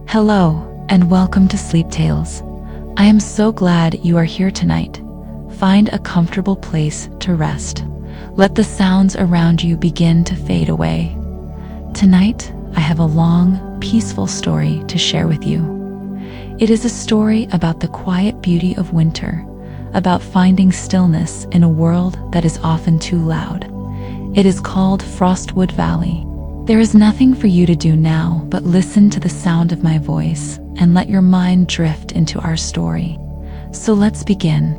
Hello, and welcome to Sleep Tales. I am so glad you are here tonight. Find a comfortable place to rest. Let the sounds around you begin to fade away. Tonight, I have a long, peaceful story to share with you. It is a story about the quiet beauty of winter, about finding stillness in a world that is often too loud. It is called Frostwood Valley. There is nothing for you to do now but listen to the sound of my voice and let your mind drift into our story. So let's begin.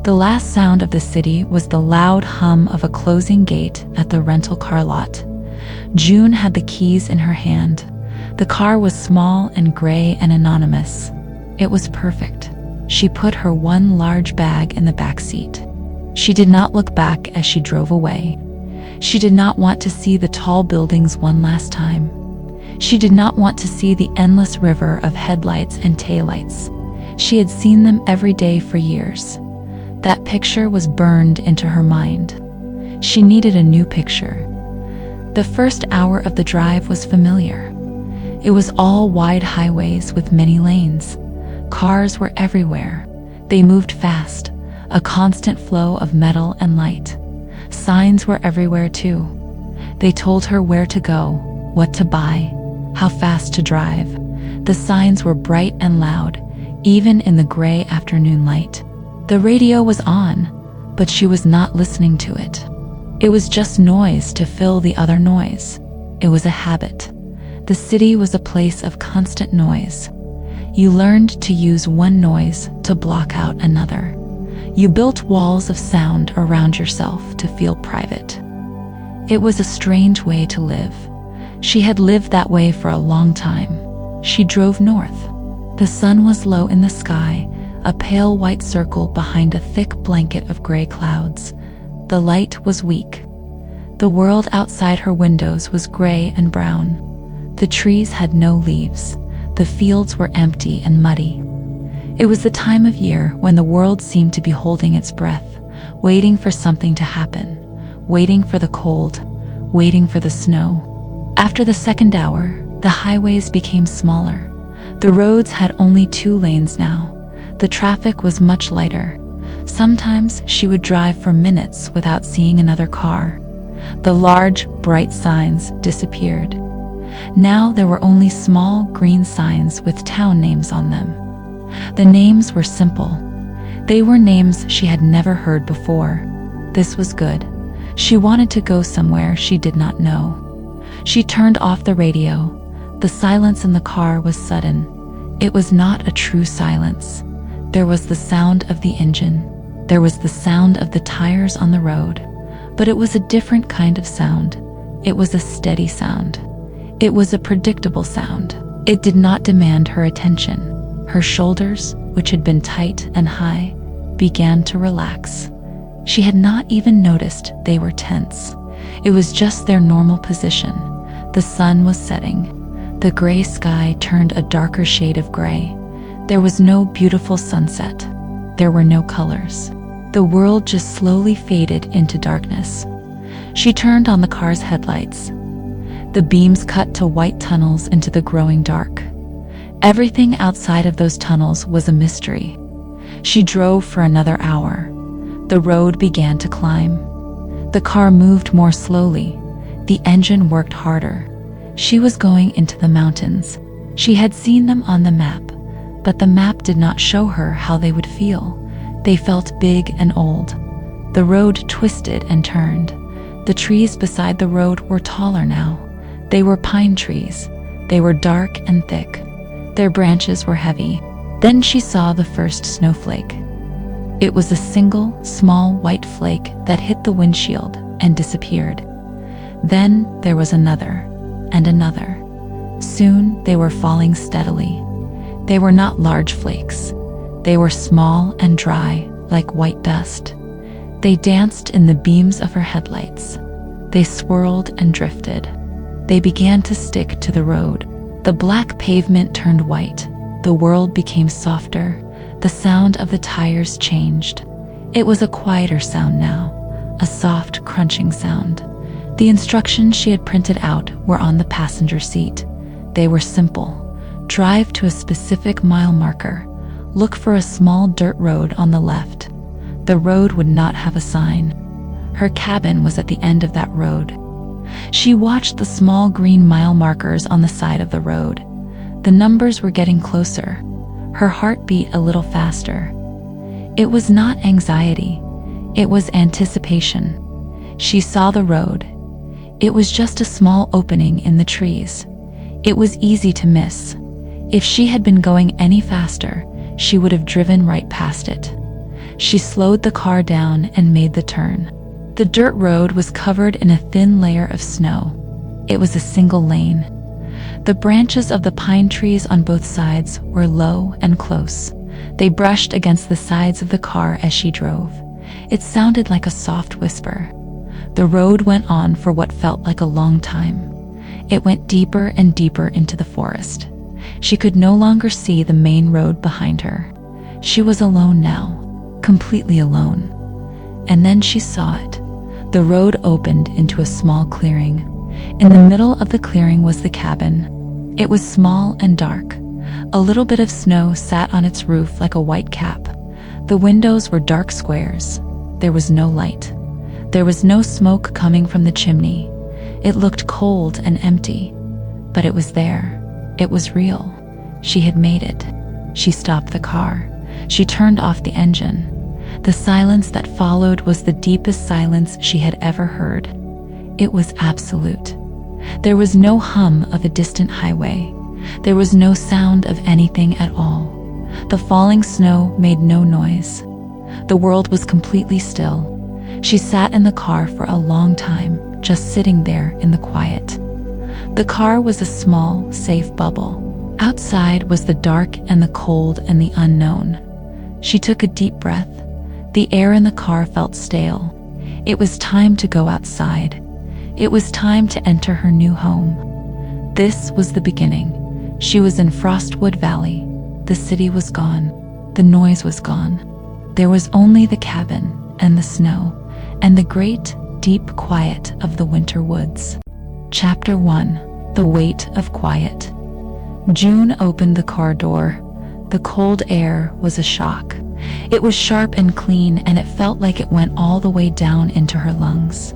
The last sound of the city was the loud hum of a closing gate at the rental car lot. June had the keys in her hand. The car was small and gray and anonymous. It was perfect. She put her one large bag in the back seat. She did not look back as she drove away. She did not want to see the tall buildings one last time. She did not want to see the endless river of headlights and taillights. She had seen them every day for years. That picture was burned into her mind. She needed a new picture. The first hour of the drive was familiar. It was all wide highways with many lanes. Cars were everywhere. They moved fast, a constant flow of metal and light. Signs were everywhere too. They told her where to go, what to buy, how fast to drive. The signs were bright and loud, even in the gray afternoon light. The radio was on, but she was not listening to it. It was just noise to fill the other noise. It was a habit. The city was a place of constant noise. You learned to use one noise to block out another. You built walls of sound around yourself to feel private. It was a strange way to live. She had lived that way for a long time. She drove north. The sun was low in the sky, a pale white circle behind a thick blanket of gray clouds. The light was weak. The world outside her windows was gray and brown. The trees had no leaves. The fields were empty and muddy. It was the time of year when the world seemed to be holding its breath, waiting for something to happen, waiting for the cold, waiting for the snow. After the second hour, the highways became smaller. The roads had only 2 lanes now. The traffic was much lighter. Sometimes she would drive for minutes without seeing another car. The large, bright signs disappeared. Now there were only small, green signs with town names on them. The names were simple. They were names she had never heard before. This was good. She wanted to go somewhere she did not know. She turned off the radio. The silence in the car was sudden. It was not a true silence. There was the sound of the engine. There was the sound of the tires on the road. But it was a different kind of sound. It was a steady sound. It was a predictable sound. It did not demand her attention. Her shoulders, which had been tight and high, began to relax. She had not even noticed they were tense. It was just their normal position. The sun was setting. The gray sky turned a darker shade of gray. There was no beautiful sunset. There were no colors. The world just slowly faded into darkness. She turned on the car's headlights. The beams cut to white tunnels into the growing dark. Everything outside of those tunnels was a mystery. She drove for another hour. The road began to climb. The car moved more slowly. The engine worked harder. She was going into the mountains. She had seen them on the map, but the map did not show her how they would feel. They felt big and old. The road twisted and turned. The trees beside the road were taller now. They were pine trees. They were dark and thick. Their branches were heavy. Then she saw the first snowflake. It was a single, small white flake that hit the windshield and disappeared. Then there was another, and another. Soon they were falling steadily. They were not large flakes. They were small and dry, like white dust. They danced in the beams of her headlights. They swirled and drifted. They began to stick to the road. The black pavement turned white. The world became softer. The sound of the tires changed. It was a quieter sound now, a soft, crunching sound. The instructions she had printed out were on the passenger seat. They were simple. Drive to a specific mile marker. Look for a small dirt road on the left. The road would not have a sign. Her cabin was at the end of that road. She watched the small green mile markers on the side of the road. The numbers were getting closer. Her heart beat a little faster. It was not anxiety. It was anticipation. She saw the road. It was just a small opening in the trees. It was easy to miss. If she had been going any faster, she would have driven right past it. She slowed the car down and made the turn. The dirt road was covered in a thin layer of snow. It was a single lane. The branches of the pine trees on both sides were low and close. They brushed against the sides of the car as she drove. It sounded like a soft whisper. The road went on for what felt like a long time. It went deeper and deeper into the forest. She could no longer see the main road behind her. She was alone now, completely alone. And then she saw it. The road opened into a small clearing. In the middle of the clearing was the cabin. It was small and dark. A little bit of snow sat on its roof like a white cap. The windows were dark squares. There was no light. There was no smoke coming from the chimney. It looked cold and empty. But it was there. It was real. She had made it. She stopped the car. She turned off the engine. The silence that followed was the deepest silence she had ever heard. It was absolute. There was no hum of a distant highway. There was no sound of anything at all. The falling snow made no noise. The world was completely still. She sat in the car for a long time, just sitting there in the quiet. The car was a small, safe bubble. Outside was the dark and the cold and the unknown. She took a deep breath. The air in the car felt stale. It was time to go outside. It was time to enter her new home. This was the beginning. She was in Frostwood Valley. The city was gone. The noise was gone. There was only the cabin and the snow and the great, deep quiet of the winter woods. Chapter 1. The Weight of Quiet. June opened the car door. The cold air was a shock. It was sharp and clean, and it felt like it went all the way down into her lungs.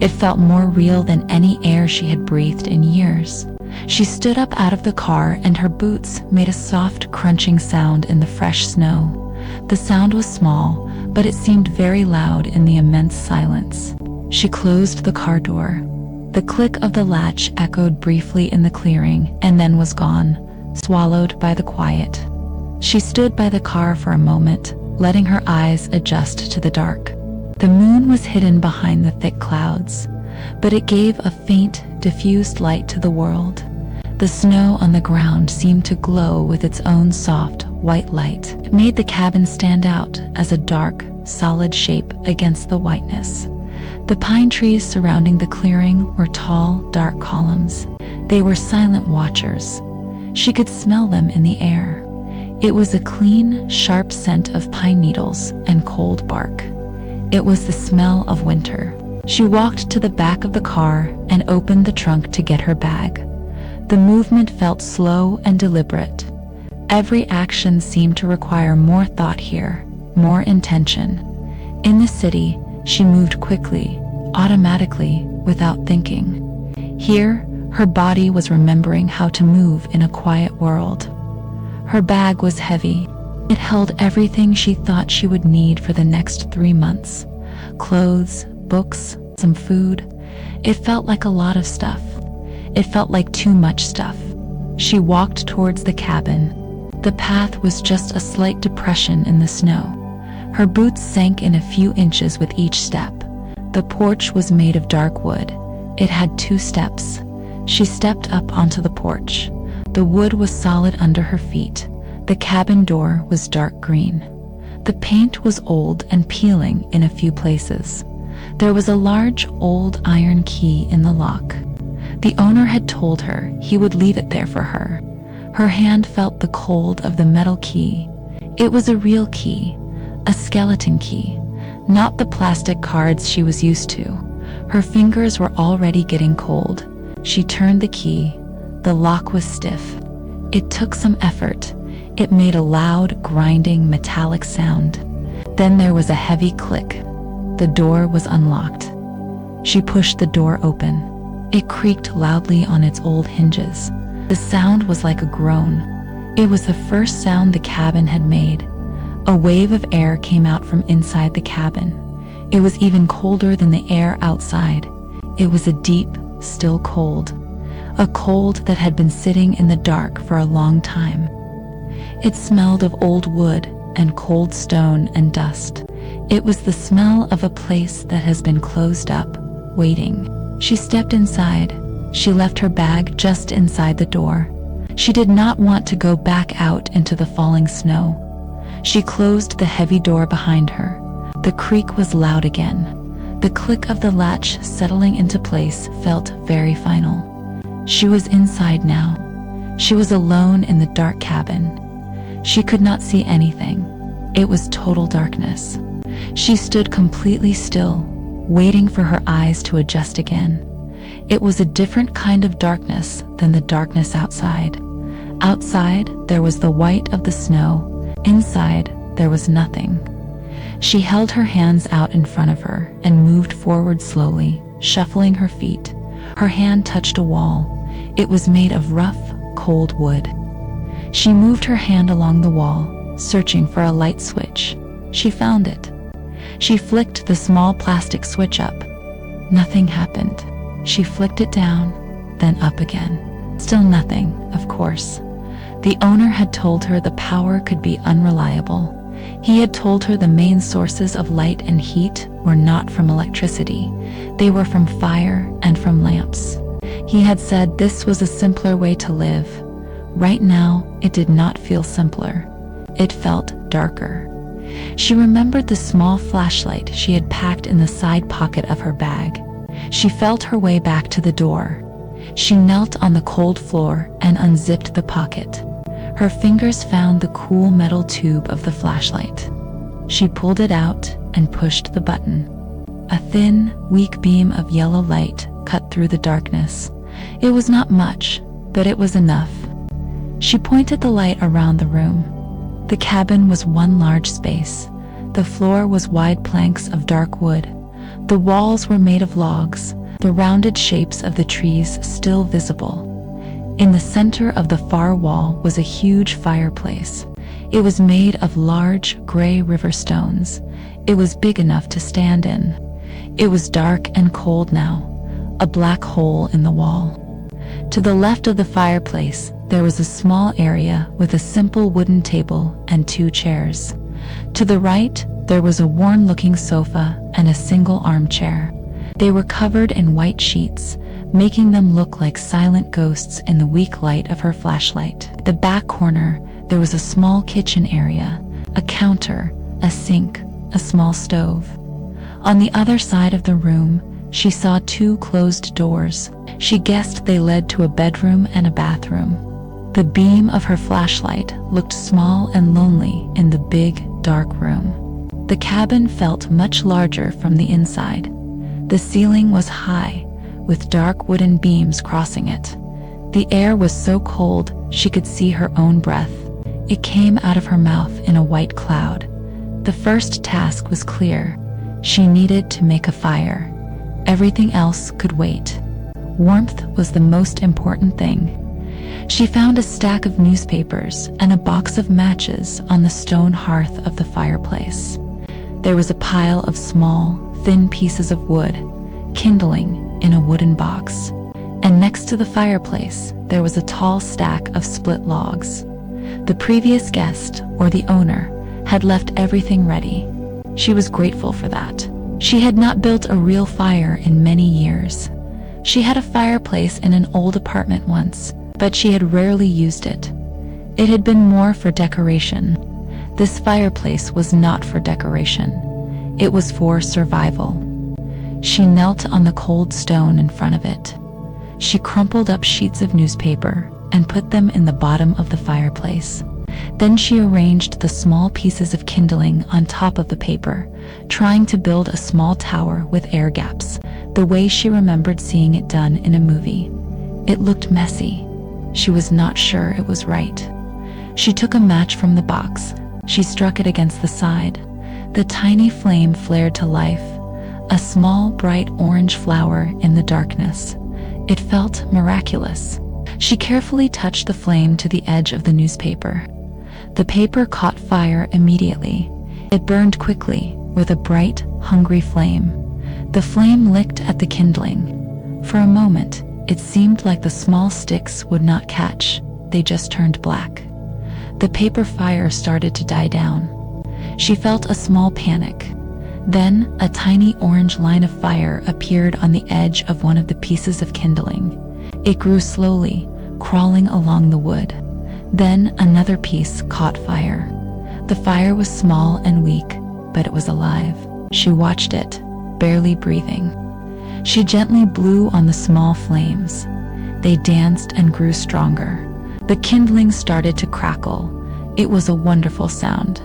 It felt more real than any air she had breathed in years. She stood up out of the car, and her boots made a soft, crunching sound in the fresh snow. The sound was small, but it seemed very loud in the immense silence. She closed the car door. The click of the latch echoed briefly in the clearing, and then was gone, swallowed by the quiet. She stood by the car for a moment, letting her eyes adjust to the dark. The moon was hidden behind the thick clouds, but it gave a faint, diffused light to the world. The snow on the ground seemed to glow with its own soft, white light. It made the cabin stand out as a dark, solid shape against the whiteness. The pine trees surrounding the clearing were tall, dark columns. They were silent watchers. She could smell them in the air. It was a clean, sharp scent of pine needles and cold bark. It was the smell of winter. She walked to the back of the car and opened the trunk to get her bag. The movement felt slow and deliberate. Every action seemed to require more thought here, more intention. In the city, she moved quickly, automatically, without thinking. Here, her body was remembering how to move in a quiet world. Her bag was heavy. It held everything she thought she would need for the next 3 months. Clothes, books, some food. It felt like a lot of stuff. It felt like too much stuff. She walked towards the cabin. The path was just a slight depression in the snow. Her boots sank in a few inches with each step. The porch was made of dark wood. It had 2 steps. She stepped up onto the porch. The wood was solid under her feet. The cabin door was dark green. The paint was old and peeling in a few places. There was a large, old iron key in the lock. The owner had told her he would leave it there for her. Her hand felt the cold of the metal key. It was a real key, a skeleton key, not the plastic cards she was used to. Her fingers were already getting cold. She turned the key. The lock was stiff. It took some effort. It made a loud, grinding, metallic sound. Then there was a heavy click. The door was unlocked. She pushed the door open. It creaked loudly on its old hinges. The sound was like a groan. It was the first sound the cabin had made. A wave of air came out from inside the cabin. It was even colder than the air outside. It was a deep, still cold. A cold that had been sitting in the dark for a long time. It smelled of old wood and cold stone and dust. It was the smell of a place that has been closed up, waiting. She stepped inside. She left her bag just inside the door. She did not want to go back out into the falling snow. She closed the heavy door behind her. The creak was loud again. The click of the latch settling into place felt very final. She was inside now. She was alone in the dark cabin. She could not see anything. It was total darkness. She stood completely still, waiting for her eyes to adjust again. It was a different kind of darkness than the darkness outside. Outside, there was the white of the snow. Inside, there was nothing. She held her hands out in front of her and moved forward slowly, shuffling her feet. Her hand touched a wall. It was made of rough, cold wood. She moved her hand along the wall, searching for a light switch. She found it. She flicked the small plastic switch up. Nothing happened. She flicked it down, then up again. Still nothing, of course. The owner had told her the power could be unreliable. He had told her the main sources of light and heat were not from electricity. They were from fire and from lamps. He had said this was a simpler way to live. Right now, it did not feel simpler. It felt darker. She remembered the small flashlight she had packed in the side pocket of her bag. She felt her way back to the door. She knelt on the cold floor and unzipped the pocket. Her fingers found the cool metal tube of the flashlight. She pulled it out and pushed the button. A thin, weak beam of yellow light cut through the darkness. It was not much, but it was enough. She pointed the light around the room. The cabin was one large space. The floor was wide planks of dark wood. The walls were made of logs, the rounded shapes of the trees still visible. In the center of the far wall was a huge fireplace. It was made of large, gray river stones. It was big enough to stand in. It was dark and cold now, a black hole in the wall. To the left of the fireplace, there was a small area with a simple wooden table and 2 chairs. To the right, there was a worn-looking sofa and a single armchair. They were covered in white sheets, making them look like silent ghosts in the weak light of her flashlight. The back corner, there was a small kitchen area, a counter, a sink, a small stove. On the other side of the room, she saw 2 closed doors. She guessed they led to a bedroom and a bathroom. The beam of her flashlight looked small and lonely in the big, dark room. The cabin felt much larger from the inside. The ceiling was high, with dark wooden beams crossing it. The air was so cold she could see her own breath. It came out of her mouth in a white cloud. The first task was clear. She needed to make a fire. Everything else could wait. Warmth was the most important thing. She found a stack of newspapers and a box of matches on the stone hearth of the fireplace. There was a pile of small, thin pieces of wood, kindling in a wooden box. And next to the fireplace, there was a tall stack of split logs. The previous guest, or the owner, had left everything ready. She was grateful for that. She had not built a real fire in many years. She had a fireplace in an old apartment once, but she had rarely used it. It had been more for decoration. This fireplace was not for decoration. It was for survival. She knelt on the cold stone in front of it. She crumpled up sheets of newspaper and put them in the bottom of the fireplace. Then she arranged the small pieces of kindling on top of the paper, trying to build a small tower with air gaps, the way she remembered seeing it done in a movie. It looked messy. She was not sure it was right. She took a match from the box. She struck it against the side. The tiny flame flared to life, a small, bright orange flower in the darkness. It felt miraculous. She carefully touched the flame to the edge of the newspaper. The paper caught fire immediately. It burned quickly, with a bright, hungry flame. The flame licked at the kindling. For a moment, it seemed like the small sticks would not catch. They just turned black. The paper fire started to die down. She felt a small panic. Then, a tiny orange line of fire appeared on the edge of one of the pieces of kindling. It grew slowly, crawling along the wood. Then, another piece caught fire. The fire was small and weak, but it was alive. She watched it, barely breathing. She gently blew on the small flames. They danced and grew stronger. The kindling started to crackle. It was a wonderful sound.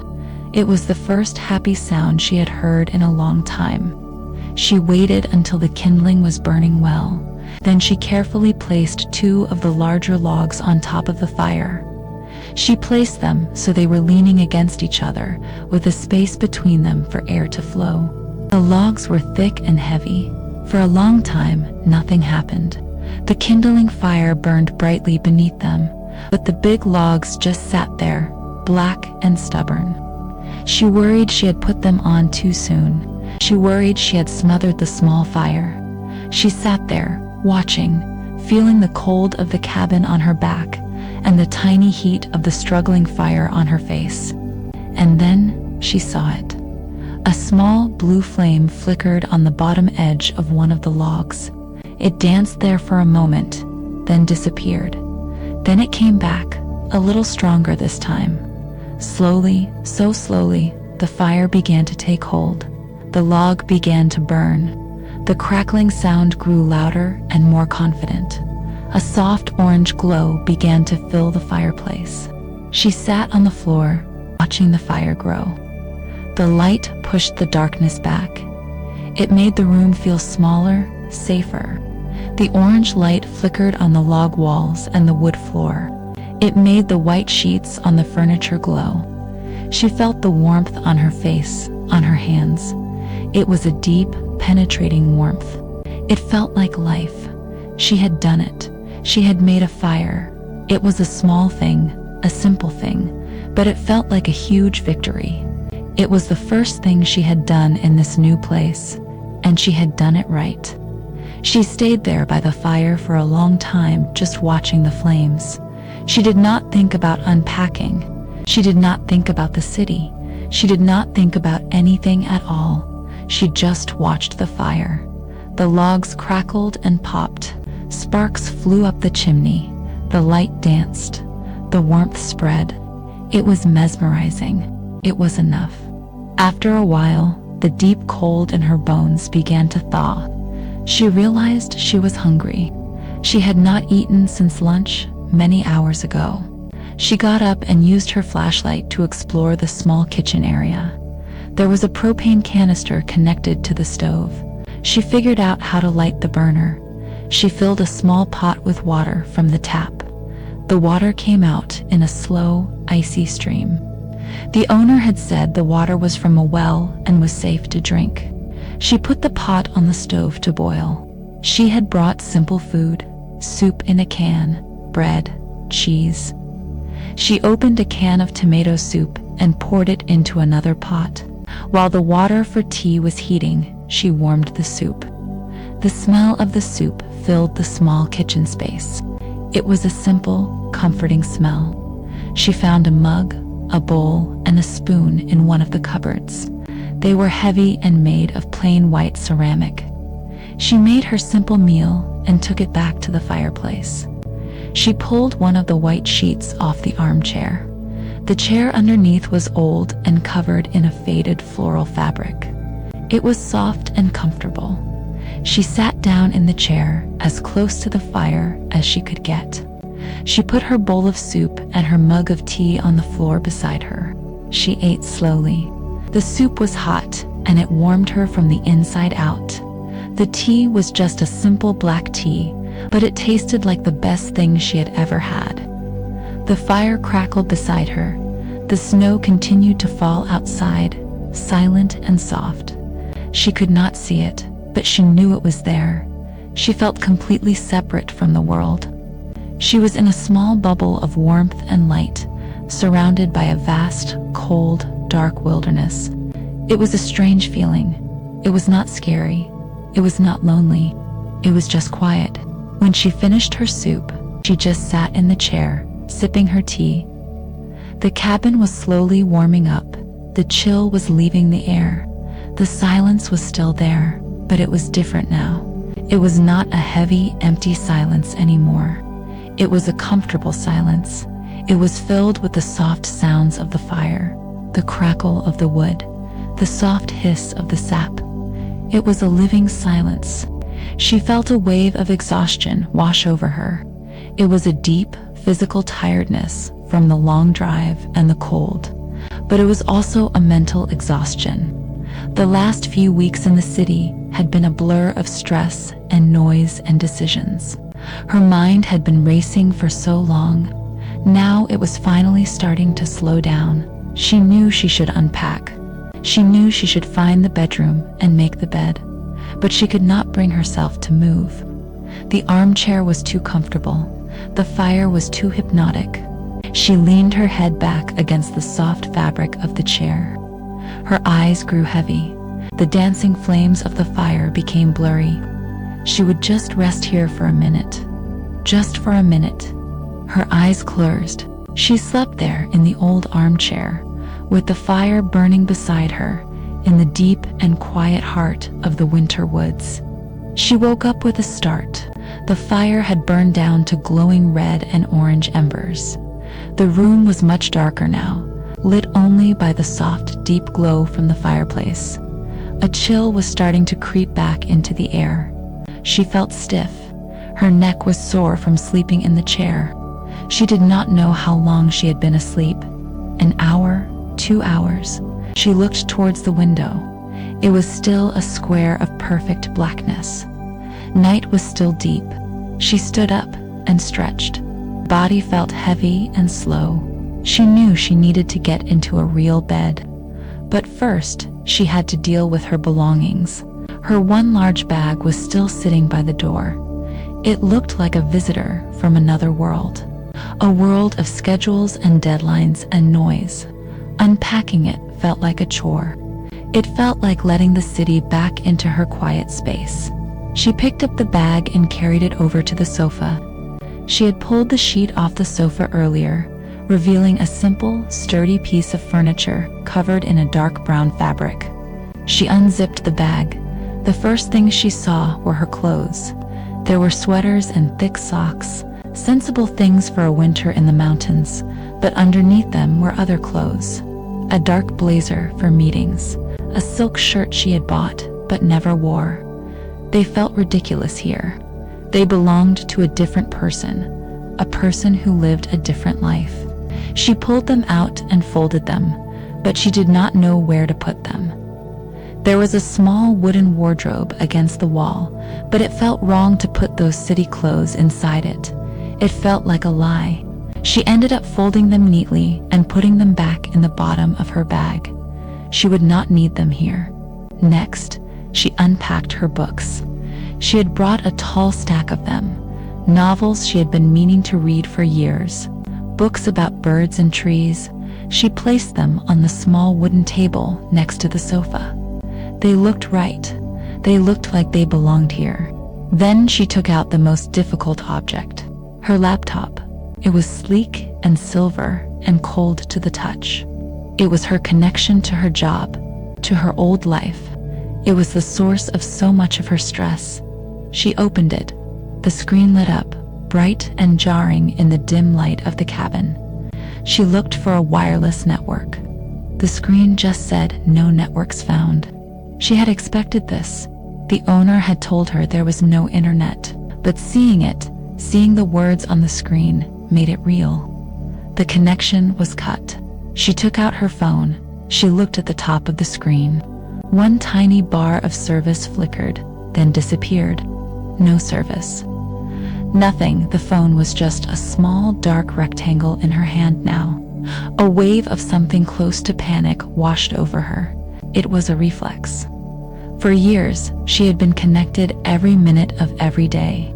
It was the first happy sound she had heard in a long time. She waited until the kindling was burning well. Then she carefully placed 2 of the larger logs on top of the fire. She placed them so they were leaning against each other, with a space between them for air to flow. The logs were thick and heavy. For a long time, nothing happened. The kindling fire burned brightly beneath them, but the big logs just sat there, black and stubborn. She worried she had put them on too soon. She worried she had smothered the small fire. She sat there, watching, feeling the cold of the cabin on her back and the tiny heat of the struggling fire on her face. And then she saw it. A small blue flame flickered on the bottom edge of one of the logs. It danced there for a moment, then disappeared. Then it came back, a little stronger this time. Slowly, so slowly, the fire began to take hold. The log began to burn. The crackling sound grew louder and more confident. A soft orange glow began to fill the fireplace. She sat on the floor, watching the fire grow. The light pushed the darkness back. It made the room feel smaller, safer. The orange light flickered on the log walls and the wood floor. It made the white sheets on the furniture glow. She felt the warmth on her face, on her hands. It was a deep, penetrating warmth. It felt like life. She had done it. She had made a fire. It was a small thing, a simple thing, but it felt like a huge victory. It was the first thing she had done in this new place, and she had done it right. She stayed there by the fire for a long time, just watching the flames. She did not think about unpacking. She did not think about the city. She did not think about anything at all. She just watched the fire. The logs crackled and popped. Sparks flew up the chimney. The light danced. The warmth spread. It was mesmerizing. It was enough. After a while, the deep cold in her bones began to thaw. She realized she was hungry. She had not eaten since lunch, many hours ago. She got up and used her flashlight to explore the small kitchen area. There was a propane canister connected to the stove. She figured out how to light the burner. She filled a small pot with water from the tap. The water came out in a slow, icy stream. The owner had said the water was from a well and was safe to drink. She put the pot on the stove to boil. She had brought simple food, soup in a can, bread, cheese. She opened a can of tomato soup and poured it into another pot. While the water for tea was heating, she warmed the soup. The smell of the soup filled the small kitchen space. It was a simple, comforting smell. She found a mug, a bowl, and a spoon in one of the cupboards. They were heavy and made of plain white ceramic. She made her simple meal and took it back to the fireplace. She pulled one of the white sheets off the armchair. The chair underneath was old and covered in a faded floral fabric. It was soft and comfortable. She sat down in the chair, as close to the fire as she could get. She put her bowl of soup and her mug of tea on the floor beside her. She ate slowly. The soup was hot, and it warmed her from the inside out. The tea was just a simple black tea, but it tasted like the best thing she had ever had. The fire crackled beside her. The snow continued to fall outside, silent and soft. She could not see it, but she knew it was there. She felt completely separate from the world. She was in a small bubble of warmth and light, surrounded by a vast, cold, dark wilderness. It was a strange feeling. It was not scary. It was not lonely. It was just quiet. When she finished her soup, she just sat in the chair, sipping her tea. The cabin was slowly warming up. The chill was leaving the air. The silence was still there, but it was different now. It was not a heavy, empty silence anymore. It was a comfortable silence. It was filled with the soft sounds of the fire, the crackle of the wood, the soft hiss of the sap. It was a living silence. She felt a wave of exhaustion wash over her. It was a deep, physical tiredness from the long drive and the cold, but it was also a mental exhaustion. The last few weeks in the city had been a blur of stress and noise and decisions. Her mind had been racing for so long. Now it was finally starting to slow down. She knew she should unpack. She knew she should find the bedroom and make the bed, but she could not bring herself to move. The armchair was too comfortable. The fire was too hypnotic. She leaned her head back against the soft fabric of the chair. Her eyes grew heavy. The dancing flames of the fire became blurry. She would just rest here for a minute. Just for a minute. Her eyes closed. She slept there in the old armchair, with the fire burning beside her, in the deep and quiet heart of the winter woods. She woke up with a start. The fire had burned down to glowing red and orange embers. The room was much darker now, lit only by the soft, deep glow from the fireplace. A chill was starting to creep back into the air. She felt stiff. Her neck was sore from sleeping in the chair. She did not know how long she had been asleep. An hour, 2 hours. She looked towards the window. It was still a square of perfect blackness. Night was still deep. She stood up and stretched. Body felt heavy and slow. She knew she needed to get into a real bed. But first, she had to deal with her belongings. Her one large bag was still sitting by the door. It looked like a visitor from another world. A world of schedules and deadlines and noise. Unpacking it felt like a chore. It felt like letting the city back into her quiet space. She picked up the bag and carried it over to the sofa. She had pulled the sheet off the sofa earlier, revealing a simple, sturdy piece of furniture covered in a dark brown fabric. She unzipped the bag. The first thing she saw were her clothes. There were sweaters and thick socks, sensible things for a winter in the mountains, but underneath them were other clothes. A dark blazer for meetings, a silk shirt she had bought but never wore. They felt ridiculous here. They belonged to a different person, a person who lived a different life. She pulled them out and folded them, but she did not know where to put them. There was a small wooden wardrobe against the wall, but it felt wrong to put those city clothes inside it. It felt like a lie. She ended up folding them neatly and putting them back in the bottom of her bag. She would not need them here. Next, she unpacked her books. She had brought a tall stack of them, novels she had been meaning to read for years, books about birds and trees. She placed them on the small wooden table next to the sofa. They looked right. They looked like they belonged here. Then she took out the most difficult object, her laptop. It was sleek and silver and cold to the touch. It was her connection to her job, to her old life. It was the source of so much of her stress. She opened it. The screen lit up, bright and jarring in the dim light of the cabin. She looked for a wireless network. The screen just said, "No networks found." She had expected this. The owner had told her there was no internet, but seeing the words on the screen, made it real. The connection was cut. She took out her phone. She looked at the top of the screen. One tiny bar of service flickered, then disappeared. No service. Nothing. The phone was just a small, dark rectangle in her hand now. A wave of something close to panic washed over her. It was a reflex. For years, she had been connected every minute of every day.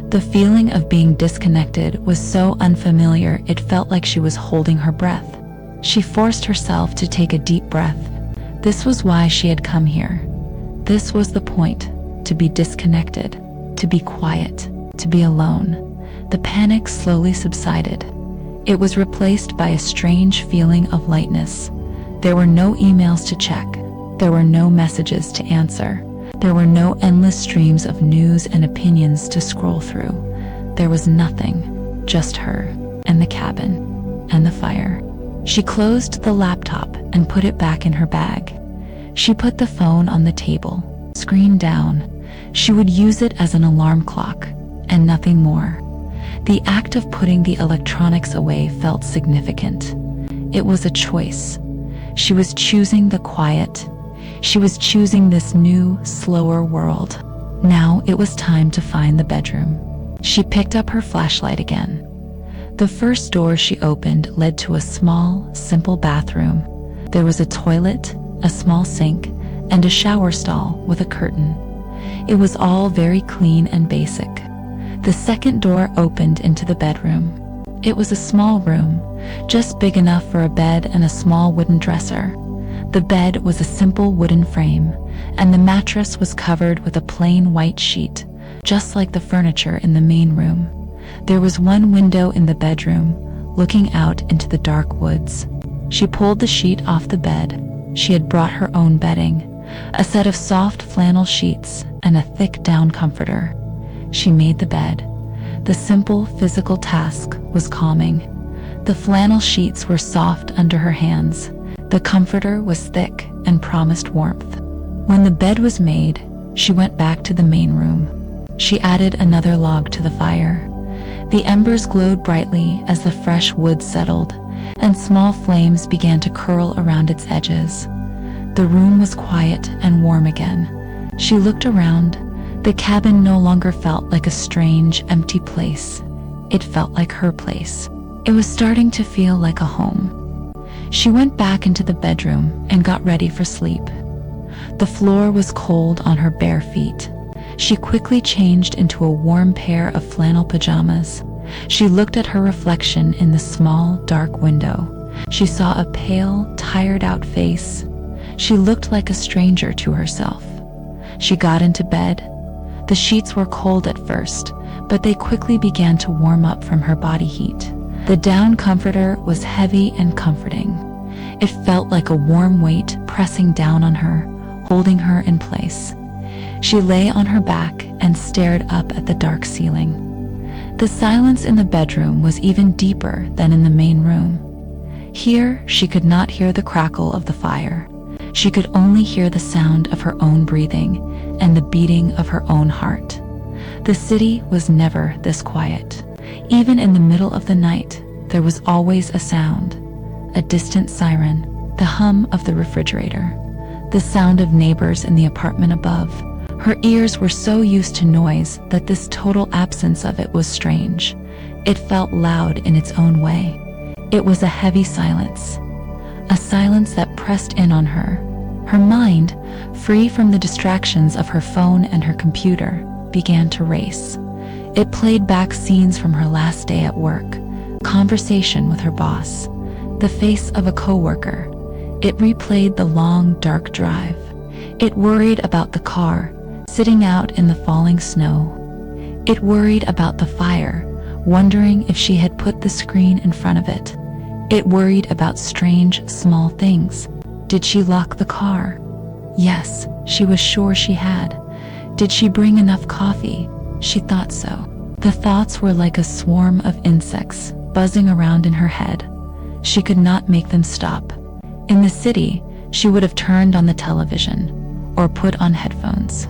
The feeling of being disconnected was so unfamiliar it felt like she was holding her breath. She forced herself to take a deep breath. This was why she had come here. This was the point, to be disconnected, to be quiet, to be alone. The panic slowly subsided. It was replaced by a strange feeling of lightness. There were no emails to check. There were no messages to answer. There were no endless streams of news and opinions to scroll through. There was nothing, just her, and the cabin, and the fire. She closed the laptop and put it back in her bag. She put the phone on the table, screen down. She would use it as an alarm clock, and nothing more. The act of putting the electronics away felt significant. It was a choice. She was choosing the quiet. She was choosing this new, slower world. Now it was time to find the bedroom. She picked up her flashlight again. The first door she opened led to a small, simple bathroom. There was a toilet, a small sink, and a shower stall with a curtain. It was all very clean and basic. The second door opened into the bedroom. It was a small room, just big enough for a bed and a small wooden dresser. The bed was a simple wooden frame, and the mattress was covered with a plain white sheet, just like the furniture in the main room. There was one window in the bedroom, looking out into the dark woods. She pulled the sheet off the bed. She had brought her own bedding, a set of soft flannel sheets and a thick down comforter. She made the bed. The simple physical task was calming. The flannel sheets were soft under her hands. The comforter was thick and promised warmth. When the bed was made, she went back to the main room. She added another log to the fire. The embers glowed brightly as the fresh wood settled, and small flames began to curl around its edges. The room was quiet and warm again. She looked around. The cabin no longer felt like a strange, empty place. It felt like her place. It was starting to feel like a home. She went back into the bedroom and got ready for sleep. The floor was cold on her bare feet. She quickly changed into a warm pair of flannel pajamas. She looked at her reflection in the small, dark window. She saw a pale, tired-out face. She looked like a stranger to herself. She got into bed. The sheets were cold at first, but they quickly began to warm up from her body heat. The down comforter was heavy and comforting. It felt like a warm weight pressing down on her, holding her in place. She lay on her back and stared up at the dark ceiling. The silence in the bedroom was even deeper than in the main room. Here, she could not hear the crackle of the fire. She could only hear the sound of her own breathing and the beating of her own heart. The city was never this quiet. Even in the middle of the night, there was always a sound, a distant siren, the hum of the refrigerator, the sound of neighbors in the apartment above. Her ears were so used to noise that this total absence of it was strange. It felt loud in its own way. It was a heavy silence, a silence that pressed in on her. Her mind, free from the distractions of her phone and her computer, began to race. It played back scenes from her last day at work, conversation with her boss, the face of a coworker. It replayed the long, dark drive. It worried about the car, sitting out in the falling snow. It worried about the fire, wondering if she had put the screen in front of it. It worried about strange, small things. Did she lock the car? Yes, she was sure she had. Did she bring enough coffee? She thought so. The thoughts were like a swarm of insects buzzing around in her head. She could not make them stop. In the city, she would have turned on the television, or put on headphones,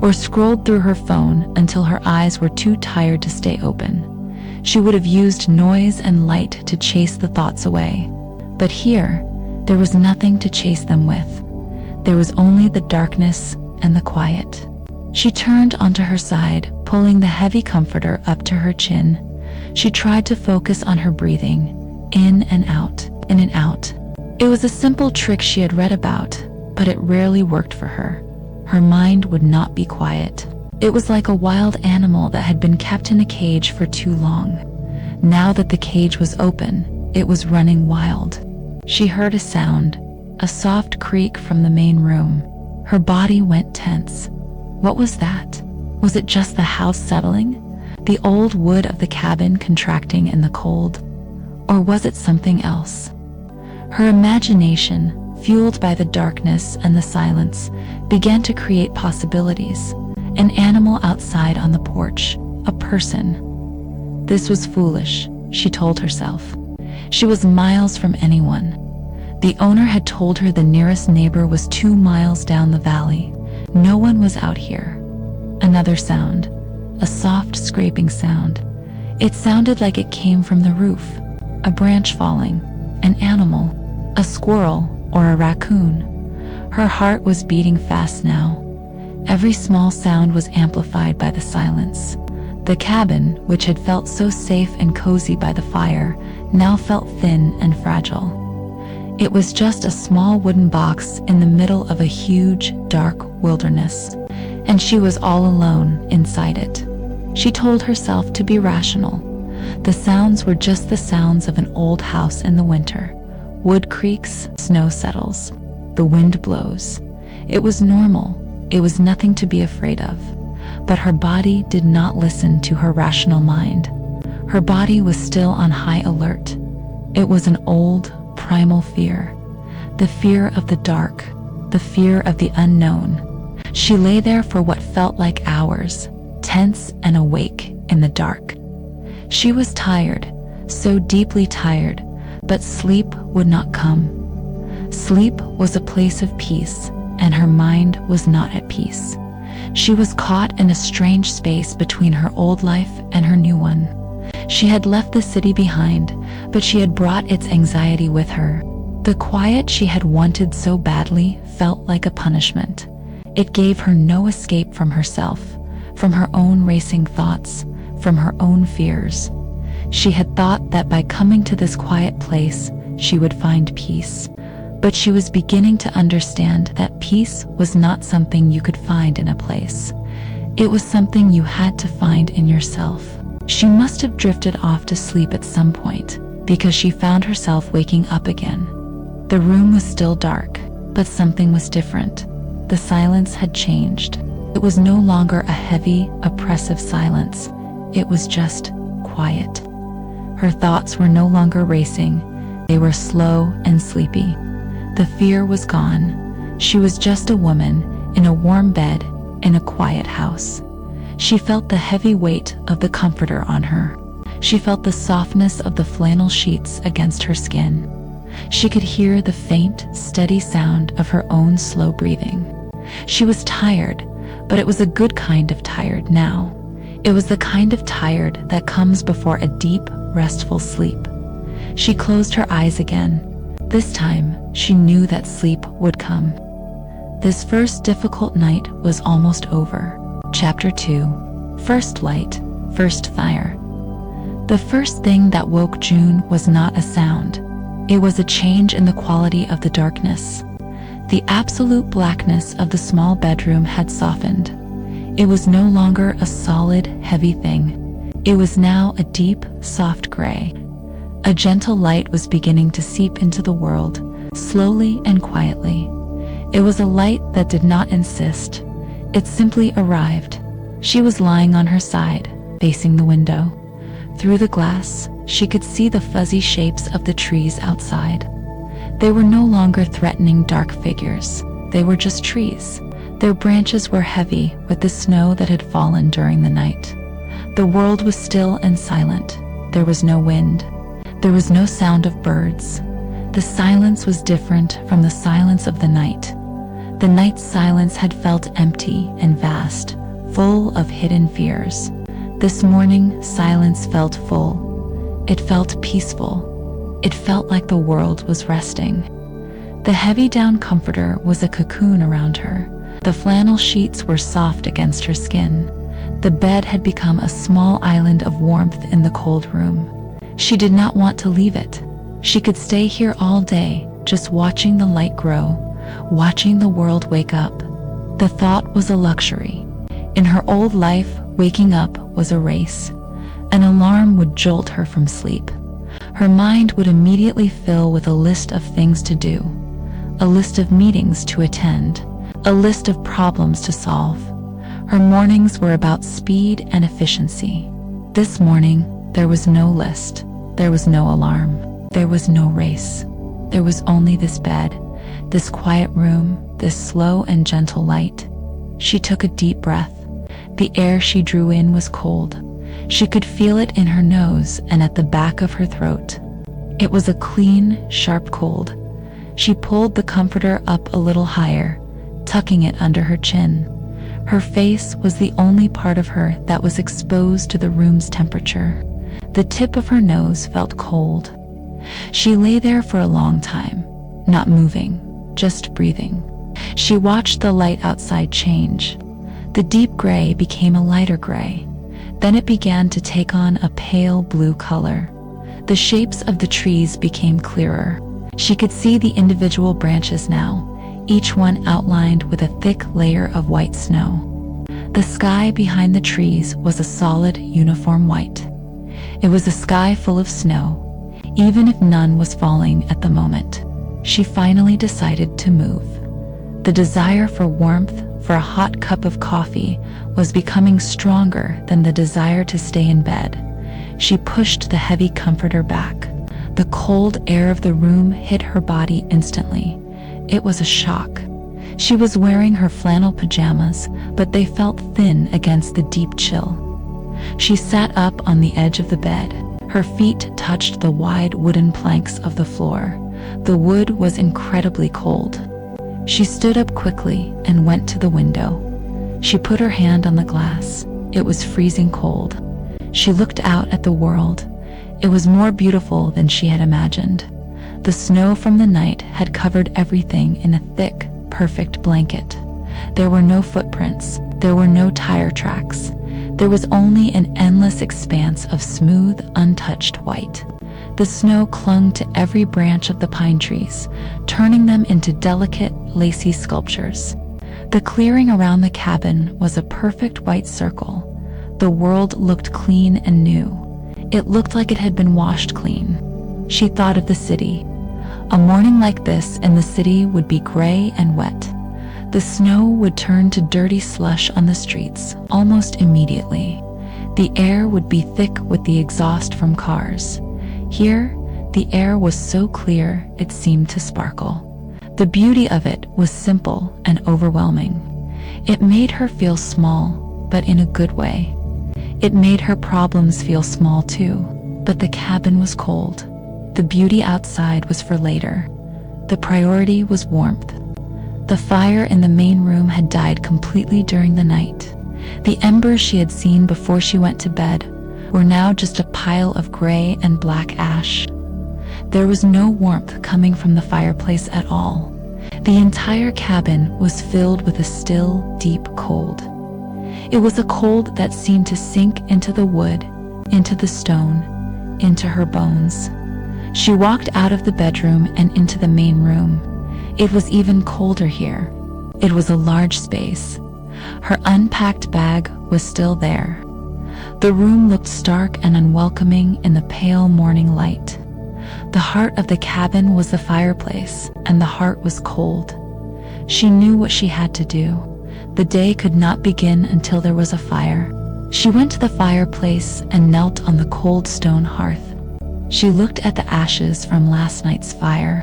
or scrolled through her phone until her eyes were too tired to stay open. She would have used noise and light to chase the thoughts away. But here, there was nothing to chase them with. There was only the darkness and the quiet. She turned onto her side, pulling the heavy comforter up to her chin. She tried to focus on her breathing, in and out, in and out. It was a simple trick she had read about, but it rarely worked for her. Her mind would not be quiet. It was like a wild animal that had been kept in a cage for too long. Now that the cage was open, it was running wild. She heard a sound, a soft creak from the main room. Her body went tense. What was that? Was it just the house settling? The old wood of the cabin contracting in the cold? Or was it something else? Her imagination, fueled by the darkness and the silence, began to create possibilities. An animal outside on the porch, a person. This was foolish, she told herself. She was miles from anyone. The owner had told her the nearest neighbor was 2 miles down the valley. No one was out here. Another sound, a soft scraping sound. It sounded like it came from the roof. A branch falling, an animal, a squirrel or a raccoon. Her heart was beating fast now. Every small sound was amplified by the silence. The cabin, which had felt so safe and cozy by the fire, now felt thin and fragile. It was just a small wooden box in the middle of a huge, dark wilderness, and she was all alone inside it. She told herself to be rational. The sounds were just the sounds of an old house in the winter. Wood creaks, snow settles, the wind blows. It was normal. It was nothing to be afraid of. But her body did not listen to her rational mind. Her body was still on high alert. It was an old, primal fear. The fear of the dark, the fear of the unknown. She lay there for what felt like hours, tense and awake in the dark. She was tired, so deeply tired, but sleep would not come. Sleep was a place of peace, and her mind was not at peace. She was caught in a strange space between her old life and her new one. She had left the city behind, but she had brought its anxiety with her. The quiet she had wanted so badly felt like a punishment. It gave her no escape from herself, from her own racing thoughts, from her own fears. She had thought that by coming to this quiet place, she would find peace. But she was beginning to understand that peace was not something you could find in a place. It was something you had to find in yourself. She must have drifted off to sleep at some point, because she found herself waking up again. The room was still dark, but something was different. The silence had changed. It was no longer a heavy, oppressive silence. It was just quiet. Her thoughts were no longer racing. They were slow and sleepy. The fear was gone. She was just a woman in a warm bed in a quiet house. She felt the heavy weight of the comforter on her. She felt the softness of the flannel sheets against her skin. She could hear the faint, steady sound of her own slow breathing. She was tired, but it was a good kind of tired now. It was the kind of tired that comes before a deep, restful sleep. She closed her eyes again. This time, she knew that sleep would come. This first difficult night was almost over. Chapter 2. First Light, First Fire. The first thing that woke June was not a sound. It was a change in the quality of the darkness. The absolute blackness of the small bedroom had softened. It was no longer a solid, heavy thing. It was now a deep, soft gray. A gentle light was beginning to seep into the world, slowly and quietly. It was a light that did not insist. It simply arrived. She was lying on her side, facing the window. Through the glass, she could see the fuzzy shapes of the trees outside. They were no longer threatening dark figures. They were just trees. Their branches were heavy with the snow that had fallen during the night. The world was still and silent. There was no wind. There was no sound of birds. The silence was different from the silence of the night. The night's silence had felt empty and vast, full of hidden fears. This morning, silence felt full. It felt peaceful. It felt like the world was resting. The heavy down comforter was a cocoon around her. The flannel sheets were soft against her skin. The bed had become a small island of warmth in the cold room. She did not want to leave it. She could stay here all day, just watching the light grow, watching the world wake up. The thought was a luxury. In her old life, waking up was a race. An alarm would jolt her from sleep. Her mind would immediately fill with a list of things to do, a list of meetings to attend, a list of problems to solve. Her mornings were about speed and efficiency. This morning, there was no list. There was no alarm. There was no race. There was only this bed, this quiet room, this slow and gentle light. She took a deep breath. The air she drew in was cold. She could feel it in her nose and at the back of her throat. It was a clean, sharp cold. She pulled the comforter up a little higher, tucking it under her chin. Her face was the only part of her that was exposed to the room's temperature. The tip of her nose felt cold. She lay there for a long time, not moving, just breathing. She watched the light outside change. The deep gray became a lighter gray. Then it began to take on a pale blue color. The shapes of the trees became clearer. She could see the individual branches now, each one outlined with a thick layer of white snow. The sky behind the trees was a solid, uniform white. It was a sky full of snow, even if none was falling at the moment. She finally decided to move. The desire for warmth, for a hot cup of coffee, was becoming stronger than the desire to stay in bed. She pushed the heavy comforter back. The cold air of the room hit her body instantly. It was a shock. She was wearing her flannel pajamas, but they felt thin against the deep chill. She sat up on the edge of the bed. Her feet touched the wide wooden planks of the floor. The wood was incredibly cold. She stood up quickly and went to the window. She put her hand on the glass. It was freezing cold. She looked out at the world. It was more beautiful than she had imagined. The snow from the night had covered everything in a thick, perfect blanket. There were no footprints. There were no tire tracks. There was only an endless expanse of smooth, untouched white. The snow clung to every branch of the pine trees, turning them into delicate, lacy sculptures. The clearing around the cabin was a perfect white circle. The world looked clean and new. It looked like it had been washed clean. She thought of the city. A morning like this in the city would be gray and wet. The snow would turn to dirty slush on the streets almost immediately. The air would be thick with the exhaust from cars. Here, the air was so clear it seemed to sparkle. The beauty of it was simple and overwhelming. It made her feel small, but in a good way. It made her problems feel small too, but the cabin was cold. The beauty outside was for later. The priority was warmth. The fire in the main room had died completely during the night. The embers she had seen before she went to bed were now just a pile of gray and black ash. There was no warmth coming from the fireplace at all. The entire cabin was filled with a still, deep cold. It was a cold that seemed to sink into the wood, into the stone, into her bones. She walked out of the bedroom and into the main room. It was even colder here. It was a large space. Her unpacked bag was still there. The room looked stark and unwelcoming in the pale morning light. The heart of the cabin was the fireplace, and the heart was cold. She knew what she had to do. The day could not begin until there was a fire. She went to the fireplace and knelt on the cold stone hearth. She looked at the ashes from last night's fire.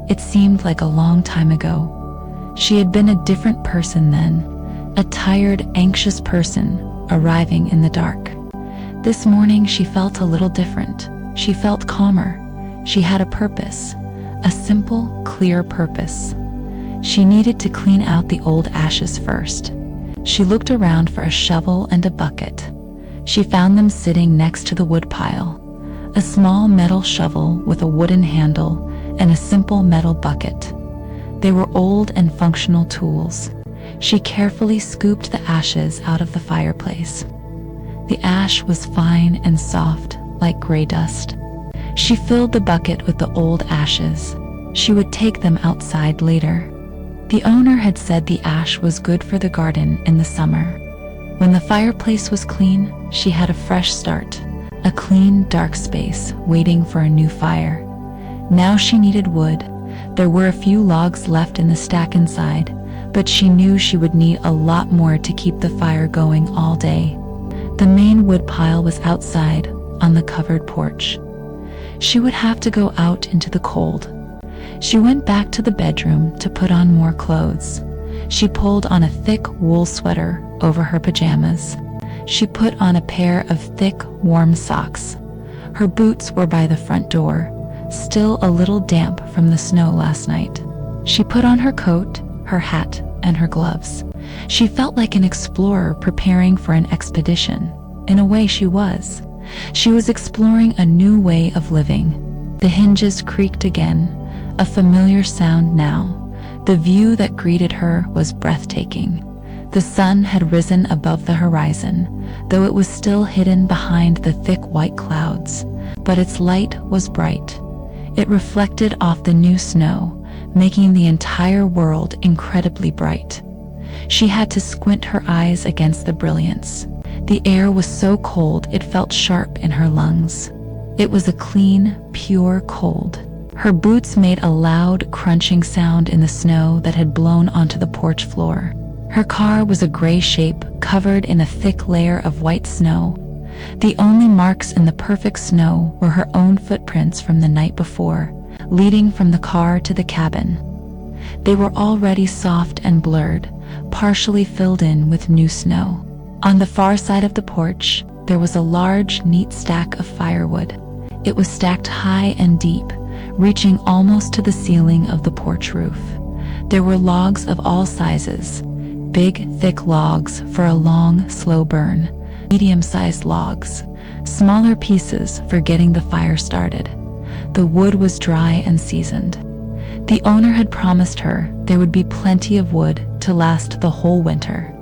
It seemed like a long time ago. She had been a different person then, a tired, anxious person arriving in the dark. This morning she felt a little different. She felt calmer. She had a purpose, a simple, clear purpose. She needed to clean out the old ashes first. She looked around for a shovel and a bucket. She found them sitting next to the wood pile. A small metal shovel with a wooden handle and a simple metal bucket. They were old and functional tools. She carefully scooped the ashes out of the fireplace. The ash was fine and soft, like gray dust. She filled the bucket with the old ashes. She would take them outside later. The owner had said the ash was good for the garden in the summer. When the fireplace was clean, she had a fresh start, a clean, dark space waiting for a new fire. Now she needed wood. There were a few logs left in the stack inside, but she knew she would need a lot more to keep the fire going all day. The main wood pile was outside, on the covered porch. She would have to go out into the cold. She went back to the bedroom to put on more clothes. She pulled on a thick wool sweater over her pajamas. She put on a pair of thick, warm socks. Her boots were by the front door, still a little damp from the snow last night. She put on her coat, her hat, and her gloves. She felt like an explorer preparing for an expedition. In a way, she was. She was exploring a new way of living. The hinges creaked again, a familiar sound now. The view that greeted her was breathtaking. The sun had risen above the horizon, though it was still hidden behind the thick white clouds, but its light was bright. It reflected off the new snow, making the entire world incredibly bright. She had to squint her eyes against the brilliance. The air was so cold it felt sharp in her lungs. It was a clean, pure cold. Her boots made a loud, crunching sound in the snow that had blown onto the porch floor. Her car was a gray shape, covered in a thick layer of white snow. The only marks in the perfect snow were her own footprints from the night before, leading from the car to the cabin. They were already soft and blurred, partially filled in with new snow. On the far side of the porch, there was a large, neat stack of firewood. It was stacked high and deep, reaching almost to the ceiling of the porch roof. There were logs of all sizes, big, thick logs for a long, slow burn, medium-sized logs, smaller pieces for getting the fire started. The wood was dry and seasoned. The owner had promised her there would be plenty of wood to last the whole winter.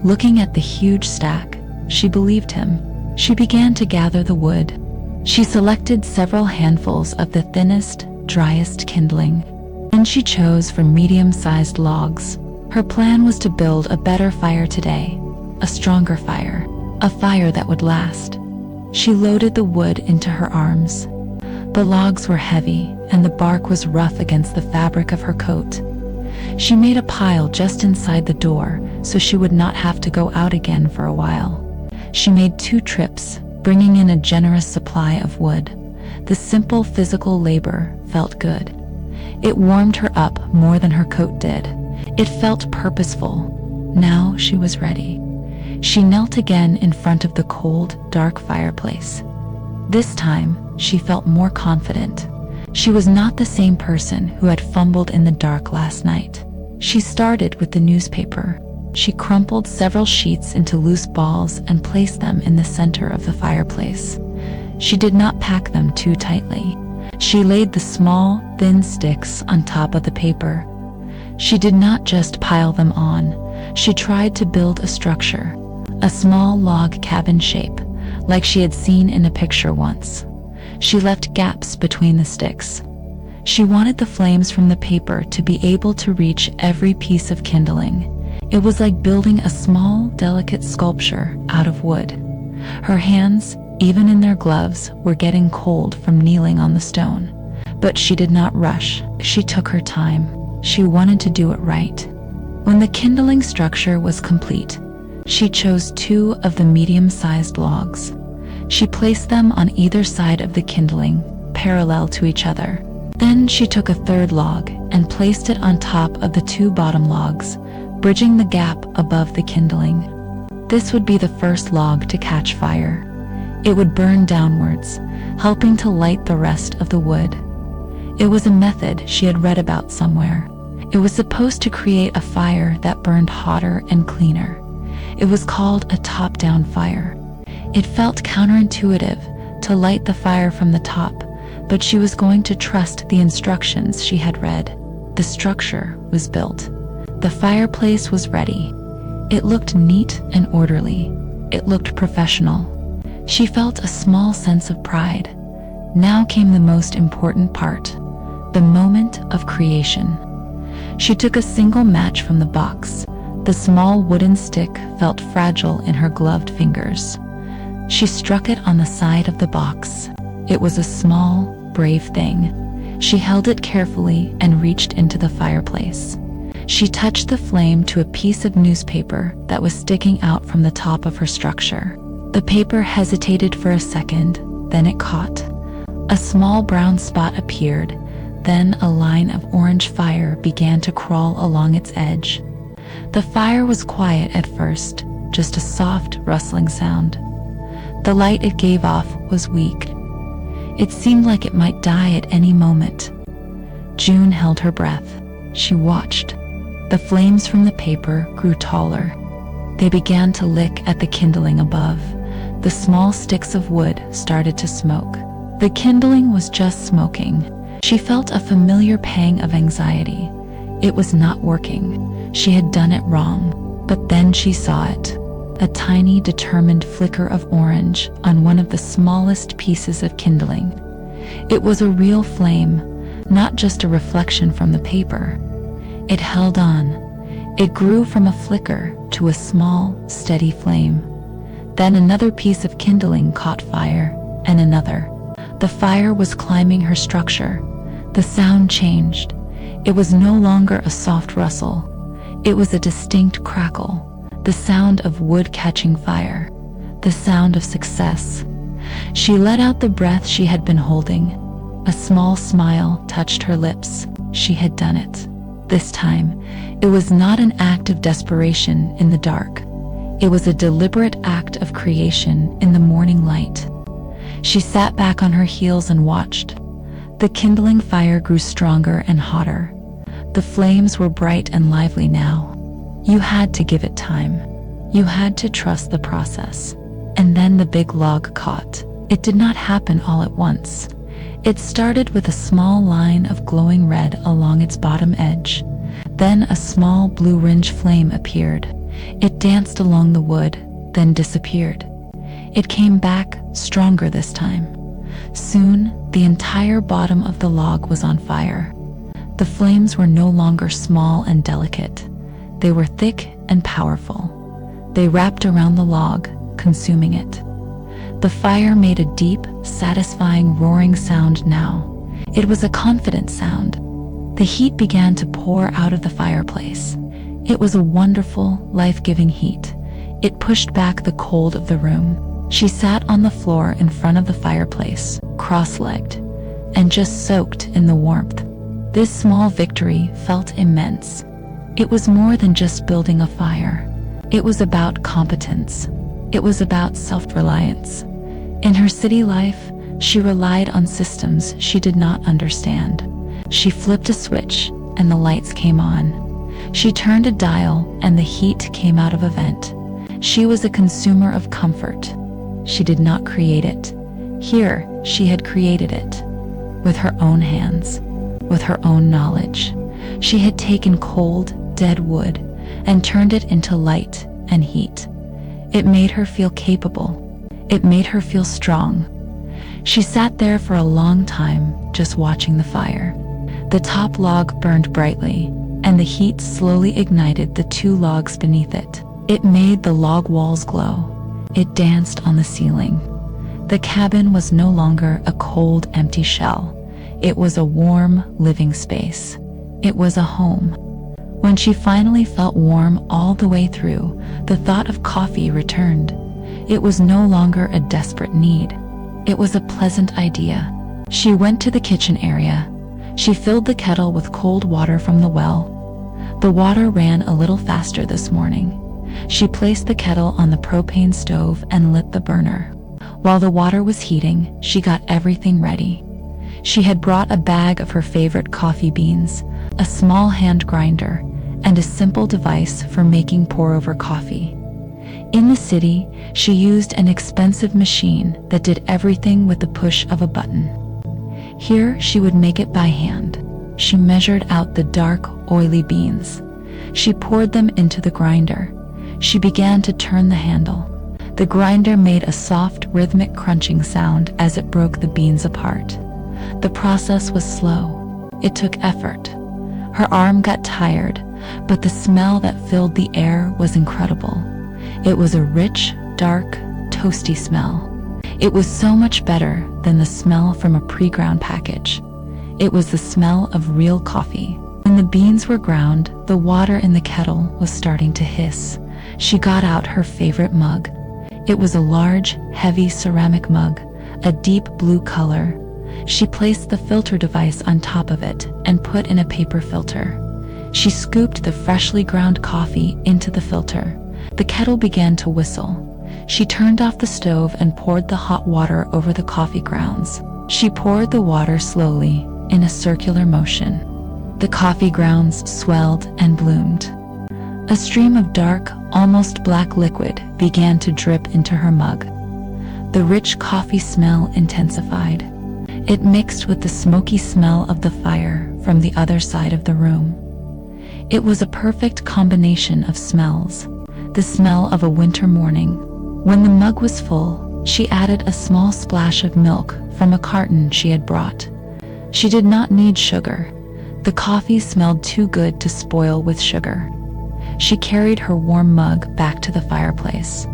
Looking at the huge stack, she believed him. She began to gather the wood. She selected several handfuls of the thinnest, driest kindling. Then she chose from medium-sized logs. Her plan was to build a better fire today, a stronger fire, a fire that would last. She loaded the wood into her arms. The logs were heavy, and the bark was rough against the fabric of her coat. She made a pile just inside the door, so she would not have to go out again for a while. She made 2 trips, bringing in a generous supply of wood. The simple physical labor felt good. It warmed her up more than her coat did. It felt purposeful. Now she was ready. She knelt again in front of the cold, dark fireplace. This time, she felt more confident. She was not the same person who had fumbled in the dark last night. She started with the newspaper. She crumpled several sheets into loose balls and placed them in the center of the fireplace. She did not pack them too tightly. She laid the small, thin sticks on top of the paper. She did not just pile them on. She tried to build a structure, a small log cabin shape, like she had seen in a picture once. She left gaps between the sticks. She wanted the flames from the paper to be able to reach every piece of kindling. It was like building a small, delicate sculpture out of wood. Her hands, even in their gloves, were getting cold from kneeling on the stone. But she did not rush. She took her time. She wanted to do it right. When the kindling structure was complete, she chose 2 of the medium-sized logs. She placed them on either side of the kindling, parallel to each other. Then she took a 3rd log and placed it on top of the 2 bottom logs, bridging the gap above the kindling. This would be the first log to catch fire. It would burn downwards, helping to light the rest of the wood. It was a method she had read about somewhere. It was supposed to create a fire that burned hotter and cleaner. It was called a top-down fire. It felt counterintuitive to light the fire from the top, but she was going to trust the instructions she had read. The structure was built. The fireplace was ready. It looked neat and orderly. It looked professional. She felt a small sense of pride. Now came the most important part, the moment of creation. She took a single match from the box. The small wooden stick felt fragile in her gloved fingers. She struck it on the side of the box. It was a small, brave thing. She held it carefully and reached into the fireplace. She touched the flame to a piece of newspaper that was sticking out from the top of her structure. The paper hesitated for a second, then it caught. A small brown spot appeared, then a line of orange fire began to crawl along its edge. The fire was quiet at first, just a soft, rustling sound. The light it gave off was weak. It seemed like it might die at any moment. June held her breath. She watched. The flames from the paper grew taller. They began to lick at the kindling above. The small sticks of wood started to smoke. The kindling was just smoking. She felt a familiar pang of anxiety. It was not working. She had done it wrong. But then she saw it. A tiny, determined flicker of orange on one of the smallest pieces of kindling. It was a real flame, not just a reflection from the paper. It held on. It grew from a flicker to a small, steady flame. Then another piece of kindling caught fire, and another. The fire was climbing her structure. The sound changed. It was no longer a soft rustle. It was a distinct crackle. The sound of wood catching fire. The sound of success. She let out the breath she had been holding. A small smile touched her lips. She had done it. This time, it was not an act of desperation in the dark. It was a deliberate act of creation in the morning light. She sat back on her heels and watched. The kindling fire grew stronger and hotter. The flames were bright and lively now. You had to give it time. You had to trust the process. And then the big log caught. It did not happen all at once. It started with a small line of glowing red along its bottom edge. Then a small blue-orange flame appeared. It danced along the wood, then disappeared. It came back, stronger this time. Soon, the entire bottom of the log was on fire. The flames were no longer small and delicate. They were thick and powerful. They wrapped around the log, consuming it. The fire made a deep, satisfying roaring sound now. It was a confident sound. The heat began to pour out of the fireplace. It was a wonderful, life-giving heat. It pushed back the cold of the room. She sat on the floor in front of the fireplace, cross-legged, and just soaked in the warmth. This small victory felt immense. It was more than just building a fire. It was about competence. It was about self-reliance. In her city life, she relied on systems she did not understand. She flipped a switch, and the lights came on. She turned a dial, and the heat came out of a vent. She was a consumer of comfort. She did not create it. Here, she had created it. With her own hands. With her own knowledge. She had taken cold, dead wood and turned it into light and heat. It made her feel capable. It made her feel strong. She sat there for a long time, just watching the fire. The top log burned brightly, and the heat slowly ignited the two logs beneath it. It made the log walls glow. It danced on the ceiling. The cabin was no longer a cold, empty shell. It was a warm, living space. It was a home. When she finally felt warm all the way through, the thought of coffee returned. It was no longer a desperate need. It was a pleasant idea. She went to the kitchen area. She filled the kettle with cold water from the well. The water ran a little faster this morning. She placed the kettle on the propane stove and lit the burner. While the water was heating, she got everything ready. She had brought a bag of her favorite coffee beans, a small hand grinder, and a simple device for making pour-over coffee. In the city, she used an expensive machine that did everything with the push of a button. Here, she would make it by hand. She measured out the dark, oily beans. She poured them into the grinder. She began to turn the handle. The grinder made a soft, rhythmic crunching sound as it broke the beans apart. The process was slow. It took effort. Her arm got tired, but the smell that filled the air was incredible. It was a rich, dark, toasty smell. It was so much better than the smell from a pre-ground package. It was the smell of real coffee. When the beans were ground, the water in the kettle was starting to hiss. She got out her favorite mug. It was a large, heavy ceramic mug, a deep blue color. She placed the filter device on top of it and put in a paper filter. She scooped the freshly ground coffee into the filter. The kettle began to whistle. She turned off the stove and poured the hot water over the coffee grounds. She poured the water slowly, in a circular motion. The coffee grounds swelled and bloomed. A stream of dark, almost black liquid began to drip into her mug. The rich coffee smell intensified. It mixed with the smoky smell of the fire from the other side of the room. It was a perfect combination of smells. The smell of a winter morning. When the mug was full, she added a small splash of milk from a carton she had brought. She did not need sugar. The coffee smelled too good to spoil with sugar. She carried her warm mug back to the fireplace.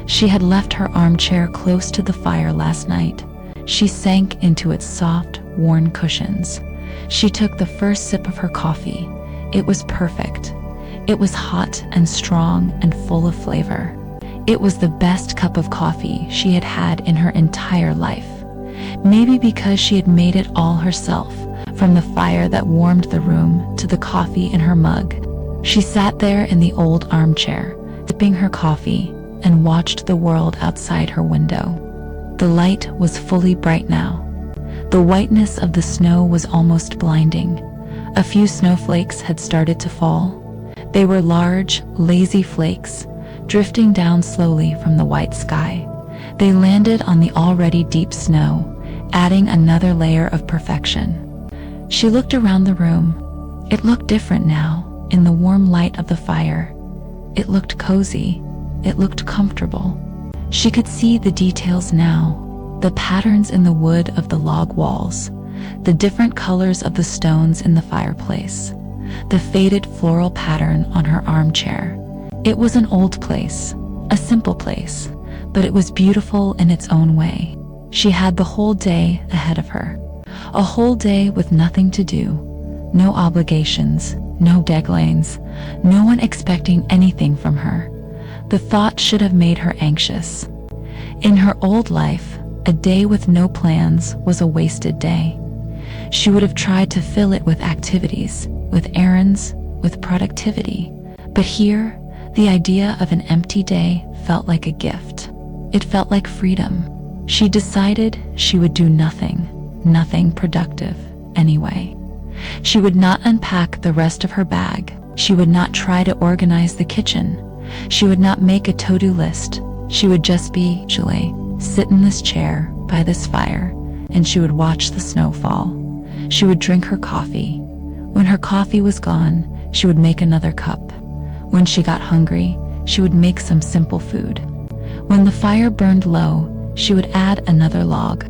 She had left her armchair close to the fire last night. She sank into its soft, worn cushions. She took the first sip of her coffee. It was perfect. It was hot and strong and full of flavor. It was the best cup of coffee she had had in her entire life. Maybe because she had made it all herself, from the fire that warmed the room to the coffee in her mug. She sat there in the old armchair, sipping her coffee, and watched the world outside her window. The light was fully bright now. The whiteness of the snow was almost blinding. A few snowflakes had started to fall. They were large, lazy flakes, drifting down slowly from the white sky. They landed on the already deep snow, adding another layer of perfection. She looked around the room. It looked different now, in the warm light of the fire. It looked cozy. It looked comfortable. She could see the details now, the patterns in the wood of the log walls, the different colors of the stones in the fireplace, the faded floral pattern on her armchair. It was an old place, a simple place, but it was beautiful in its own way. She had the whole day ahead of her, a whole day with nothing to do, no obligations, no deadlines, no one expecting anything from her. The thought should have made her anxious. In her old life, a day with no plans was a wasted day. She would have tried to fill it with activities, with errands, with productivity. But here, the idea of an empty day felt like a gift. It felt like freedom. She decided she would do nothing productive anyway. She would not unpack the rest of her bag. She would not try to organize the kitchen. She would not make a to-do list. She would just be Julie, sit in this chair by this fire, and she would watch the snow fall. She would drink her coffee. When her coffee was gone, she would make another cup. When she got hungry, she would make some simple food. When the fire burned low, she would add another log.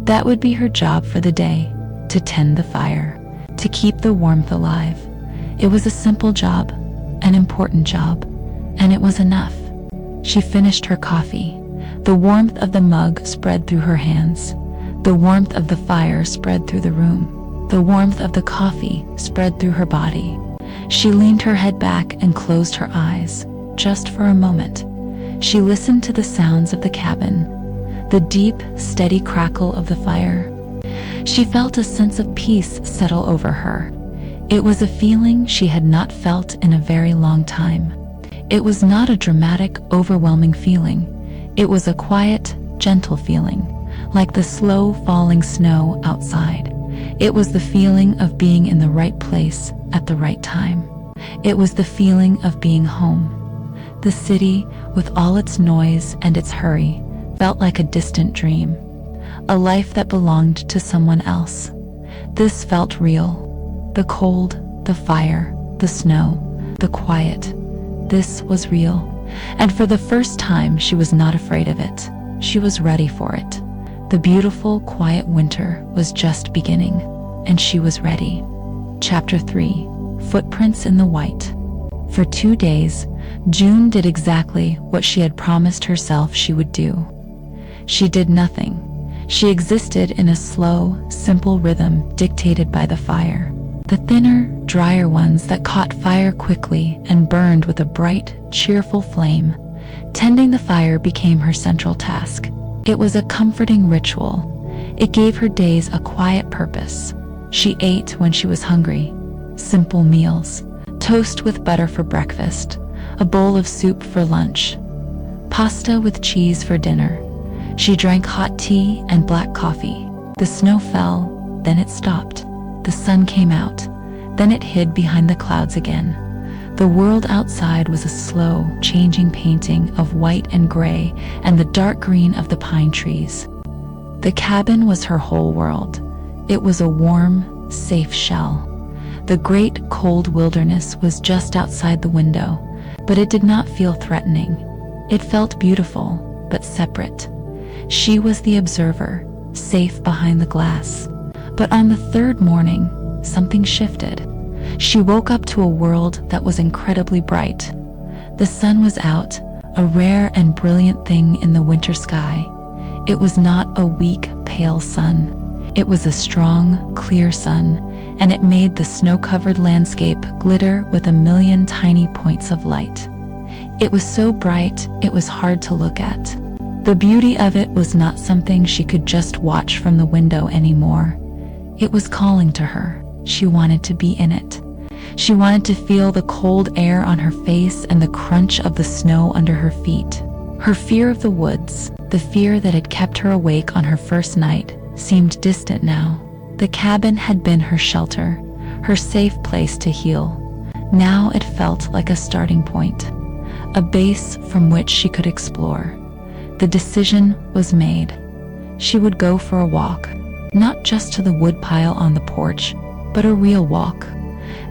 That would be her job for the day, to tend the fire, to keep the warmth alive. It was a simple job, an important job, and it was enough. She finished her coffee. The warmth of the mug spread through her hands. The warmth of the fire spread through the room. The warmth of the coffee spread through her body. She leaned her head back and closed her eyes, just for a moment. She listened to the sounds of the cabin, the deep, steady crackle of the fire. She felt a sense of peace settle over her. It was a feeling she had not felt in a very long time. It was not a dramatic, overwhelming feeling. It was a quiet, gentle feeling, like the slow falling snow outside. It was the feeling of being in the right place at the right time. It was the feeling of being home. The city, with all its noise and its hurry, felt like a distant dream, a life that belonged to someone else. This felt real. The cold, the fire, the snow, the quiet. This was real, and for the first time she was not afraid of it. She was ready for it. The beautiful, quiet winter was just beginning, and she was ready. Chapter 3: Footprints in the White. For 2 days, June did exactly what she had promised herself she would do. She did nothing. She existed in a slow, simple rhythm dictated by the fire. The thinner, drier ones that caught fire quickly and burned with a bright, cheerful flame. Tending the fire became her central task. It was a comforting ritual. It gave her days a quiet purpose. She ate when she was hungry. Simple meals. Toast with butter for breakfast. A bowl of soup for lunch. Pasta with cheese for dinner. She drank hot tea and black coffee. The snow fell, then it stopped. The sun came out, then it hid behind the clouds again. The world outside was a slow, changing painting of white and gray and the dark green of the pine trees. The cabin was her whole world. It was a warm, safe shell. The great, cold wilderness was just outside the window, but it did not feel threatening. It felt beautiful, but separate. She was the observer, safe behind the glass. But on the third morning, something shifted. She woke up to a world that was incredibly bright. The sun was out, a rare and brilliant thing in the winter sky. It was not a weak, pale sun. It was a strong, clear sun, and it made the snow-covered landscape glitter with a million tiny points of light. It was so bright, it was hard to look at. The beauty of it was not something she could just watch from the window anymore. It was calling to her. She wanted to be in it. She wanted to feel the cold air on her face and the crunch of the snow under her feet. Her fear of the woods, the fear that had kept her awake on her first night, seemed distant now. The cabin had been her shelter, her safe place to heal. Now it felt like a starting point, a base from which she could explore. The decision was made. She would go for a walk. Not just to the woodpile on the porch, but a real walk,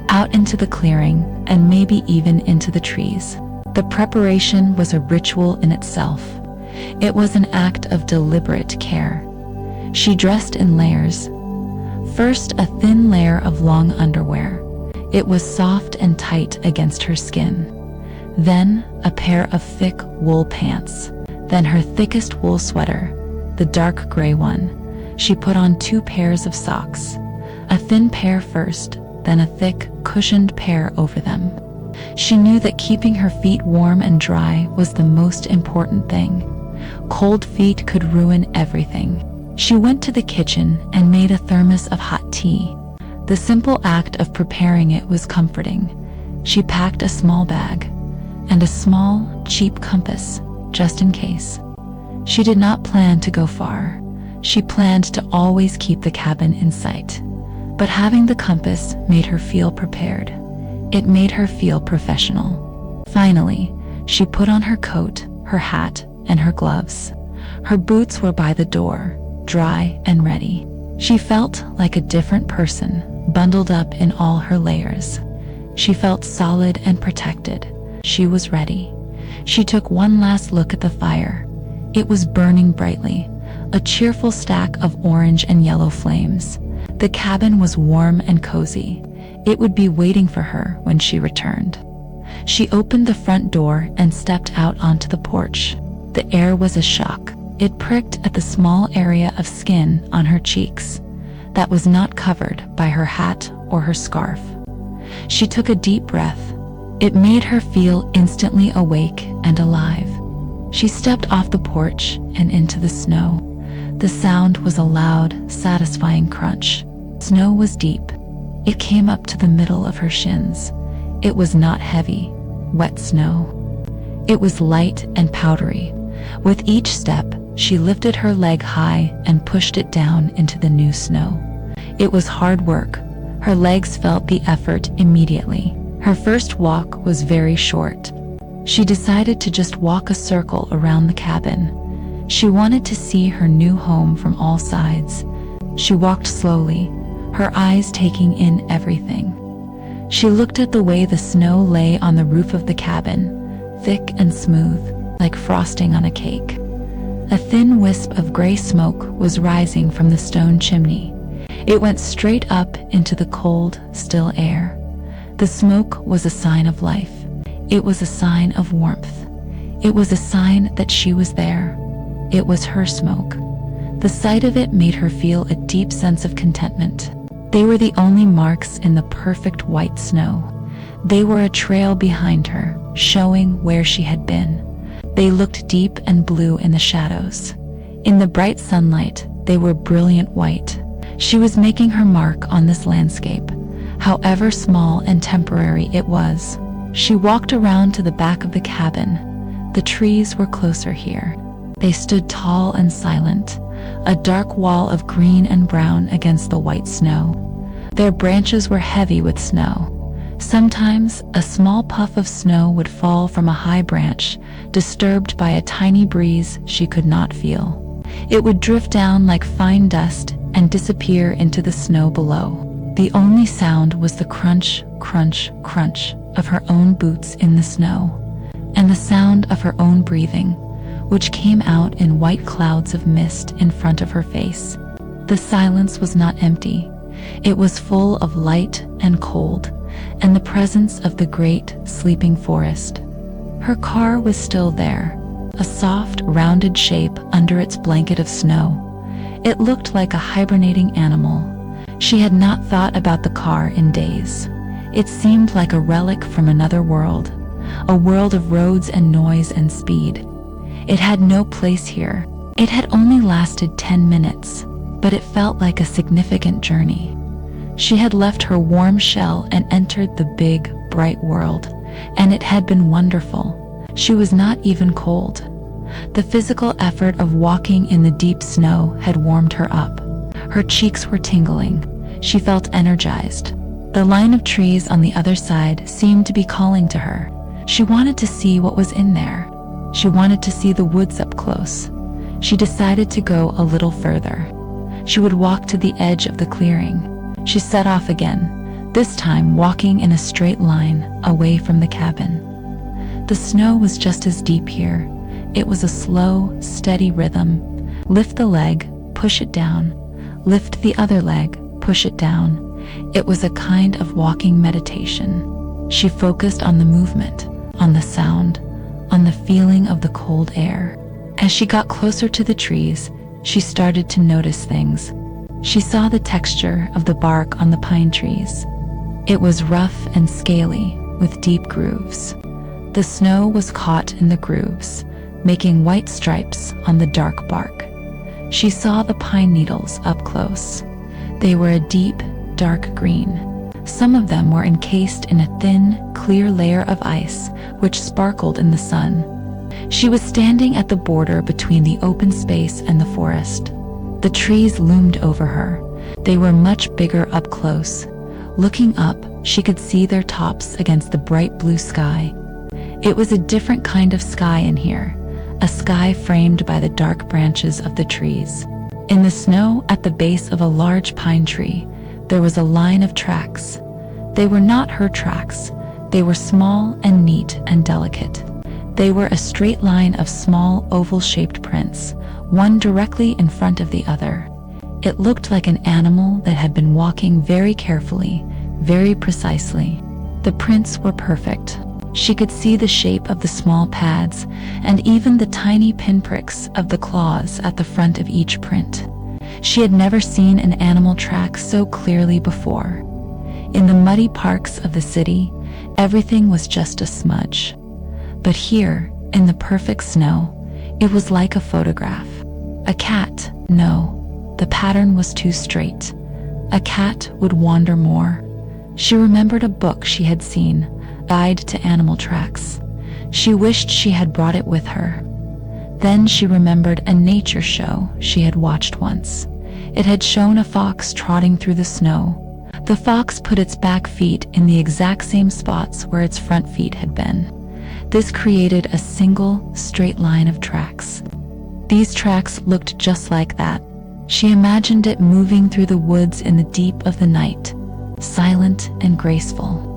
out into the clearing and maybe even into the trees. The preparation was a ritual in itself. It was an act of deliberate care. She dressed in layers. First, a thin layer of long underwear. It was soft and tight against her skin. Then, a pair of thick wool pants. Then her thickest wool sweater, the dark gray one. She put on 2 pairs of socks, a thin pair first, then a thick, cushioned pair over them. She knew that keeping her feet warm and dry was the most important thing. Cold feet could ruin everything. She went to the kitchen and made a thermos of hot tea. The simple act of preparing it was comforting. She packed a small bag and a small, cheap compass, just in case. She did not plan to go far. She planned to always keep the cabin in sight. But having the compass made her feel prepared. It made her feel professional. Finally, she put on her coat, her hat, and her gloves. Her boots were by the door, dry and ready. She felt like a different person, bundled up in all her layers. She felt solid and protected. She was ready. She took one last look at the fire. It was burning brightly, a cheerful stack of orange and yellow flames. The cabin was warm and cozy. It would be waiting for her when she returned. She opened the front door and stepped out onto the porch. The air was a shock. It pricked at the small area of skin on her cheeks that was not covered by her hat or her scarf. She took a deep breath. It made her feel instantly awake and alive. She stepped off the porch and into the snow. The sound was a loud, satisfying crunch. Snow was deep. It came up to the middle of her shins. It was not heavy, wet snow. It was light and powdery. With each step, she lifted her leg high and pushed it down into the new snow. It was hard work. Her legs felt the effort immediately. Her first walk was very short. She decided to just walk a circle around the cabin. She wanted to see her new home from all sides. She walked slowly, her eyes taking in everything. She looked at the way the snow lay on the roof of the cabin, thick and smooth, like frosting on a cake. A thin wisp of gray smoke was rising from the stone chimney. It went straight up into the cold, still air. The smoke was a sign of life. It was a sign of warmth. It was a sign that she was there. It was her smoke. The sight of it made her feel a deep sense of contentment. They were the only marks in the perfect white snow. They were a trail behind her, showing where she had been. They looked deep and blue in the shadows. In the bright sunlight, they were brilliant white. She was making her mark on this landscape, however small and temporary it was. She walked around to the back of the cabin. The trees were closer here. They stood tall and silent, a dark wall of green and brown against the white snow. Their branches were heavy with snow. Sometimes a small puff of snow would fall from a high branch, disturbed by a tiny breeze she could not feel. It would drift down like fine dust and disappear into the snow below. The only sound was the crunch, crunch, crunch of her own boots in the snow, and the sound of her own breathing, which came out in white clouds of mist in front of her face. The silence was not empty. It was full of light and cold, and the presence of the great, sleeping forest. Her car was still there, a soft, rounded shape under its blanket of snow. It looked like a hibernating animal. She had not thought about the car in days. It seemed like a relic from another world, a world of roads and noise and speed. It had no place here. It had only lasted 10 minutes, but it felt like a significant journey. She had left her warm shell and entered the big, bright world, and it had been wonderful. She was not even cold. The physical effort of walking in the deep snow had warmed her up. Her cheeks were tingling. She felt energized. The line of trees on the other side seemed to be calling to her. She wanted to see what was in there. She wanted to see the woods up close. She decided to go a little further. She would walk to the edge of the clearing. She set off again, this time walking in a straight line away from the cabin. The snow was just as deep here. It was a slow, steady rhythm. Lift the leg, push it down. Lift the other leg, push it down. It was a kind of walking meditation. She focused on the movement, on the sound, on the feeling of the cold air. As she got closer to the trees, she started to notice things. She saw the texture of the bark on the pine trees. It was rough and scaly, with deep grooves. The snow was caught in the grooves, making white stripes on the dark bark. She saw the pine needles up close. They were a deep, dark green. Some of them were encased in a thin, clear layer of ice, which sparkled in the sun. She was standing at the border between the open space and the forest. The trees loomed over her. They were much bigger up close. Looking up, she could see their tops against the bright blue sky. It was a different kind of sky in here, a sky framed by the dark branches of the trees. In the snow at the base of a large pine tree, there was a line of tracks. They were not her tracks. They were small and neat and delicate. They were a straight line of small oval-shaped prints, one directly in front of the other. It looked like an animal that had been walking very carefully, very precisely. The prints were perfect. She could see the shape of the small pads and even the tiny pinpricks of the claws at the front of each print. She had never seen an animal track so clearly before. In the muddy parks of the city, everything was just a smudge. But here, in the perfect snow, it was like a photograph. A cat, no, the pattern was too straight. A cat would wander more. She remembered a book she had seen, Guide to Animal Tracks. She wished she had brought it with her. Then she remembered a nature show she had watched once. It had shown a fox trotting through the snow. The fox put its back feet in the exact same spots where its front feet had been. This created a single, straight line of tracks. These tracks looked just like that. She imagined it moving through the woods in the deep of the night, silent and graceful.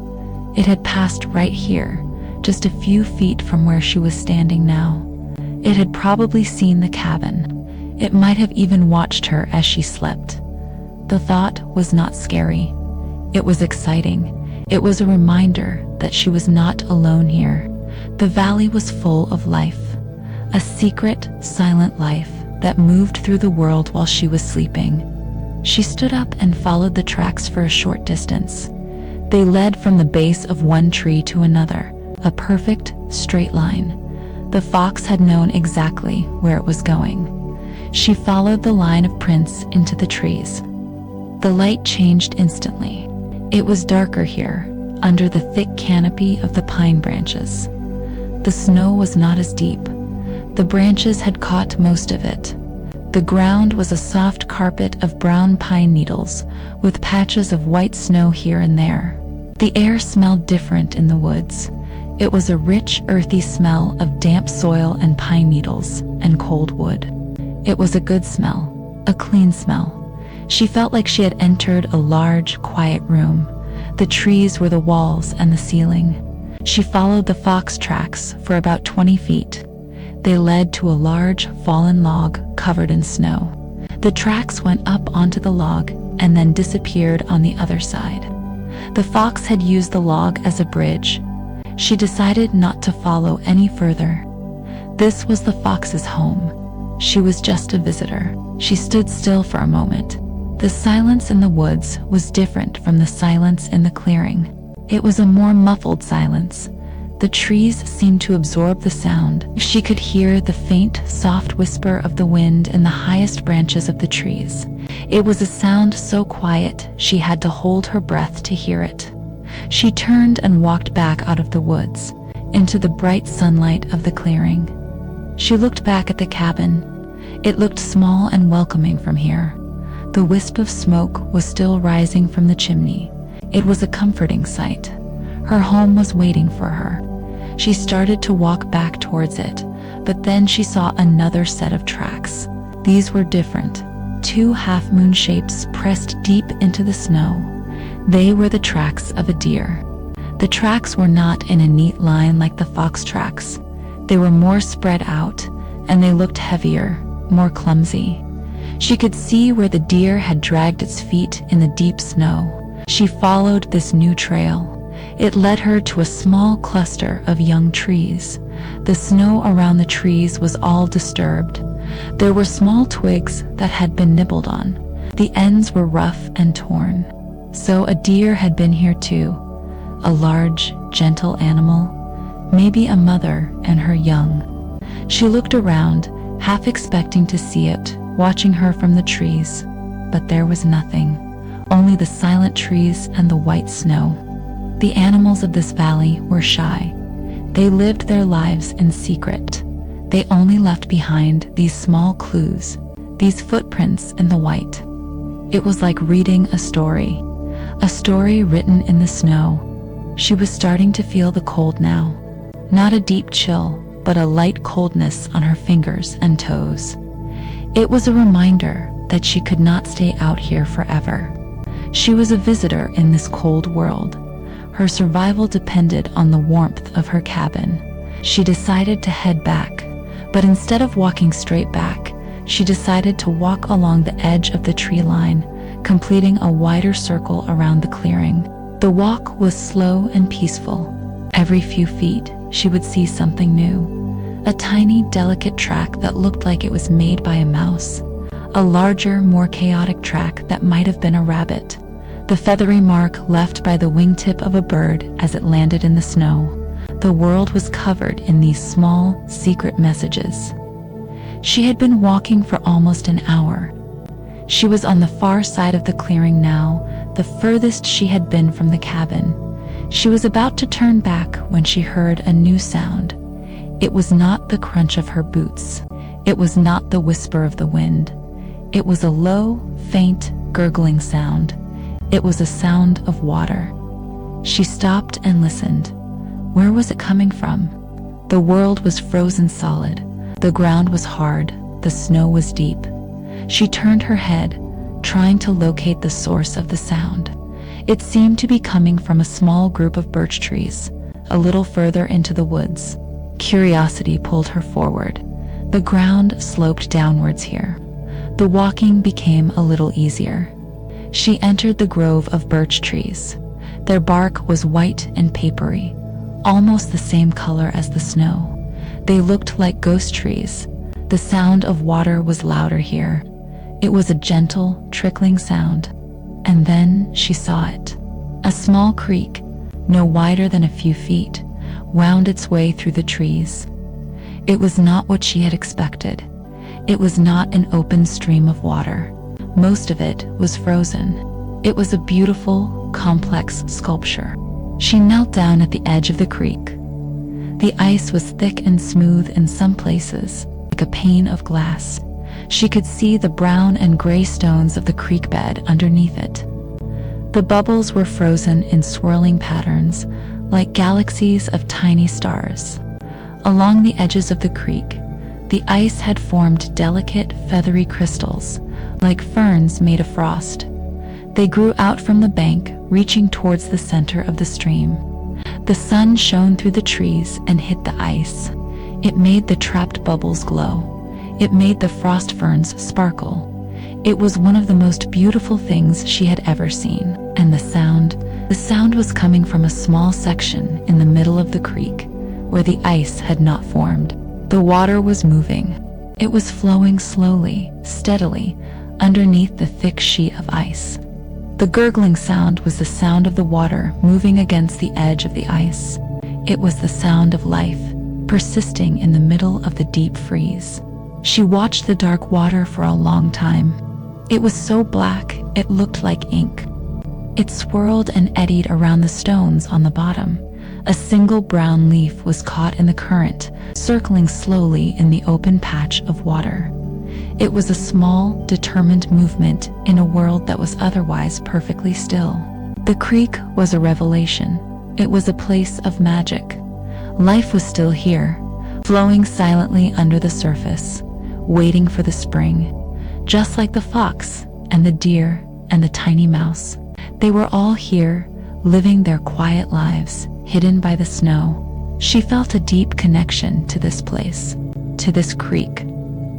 It had passed right here, just a few feet from where she was standing now. It had probably seen the cabin. It might have even watched her as she slept. The thought was not scary. It was exciting. It was a reminder that she was not alone here. The valley was full of life, a secret, silent life that moved through the world while she was sleeping. She stood up and followed the tracks for a short distance. They led from the base of one tree to another, a perfect, straight line. The fox had known exactly where it was going. She followed the line of prints into the trees. The light changed instantly. It was darker here, under the thick canopy of the pine branches. The snow was not as deep. The branches had caught most of it. The ground was a soft carpet of brown pine needles, with patches of white snow here and there. The air smelled different in the woods. It was a rich, earthy smell of damp soil and pine needles and cold wood. It was a good smell, a clean smell. She felt like she had entered a large, quiet room. The trees were the walls and the ceiling. She followed the fox tracks for about 20 feet. They led to a large, fallen log covered in snow. The tracks went up onto the log and then disappeared on the other side. The fox had used the log as a bridge. She decided not to follow any further. This was the fox's home. She was just a visitor. She stood still for a moment. The silence in the woods was different from the silence in the clearing. It was a more muffled silence. The trees seemed to absorb the sound. She could hear the faint, soft whisper of the wind in the highest branches of the trees. It was a sound so quiet she had to hold her breath to hear it. She turned and walked back out of the woods, into the bright sunlight of the clearing. She looked back at the cabin. It looked small and welcoming from here. The wisp of smoke was still rising from the chimney. It was a comforting sight. Her home was waiting for her. She started to walk back towards it, but then she saw another set of tracks. These were different. 2 half-moon shapes pressed deep into the snow. They were the tracks of a deer. The tracks were not in a neat line like the fox tracks. They were more spread out, and they looked heavier, more clumsy. She could see where the deer had dragged its feet in the deep snow. She followed this new trail. It led her to a small cluster of young trees. The snow around the trees was all disturbed. There were small twigs that had been nibbled on. The ends were rough and torn. So a deer had been here too. A large, gentle animal. Maybe a mother and her young. She looked around, half expecting to see it, watching her from the trees. But there was nothing. Only the silent trees and the white snow. The animals of this valley were shy. They lived their lives in secret. They only left behind these small clues, these footprints in the white. It was like reading a story written in the snow. She was starting to feel the cold now. Not a deep chill, but a light coldness on her fingers and toes. It was a reminder that she could not stay out here forever. She was a visitor in this cold world. Her survival depended on the warmth of her cabin. She decided to head back, but instead of walking straight back, she decided to walk along the edge of the tree line, completing a wider circle around the clearing. The walk was slow and peaceful. Every few feet, she would see something new. A tiny, delicate track that looked like it was made by a mouse. A larger, more chaotic track that might have been a rabbit. The feathery mark left by the wingtip of a bird as it landed in the snow. The world was covered in these small, secret messages. She had been walking for almost an hour. She was on the far side of the clearing now, the furthest she had been from the cabin. She was about to turn back when she heard a new sound. It was not the crunch of her boots. It was not the whisper of the wind. It was a low, faint, gurgling sound. It was a sound of water. She stopped and listened. Where was it coming from? The world was frozen solid. The ground was hard. The snow was deep. She turned her head, trying to locate the source of the sound. It seemed to be coming from a small group of birch trees, a little further into the woods. Curiosity pulled her forward. The ground sloped downwards here. The walking became a little easier. She entered the grove of birch trees. Their bark was white and papery, almost the same color as the snow. They looked like ghost trees. The sound of water was louder here. It was a gentle, trickling sound. And then she saw it. A small creek, no wider than a few feet, wound its way through the trees. It was not what she had expected. It was not an open stream of water. Most of it was frozen. It was a beautiful, complex sculpture. She knelt down at the edge of the creek. The ice was thick and smooth in some places, like a pane of glass. She could see the brown and gray stones of the creek bed underneath it. The bubbles were frozen in swirling patterns, like galaxies of tiny stars. Along the edges of the creek, the ice had formed delicate, feathery crystals, like ferns made of frost. They grew out from the bank, reaching towards the center of the stream. The sun shone through the trees and hit the ice. It made the trapped bubbles glow. It made the frost ferns sparkle. It was one of the most beautiful things she had ever seen. And the sound was coming from a small section in the middle of the creek, where the ice had not formed. The water was moving. It was flowing slowly, steadily, underneath the thick sheet of ice. The gurgling sound was the sound of the water moving against the edge of the ice. It was the sound of life, persisting in the middle of the deep freeze. She watched the dark water for a long time. It was so black, it looked like ink. It swirled and eddied around the stones on the bottom. A single brown leaf was caught in the current, circling slowly in the open patch of water. It was a small, determined movement in a world that was otherwise perfectly still. The creek was a revelation. It was a place of magic. Life was still here, flowing silently under the surface, waiting for the spring. Just like the fox and the deer and the tiny mouse. They were all here, living their quiet lives, hidden by the snow. She felt a deep connection to this place, to this creek.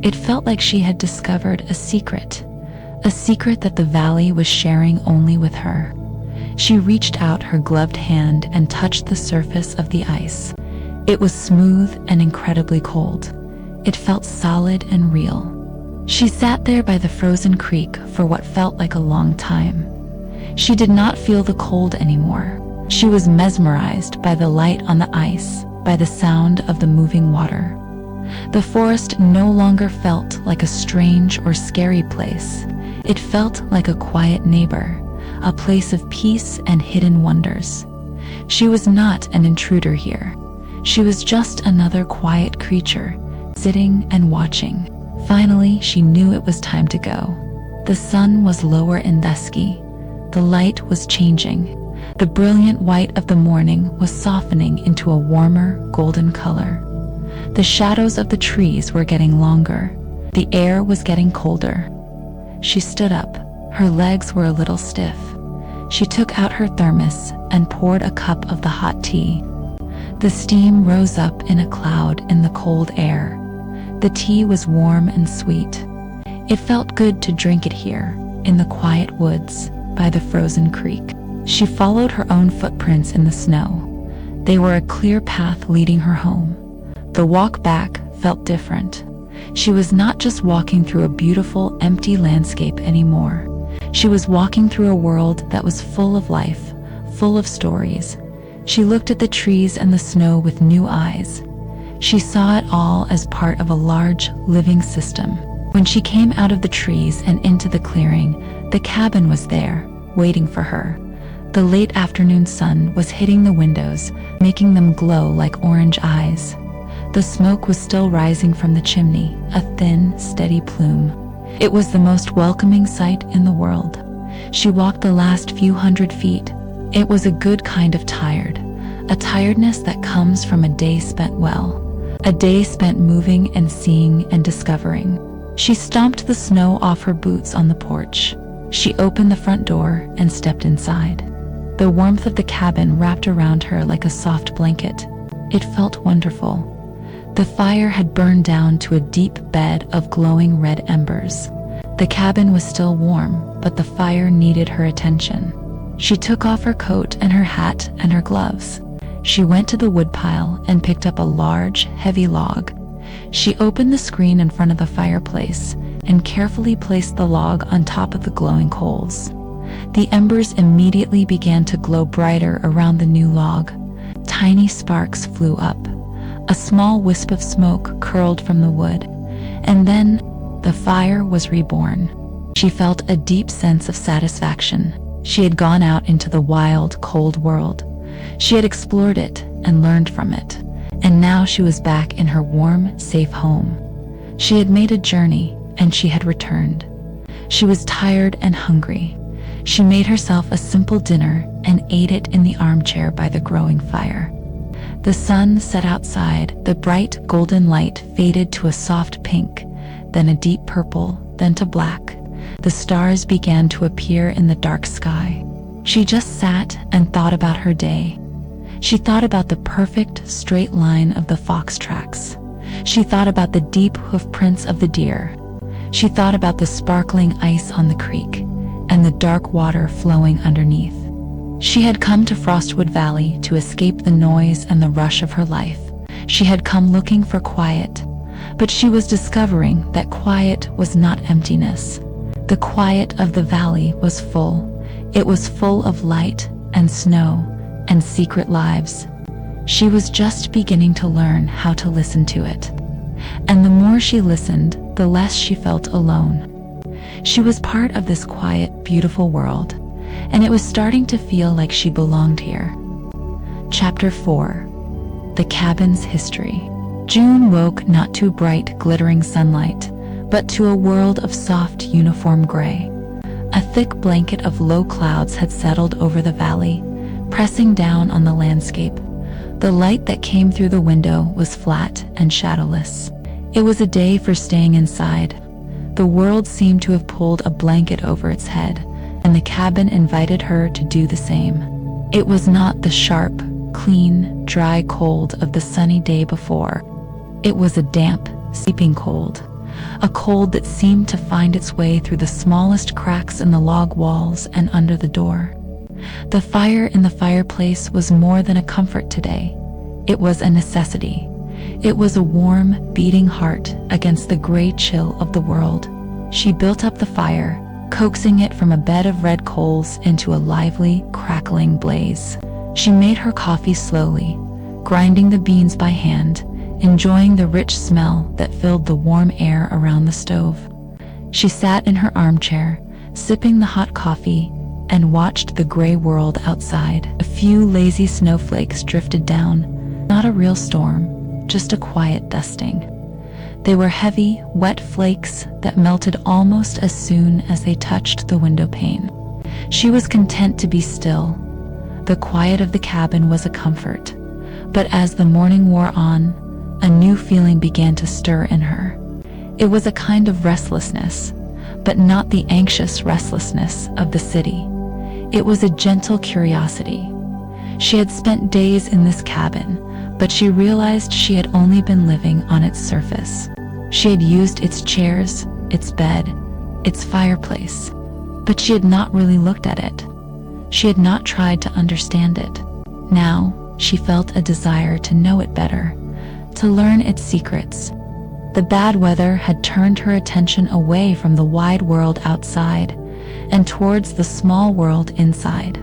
It felt like she had discovered a secret that the valley was sharing only with her. She reached out her gloved hand and touched the surface of the ice. It was smooth and incredibly cold. It felt solid and real. She sat there by the frozen creek for what felt like a long time. She did not feel the cold anymore. She was mesmerized by the light on the ice, by the sound of the moving water. The forest no longer felt like a strange or scary place. It felt like a quiet neighbor, a place of peace and hidden wonders. She was not an intruder here. She was just another quiet creature, sitting and watching. Finally, she knew it was time to go. The sun was lower and dusky. The light was changing. The brilliant white of the morning was softening into a warmer, golden color. The shadows of the trees were getting longer. The air was getting colder. She stood up. Her legs were a little stiff. She took out her thermos and poured a cup of the hot tea. The steam rose up in a cloud in the cold air. The tea was warm and sweet. It felt good to drink it here, in the quiet woods, by the frozen creek. She followed her own footprints in the snow. They were a clear path leading her home. The walk back felt different. She was not just walking through a beautiful, empty landscape anymore. She was walking through a world that was full of life, full of stories. She looked at the trees and the snow with new eyes. She saw it all as part of a large, living system. When she came out of the trees and into the clearing, the cabin was there, waiting for her. The late afternoon sun was hitting the windows, making them glow like orange eyes. The smoke was still rising from the chimney, a thin, steady plume. It was the most welcoming sight in the world. She walked the last few hundred feet. It was a good kind of tired, a tiredness that comes from a day spent well, a day spent moving and seeing and discovering. She stomped the snow off her boots on the porch. She opened the front door and stepped inside. The warmth of the cabin wrapped around her like a soft blanket. It felt wonderful. The fire had burned down to a deep bed of glowing red embers. The cabin was still warm, but the fire needed her attention. She took off her coat and her hat and her gloves. She went to the woodpile and picked up a large, heavy log. She opened the screen in front of the fireplace and carefully placed the log on top of the glowing coals. The embers immediately began to glow brighter around the new log. Tiny sparks flew up. A small wisp of smoke curled from the wood. And then the fire was reborn. She felt a deep sense of satisfaction. She had gone out into the wild, cold world. She had explored it and learned from it. And now she was back in her warm, safe home. She had made a journey and she had returned. She was tired and hungry. She made herself a simple dinner and ate it in the armchair by the growing fire. The sun set outside. The bright golden light faded to a soft pink, then a deep purple, then to black. The stars began to appear in the dark sky. She just sat and thought about her day. She thought about the perfect straight line of the fox tracks. She thought about the deep hoof prints of the deer. She thought about the sparkling ice on the creek and the dark water flowing underneath. She had come to Frostwood Valley to escape the noise and the rush of her life. She had come looking for quiet, but she was discovering that quiet was not emptiness. The quiet of the valley was full. It was full of light and snow and secret lives. She was just beginning to learn how to listen to it. And the more she listened, the less she felt alone. She was part of this quiet, beautiful world, and it was starting to feel like she belonged here. Chapter 4. The Cabin's History. June woke not to bright, glittering sunlight, but to a world of soft, uniform gray. A thick blanket of low clouds had settled over the valley, pressing down on the landscape. The light that came through the window was flat and shadowless. It was a day for staying inside. The world seemed to have pulled a blanket over its head, and the cabin invited her to do the same. It was not the sharp, clean, dry cold of the sunny day before. It was a damp, seeping cold. A cold that seemed to find its way through the smallest cracks in the log walls and under the door. The fire in the fireplace was more than a comfort today. It was a necessity. It was a warm, beating heart against the gray chill of the world. She built up the fire, coaxing it from a bed of red coals into a lively, crackling blaze. She made her coffee slowly, grinding the beans by hand, enjoying the rich smell that filled the warm air around the stove. She sat in her armchair, sipping the hot coffee, and watched the gray world outside. A few lazy snowflakes drifted down, not a real storm, just a quiet dusting. They were heavy, wet flakes that melted almost as soon as they touched the window pane. She was content to be still. The quiet of the cabin was a comfort. But as the morning wore on, a new feeling began to stir in her. It was a kind of restlessness, but not the anxious restlessness of the city. It was a gentle curiosity. She had spent days in this cabin, but she realized she had only been living on its surface. She had used its chairs, its bed, its fireplace, but she had not really looked at it. She had not tried to understand it. Now, she felt a desire to know it better, to learn its secrets. The bad weather had turned her attention away from the wide world outside and towards the small world inside.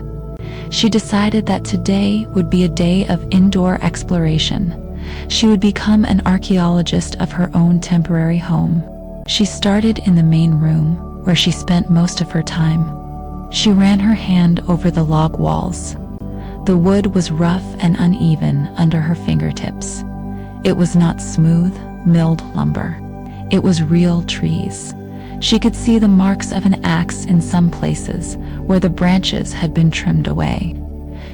She decided that today would be a day of indoor exploration. She would become an archaeologist of her own temporary home. She started in the main room, where she spent most of her time. She ran her hand over the log walls. The wood was rough and uneven under her fingertips. It was not smooth, milled lumber. It was real trees. She could see the marks of an axe in some places where the branches had been trimmed away.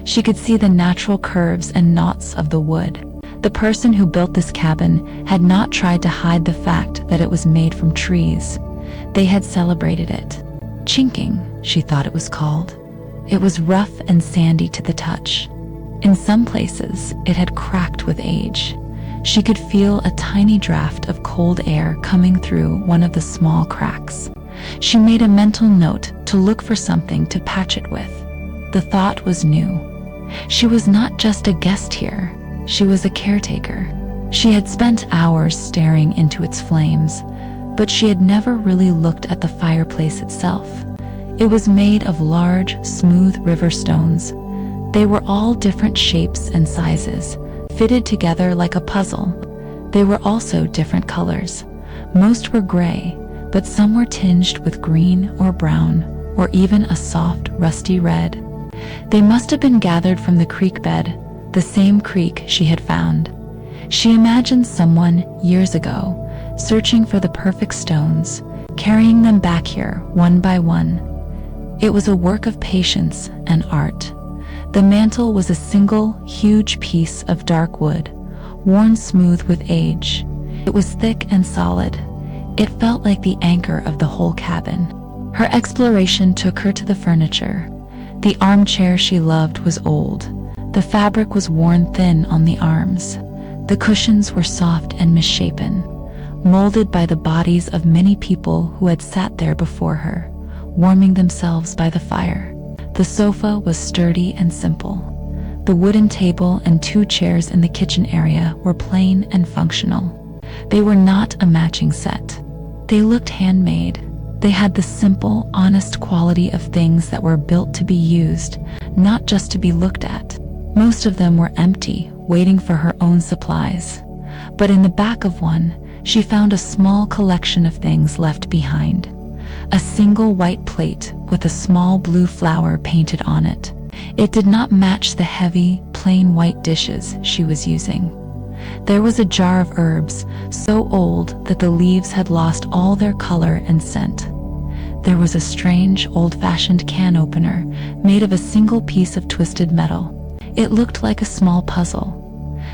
She could see the natural curves and knots of the wood. The person who built this cabin had not tried to hide the fact that it was made from trees. They had celebrated it. Chinking, she thought it was called. It was rough and sandy to the touch. In some places, it had cracked with age. She could feel a tiny draft of cold air coming through one of the small cracks. She made a mental note to look for something to patch it with. The thought was new. She was not just a guest here, she was a caretaker. She had spent hours staring into its flames, but she had never really looked at the fireplace itself. It was made of large, smooth river stones. They were all different shapes and sizes, fitted together like a puzzle. They were also different colors. Most were gray, but some were tinged with green or brown, or even a soft, rusty red. They must have been gathered from the creek bed, the same creek she had found. She imagined someone, years ago, searching for the perfect stones, carrying them back here, one by one. It was a work of patience and art. The mantle was a single, huge piece of dark wood, worn smooth with age. It was thick and solid. It felt like the anchor of the whole cabin. Her exploration took her to the furniture. The armchair she loved was old. The fabric was worn thin on the arms. The cushions were soft and misshapen, molded by the bodies of many people who had sat there before her, warming themselves by the fire. The sofa was sturdy and simple. The wooden table and 2 chairs in the kitchen area were plain and functional. They were not a matching set. They looked handmade. They had the simple, honest quality of things that were built to be used, not just to be looked at. Most of them were empty, waiting for her own supplies. But in the back of one, she found a small collection of things left behind. A single white plate with a small blue flower painted on it. It did not match the heavy, plain white dishes she was using. There was a jar of herbs, so old that the leaves had lost all their color and scent. There was a strange, old-fashioned can opener made of a single piece of twisted metal. It looked like a small puzzle.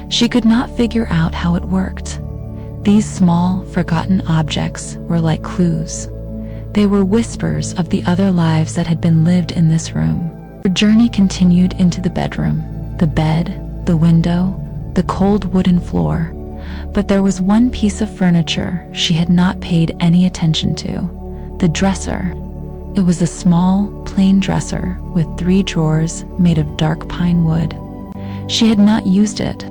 She could not figure out how it worked. These small, forgotten objects were like clues. They were whispers of the other lives that had been lived in this room. Her journey continued into the bedroom, the bed, the window, the cold wooden floor. But there was one piece of furniture she had not paid any attention to: the dresser. It was a small, plain dresser with 3 drawers made of dark pine wood. She had not used it.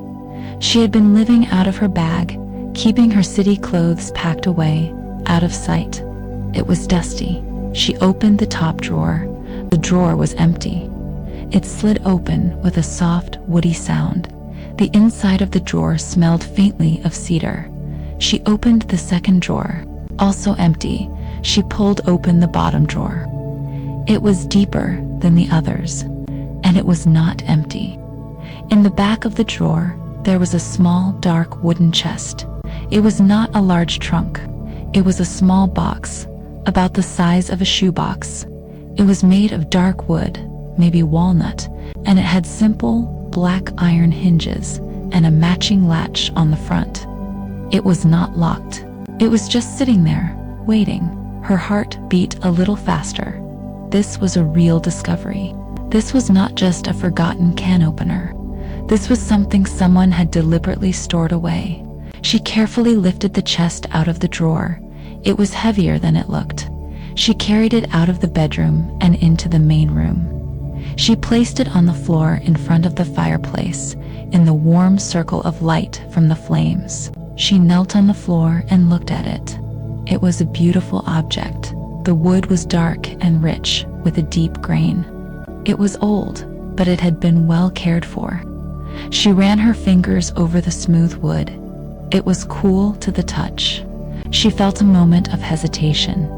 She had been living out of her bag, keeping her city clothes packed away, out of sight. It was dusty. She opened the top drawer. The drawer was empty. It slid open with a soft, woody sound. The inside of the drawer smelled faintly of cedar. She opened the second drawer, also empty. She pulled open the bottom drawer. It was deeper than the others, and it was not empty. In the back of the drawer, there was a small, dark wooden chest. It was not a large trunk. It was a small box, about the size of a shoebox. It was made of dark wood, maybe walnut, and it had simple, black iron hinges and a matching latch on the front. It was not locked. It was just sitting there, waiting. Her heart beat a little faster. This was a real discovery. This was not just a forgotten can opener. This was something someone had deliberately stored away. She carefully lifted the chest out of the drawer. It was heavier than it looked. She carried it out of the bedroom and into the main room. She placed it on the floor in front of the fireplace, in the warm circle of light from the flames. She knelt on the floor and looked at it. It was a beautiful object. The wood was dark and rich, with a deep grain. It was old, but it had been well cared for. She ran her fingers over the smooth wood. It was cool to the touch. She felt a moment of hesitation.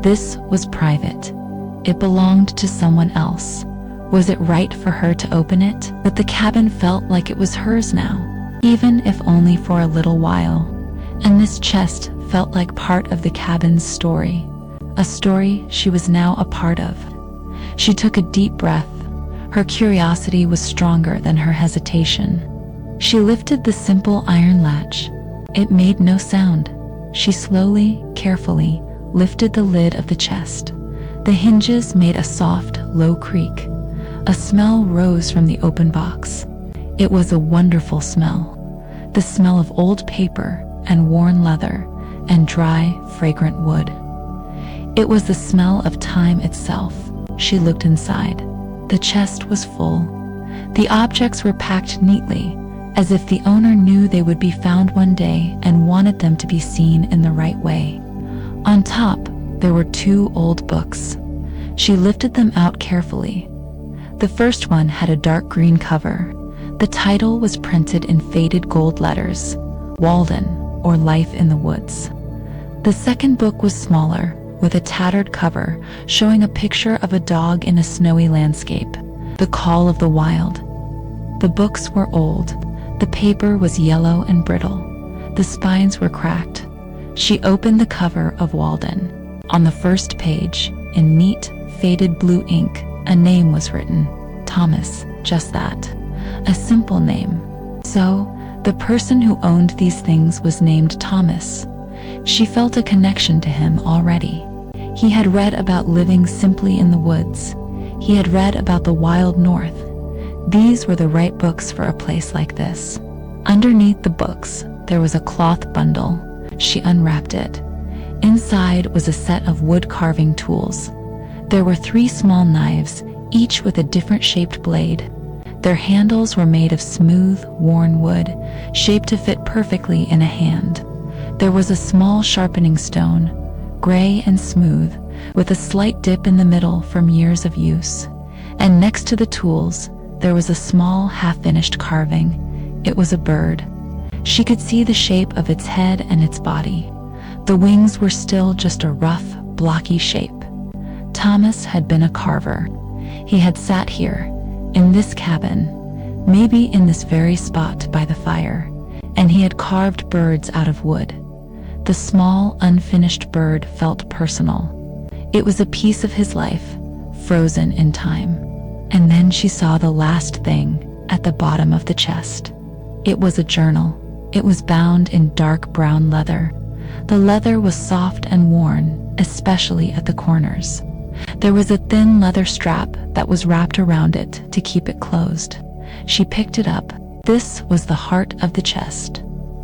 This was private. It belonged to someone else. Was it right for her to open it? But the cabin felt like it was hers now, even if only for a little while. And this chest felt like part of the cabin's story, a story she was now a part of. She took a deep breath. Her curiosity was stronger than her hesitation. She lifted the simple iron latch. It made no sound. She slowly, carefully lifted the lid of the chest. The hinges made a soft, low creak. A smell rose from the open box. It was a wonderful smell. The smell of old paper and worn leather and dry, fragrant wood. It was the smell of time itself. She looked inside. The chest was full. The objects were packed neatly, as if the owner knew they would be found one day and wanted them to be seen in the right way. On top, there were 2 old books. She lifted them out carefully. The first one had a dark green cover. The title was printed in faded gold letters, Walden, or Life in the Woods. The second book was smaller, with a tattered cover showing a picture of a dog in a snowy landscape, The Call of the Wild. The books were old. The paper was yellow and brittle. The spines were cracked. She opened the cover of Walden. On the first page, in neat, faded blue ink, a name was written. Thomas, just that. A simple name. So, the person who owned these things was named Thomas. She felt a connection to him already. He had read about living simply in the woods. He had read about the wild north. These were the right books for a place like this. Underneath the books, there was a cloth bundle. She unwrapped it. Inside was a set of wood carving tools. There were 3 small knives, each with a different shaped blade. Their handles were made of smooth, worn wood, shaped to fit perfectly in a hand. There was a small sharpening stone, gray and smooth, with a slight dip in the middle from years of use. And next to the tools, there was a small, half-finished carving. It was a bird. She could see the shape of its head and its body. The wings were still just a rough, blocky shape. Thomas had been a carver. He had sat here, in this cabin, maybe in this very spot by the fire, and he had carved birds out of wood. The small, unfinished bird felt personal. It was a piece of his life, frozen in time. And then she saw the last thing at the bottom of the chest. It was a journal. It was bound in dark brown leather. The leather was soft and worn, especially at the corners. There was a thin leather strap that was wrapped around it to keep it closed. She picked it up. This was the heart of the chest.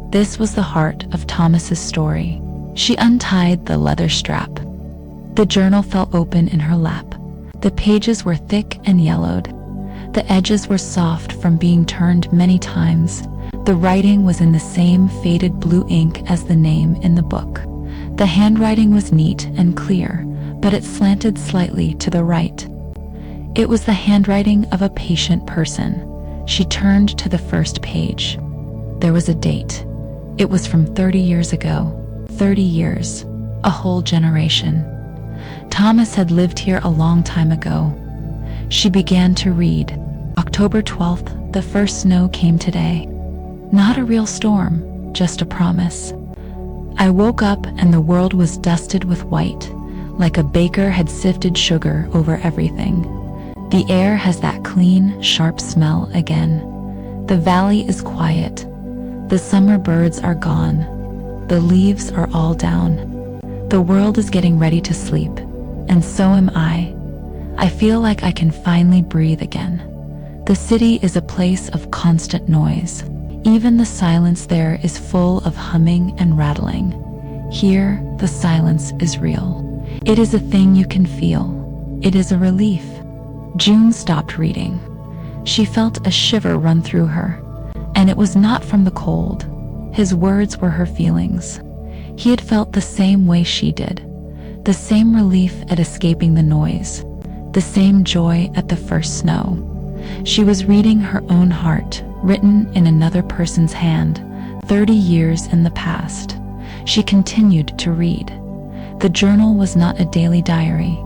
This was the heart of Thomas's story. She untied the leather strap. The journal fell open in her lap. The pages were thick and yellowed. The edges were soft from being turned many times. The writing was in the same faded blue ink as the name in the book. The handwriting was neat and clear, but it slanted slightly to the right. It was the handwriting of a patient person. She turned to the first page. There was a date. It was from 30 years ago. 30 years. A whole generation. Thomas had lived here a long time ago. She began to read. October 12th, the first snow came today. Not a real storm, just a promise. I woke up and the world was dusted with white, like a baker had sifted sugar over everything. The air has that clean, sharp smell again. The valley is quiet. The summer birds are gone. The leaves are all down. The world is getting ready to sleep, and so am I. I feel like I can finally breathe again. The city is a place of constant noise. Even the silence there is full of humming and rattling. Here, the silence is real. It is a thing you can feel. It is a relief. June stopped reading. She felt a shiver run through her, and it was not from the cold. His words were her feelings. He had felt the same way she did. The same relief at escaping the noise. The same joy at the first snow. She was reading her own heart, written in another person's hand, 30 years in the past. She continued to read. The journal was not a daily diary.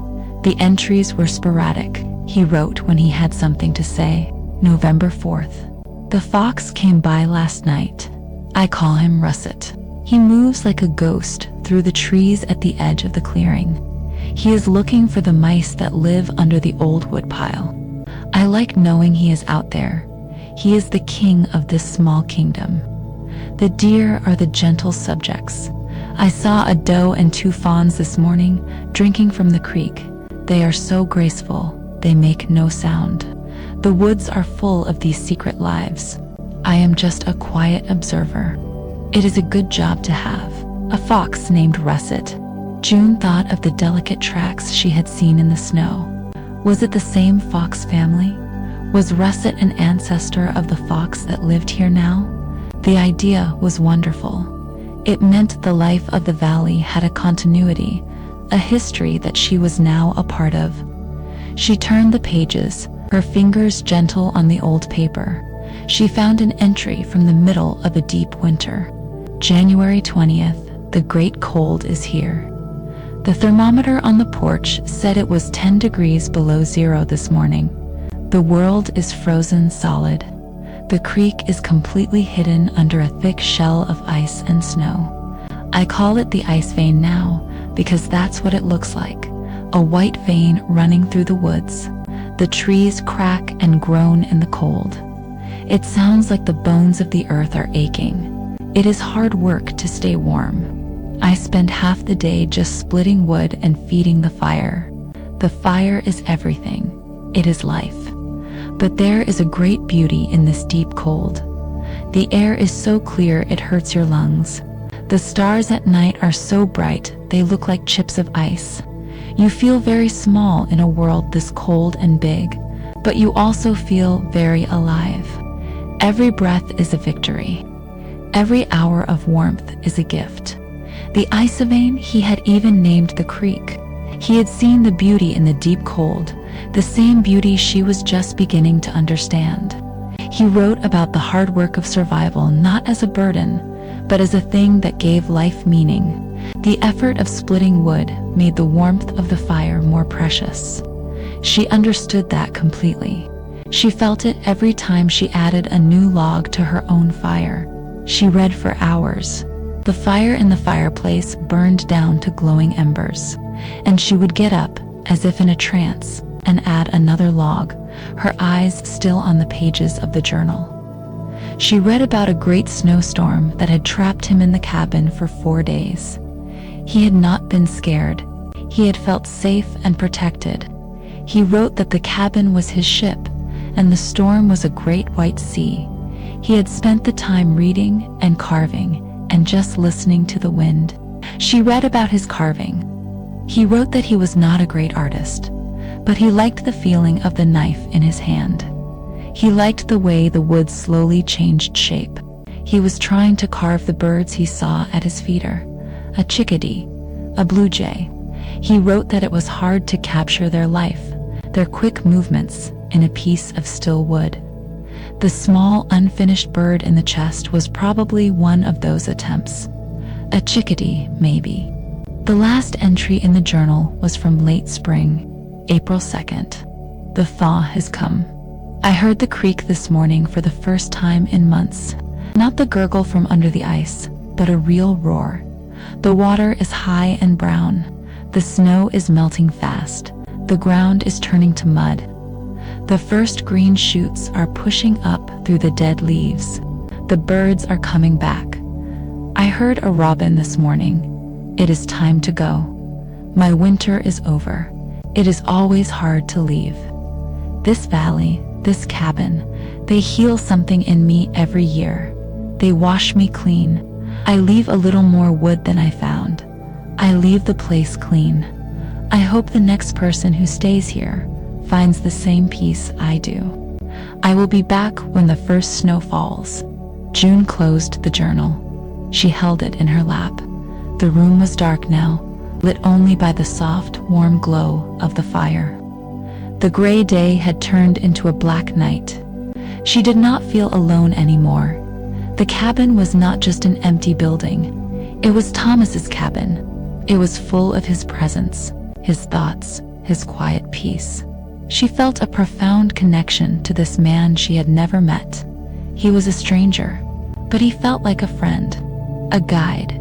The entries were sporadic. He wrote when he had something to say. November 4th. The fox came by last night. I call him Russet. He moves like a ghost through the trees at the edge of the clearing. He is looking for the mice that live under the old woodpile. I like knowing he is out there. He is the king of this small kingdom. The deer are the gentle subjects. I saw a doe and 2 fawns this morning, drinking from the creek. They are so graceful, they make no sound. The woods are full of these secret lives. I am just a quiet observer. It is a good job to have. A fox named Russet. June thought of the delicate tracks she had seen in the snow. Was it the same fox family? Was Russet an ancestor of the fox that lived here now? The idea was wonderful. It meant the life of the valley had a continuity, a history that she was now a part of. She turned the pages, her fingers gentle on the old paper. She found an entry from the middle of a deep winter. January 20th, the great cold is here. The thermometer on the porch said it was 10 degrees below zero this morning. The world is frozen solid. The creek is completely hidden under a thick shell of ice and snow. I call it the ice vein now because that's what it looks like, a white vein running through the woods. The trees crack and groan in the cold. It sounds like the bones of the earth are aching. It is hard work to stay warm. I spend half the day just splitting wood and feeding the fire. The fire is everything. It is life. But there is a great beauty in this deep cold. The air is so clear it hurts your lungs. The stars at night are so bright they look like chips of ice. You feel very small in a world this cold and big, but you also feel very alive. Every breath is a victory. Every hour of warmth is a gift. The ice vein he had even named the creek. He had seen the beauty in the deep cold, the same beauty she was just beginning to understand. He wrote about the hard work of survival not as a burden, but as a thing that gave life meaning. The effort of splitting wood made the warmth of the fire more precious. She understood that completely. She felt it every time she added a new log to her own fire. She read for hours. The fire in the fireplace burned down to glowing embers, and she would get up, as if in a trance, and add another log, her eyes still on the pages of the journal. She read about a great snowstorm that had trapped him in the cabin for 4 days. He had not been scared. He had felt safe and protected. He wrote that the cabin was his ship, and the storm was a great white sea. He had spent the time reading and carving and just listening to the wind. She read about his carving. He wrote that he was not a great artist, but he liked the feeling of the knife in his hand. He liked the way the wood slowly changed shape. He was trying to carve the birds he saw at his feeder, a chickadee, a blue jay. He wrote that it was hard to capture their life, their quick movements, in a piece of still wood. The small, unfinished bird in the chest was probably one of those attempts. A chickadee, maybe. The last entry in the journal was from late spring, April 2nd. The thaw has come. I heard the creek this morning for the first time in months. Not the gurgle from under the ice, but a real roar. The water is high and brown. The snow is melting fast. The ground is turning to mud. The first green shoots are pushing up through the dead leaves. The birds are coming back. I heard a robin this morning. It is time to go. My winter is over. It is always hard to leave. This valley, this cabin, they heal something in me every year. They wash me clean. I leave a little more wood than I found. I leave the place clean. I hope the next person who stays here finds the same peace I do. I will be back when the first snow falls. June closed the journal. She held it in her lap. The room was dark now, lit only by the soft, warm glow of the fire. The gray day had turned into a black night. She did not feel alone anymore. The cabin was not just an empty building. It was Thomas's cabin. It was full of his presence, his thoughts, his quiet peace. She felt a profound connection to this man she had never met. He was a stranger, but he felt like a friend, a guide.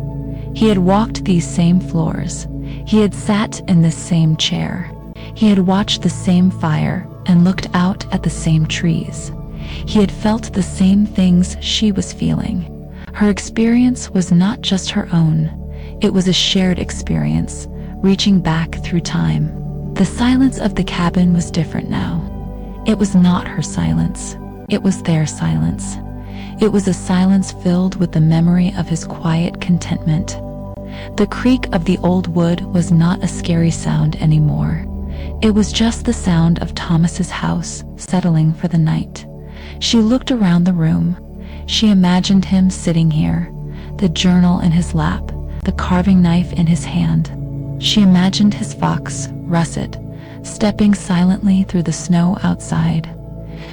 He had walked these same floors. He had sat in this same chair. He had watched the same fire and looked out at the same trees. He had felt the same things she was feeling. Her experience was not just her own. It was a shared experience, reaching back through time. The silence of the cabin was different now. It was not her silence. It was their silence. It was a silence filled with the memory of his quiet contentment. The creak of the old wood was not a scary sound anymore. It was just the sound of Thomas's house settling for the night. She looked around the room. She imagined him sitting here, the journal in his lap, the carving knife in his hand. She imagined his fox, Russet, stepping silently through the snow outside.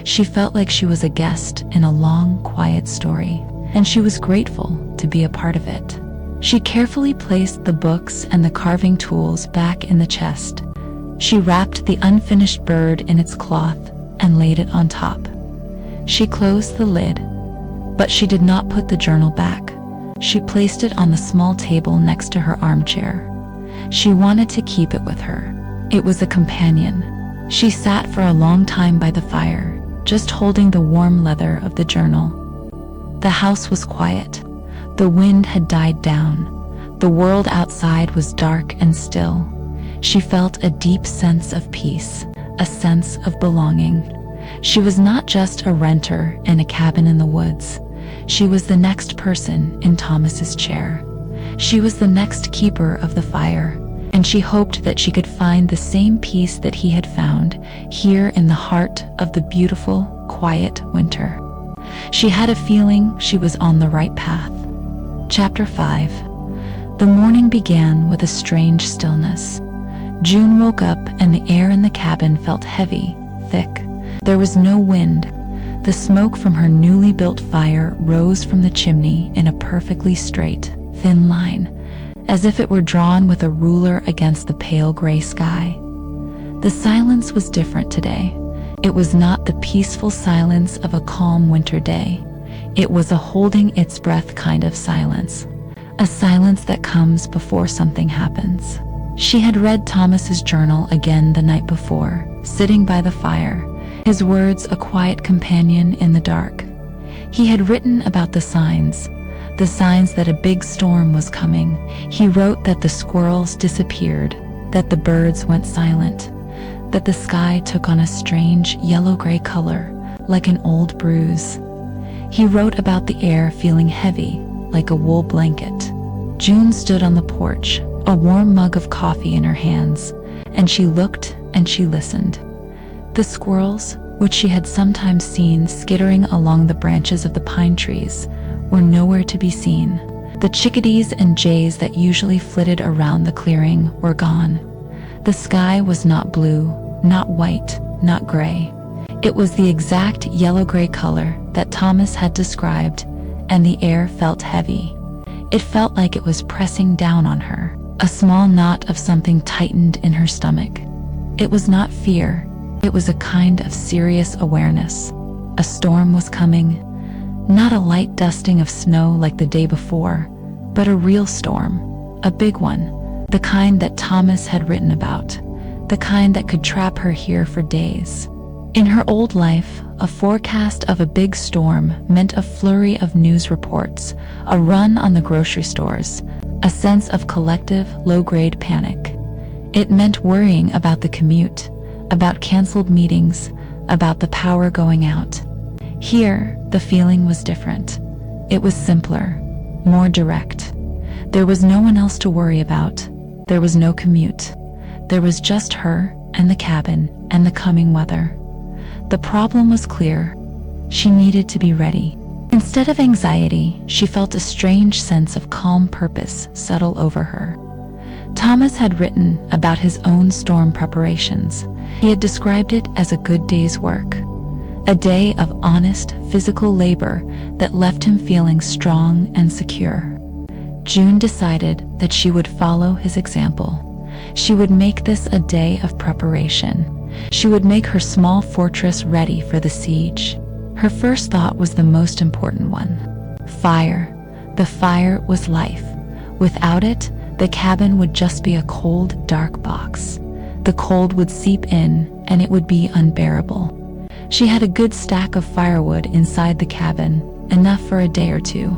She felt like she was a guest in a long, quiet story, and she was grateful to be a part of it. She carefully placed the books and the carving tools back in the chest. She wrapped the unfinished bird in its cloth and laid it on top. She closed the lid, but she did not put the journal back. She placed it on the small table next to her armchair. She wanted to keep it with her. It was a companion. She sat for a long time by the fire, just holding the warm leather of the journal. The house was quiet. The wind had died down. The world outside was dark and still. She felt a deep sense of peace, a sense of belonging. She was not just a renter in a cabin in the woods. She was the next person in Thomas's chair. She was the next keeper of the fire, and she hoped that she could find the same peace that he had found here in the heart of the beautiful, quiet winter. She had a feeling she was on the right path. Chapter 5. The morning began with a strange stillness. June woke up and the air in the cabin felt heavy, thick. There was no wind. The smoke from her newly built fire rose from the chimney in a perfectly straight, thin line, as if it were drawn with a ruler against the pale gray sky. The silence was different today. It was not the peaceful silence of a calm winter day. It was a holding its breath kind of silence, a silence that comes before something happens. She had read Thomas's journal again the night before, sitting by the fire, his words a quiet companion in the dark. He had written about the signs that a big storm was coming. He wrote that the squirrels disappeared, that the birds went silent, that the sky took on a strange yellow-gray color, like an old bruise. He wrote about the air feeling heavy, like a wool blanket. June stood on the porch, a warm mug of coffee in her hands, and she looked and she listened. The squirrels, which she had sometimes seen skittering along the branches of the pine trees, were nowhere to be seen. The chickadees and jays that usually flitted around the clearing were gone. The sky was not blue, not white, not gray. It was the exact yellow-gray color that Thomas had described, and the air felt heavy. It felt like it was pressing down on her. A small knot of something tightened in her stomach. It was not fear. It was a kind of serious awareness. A storm was coming. Not a light dusting of snow like the day before, but a real storm. A big one. The kind that Thomas had written about. The kind that could trap her here for days. In her old life, a forecast of a big storm meant a flurry of news reports, a run on the grocery stores, a sense of collective, low-grade panic. It meant worrying about the commute, about canceled meetings, about the power going out. Here, the feeling was different. It was simpler, more direct. There was no one else to worry about. There was no commute. There was just her and the cabin and the coming weather. The problem was clear. She needed to be ready. Instead of anxiety, she felt a strange sense of calm purpose settle over her. Thomas had written about his own storm preparations. He had described it as a good day's work, a day of honest physical labor that left him feeling strong and secure. June decided that she would follow his example. She would make this a day of preparation. She would make her small fortress ready for the siege. Her first thought was the most important one. Fire. The fire was life. Without it, the cabin would just be a cold, dark box. The cold would seep in, and it would be unbearable. She had a good stack of firewood inside the cabin, enough for a day or two.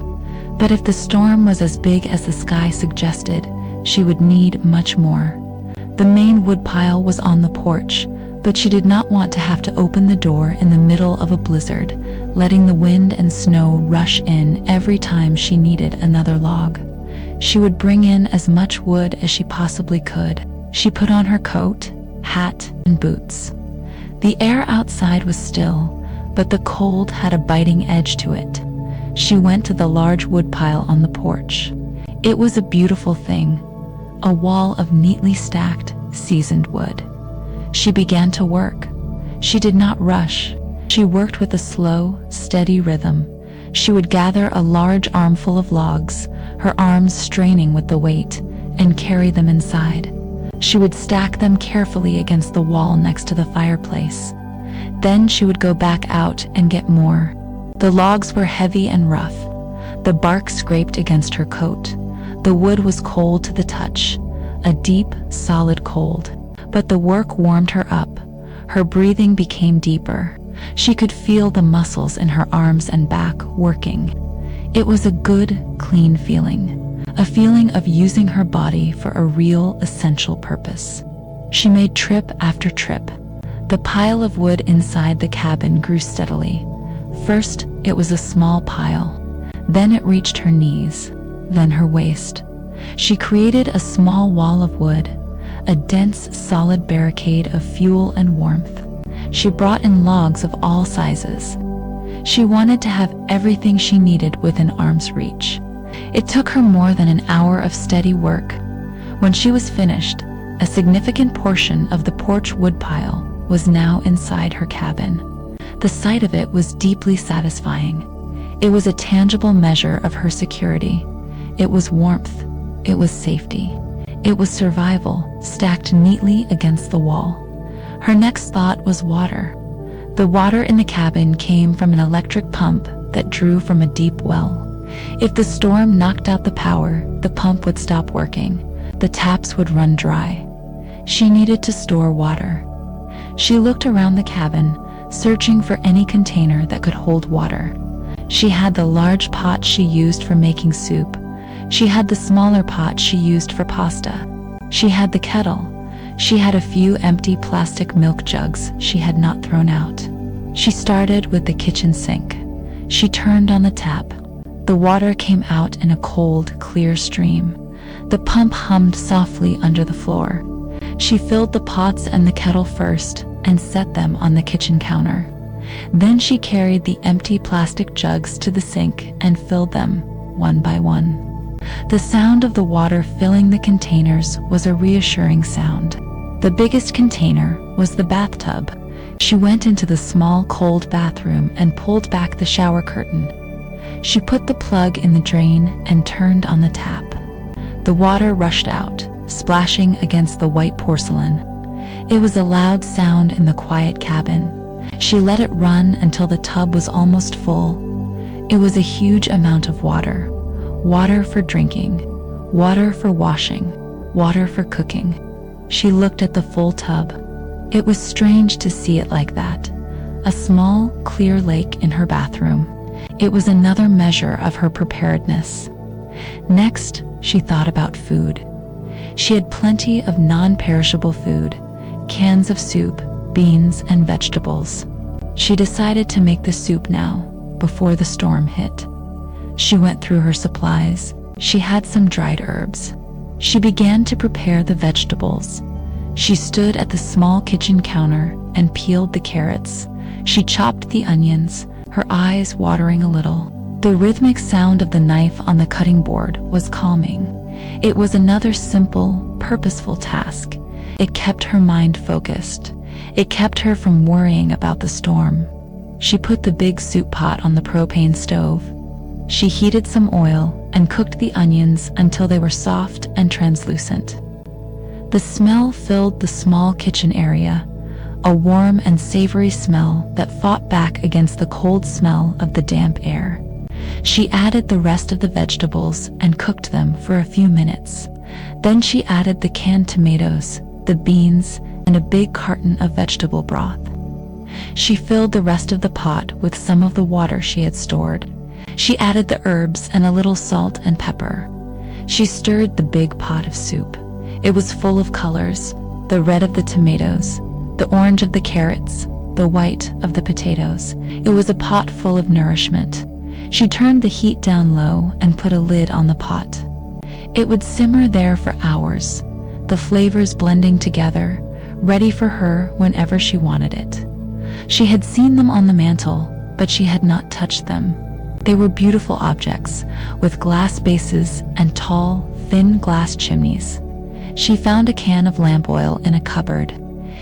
But if the storm was as big as the sky suggested, she would need much more. The main woodpile was on the porch, But she did not want to have to open the door in the middle of a blizzard, letting the wind and snow rush in every time she needed another log. She would bring in as much wood as she possibly could. She put on her coat, hat, and boots. The air outside was still, but the cold had a biting edge to it. She went to the large woodpile on the porch. It was a beautiful thing, a wall of neatly stacked, seasoned wood. She began to work. She did not rush. She worked with a slow, steady rhythm. She would gather a large armful of logs, her arms straining with the weight, and carry them inside. She would stack them carefully against the wall next to the fireplace. Then she would go back out and get more. The logs were heavy and rough. The bark scraped against her coat. The wood was cold to the touch, a deep, solid cold. But the work warmed her up. Her breathing became deeper. She could feel the muscles in her arms and back working. It was a good, clean feeling, a feeling of using her body for a real, essential purpose. She made trip after trip. The pile of wood inside the cabin grew steadily. First, it was a small pile. Then it reached her knees, then her waist. She created a small wall of wood, a dense, solid barricade of fuel and warmth. She brought in logs of all sizes. She wanted to have everything she needed within arm's reach. It took her more than an hour of steady work. When she was finished, a significant portion of the porch woodpile was now inside her cabin. The sight of it was deeply satisfying. It was a tangible measure of her security. It was warmth. It was safety. It was survival, stacked neatly against the wall. Her next thought was water. The water in the cabin came from an electric pump that drew from a deep well. If the storm knocked out the power, the pump would stop working. The taps would run dry. She needed to store water. She looked around the cabin, searching for any container that could hold water. She had the large pot she used for making soup. She had the smaller pot she used for pasta. She had the kettle. She had a few empty plastic milk jugs she had not thrown out. She started with the kitchen sink. She turned on the tap. The water came out in a cold, clear stream. The pump hummed softly under the floor. She filled the pots and the kettle first and set them on the kitchen counter. Then she carried the empty plastic jugs to the sink and filled them, one by one. The sound of the water filling the containers was a reassuring sound. The biggest container was the bathtub. She went into the small, cold bathroom and pulled back the shower curtain. She put the plug in the drain and turned on the tap. The water rushed out, splashing against the white porcelain. It was a loud sound in the quiet cabin. She let it run until the tub was almost full. It was a huge amount of water. Water for drinking, water for washing, water for cooking. She looked at the full tub. It was strange to see it like that. A small, clear lake in her bathroom. It was another measure of her preparedness. Next, she thought about food. She had plenty of non-perishable food, cans of soup, beans, and vegetables. She decided to make the soup now, before the storm hit. She went through her supplies. She had some dried herbs. She began to prepare the vegetables. She stood at the small kitchen counter and peeled the carrots. She chopped the onions, her eyes watering a little. The rhythmic sound of the knife on the cutting board was calming. It was another simple, purposeful task. It kept her mind focused. It kept her from worrying about the storm. She put the big soup pot on the propane stove. She heated some oil and cooked the onions until they were soft and translucent. The smell filled the small kitchen area, a warm and savory smell that fought back against the cold smell of the damp air. She added the rest of the vegetables and cooked them for a few minutes. Then she added the canned tomatoes, the beans, and a big carton of vegetable broth. She filled the rest of the pot with some of the water she had stored. She added the herbs and a little salt and pepper. She stirred the big pot of soup. It was full of colors: the red of the tomatoes, the orange of the carrots, the white of the potatoes. It was a pot full of nourishment. She turned the heat down low and put a lid on the pot. It would simmer there for hours, the flavors blending together, ready for her whenever she wanted it. She had seen them on the mantel, but she had not touched them. They were beautiful objects, with glass bases and tall, thin glass chimneys. She found a can of lamp oil in a cupboard.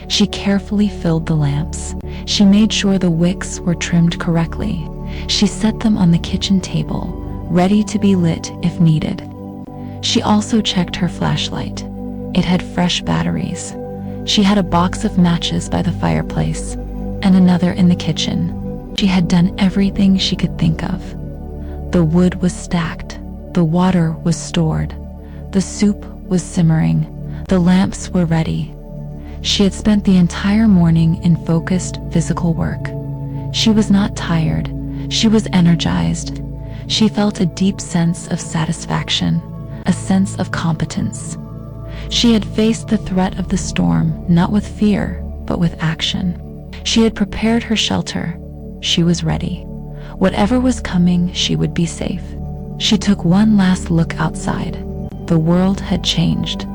She carefully filled the lamps. She made sure the wicks were trimmed correctly. She set them on the kitchen table, ready to be lit if needed. She also checked her flashlight. It had fresh batteries. She had a box of matches by the fireplace, and another in the kitchen. She had done everything she could think of. The wood was stacked. The water was stored. The soup was simmering. The lamps were ready. She had spent the entire morning in focused physical work. She was not tired. She was energized. She felt a deep sense of satisfaction, a sense of competence. She had faced the threat of the storm not with fear, but with action. She had prepared her shelter. She was ready. Whatever was coming, she would be safe. She took one last look outside. The world had changed.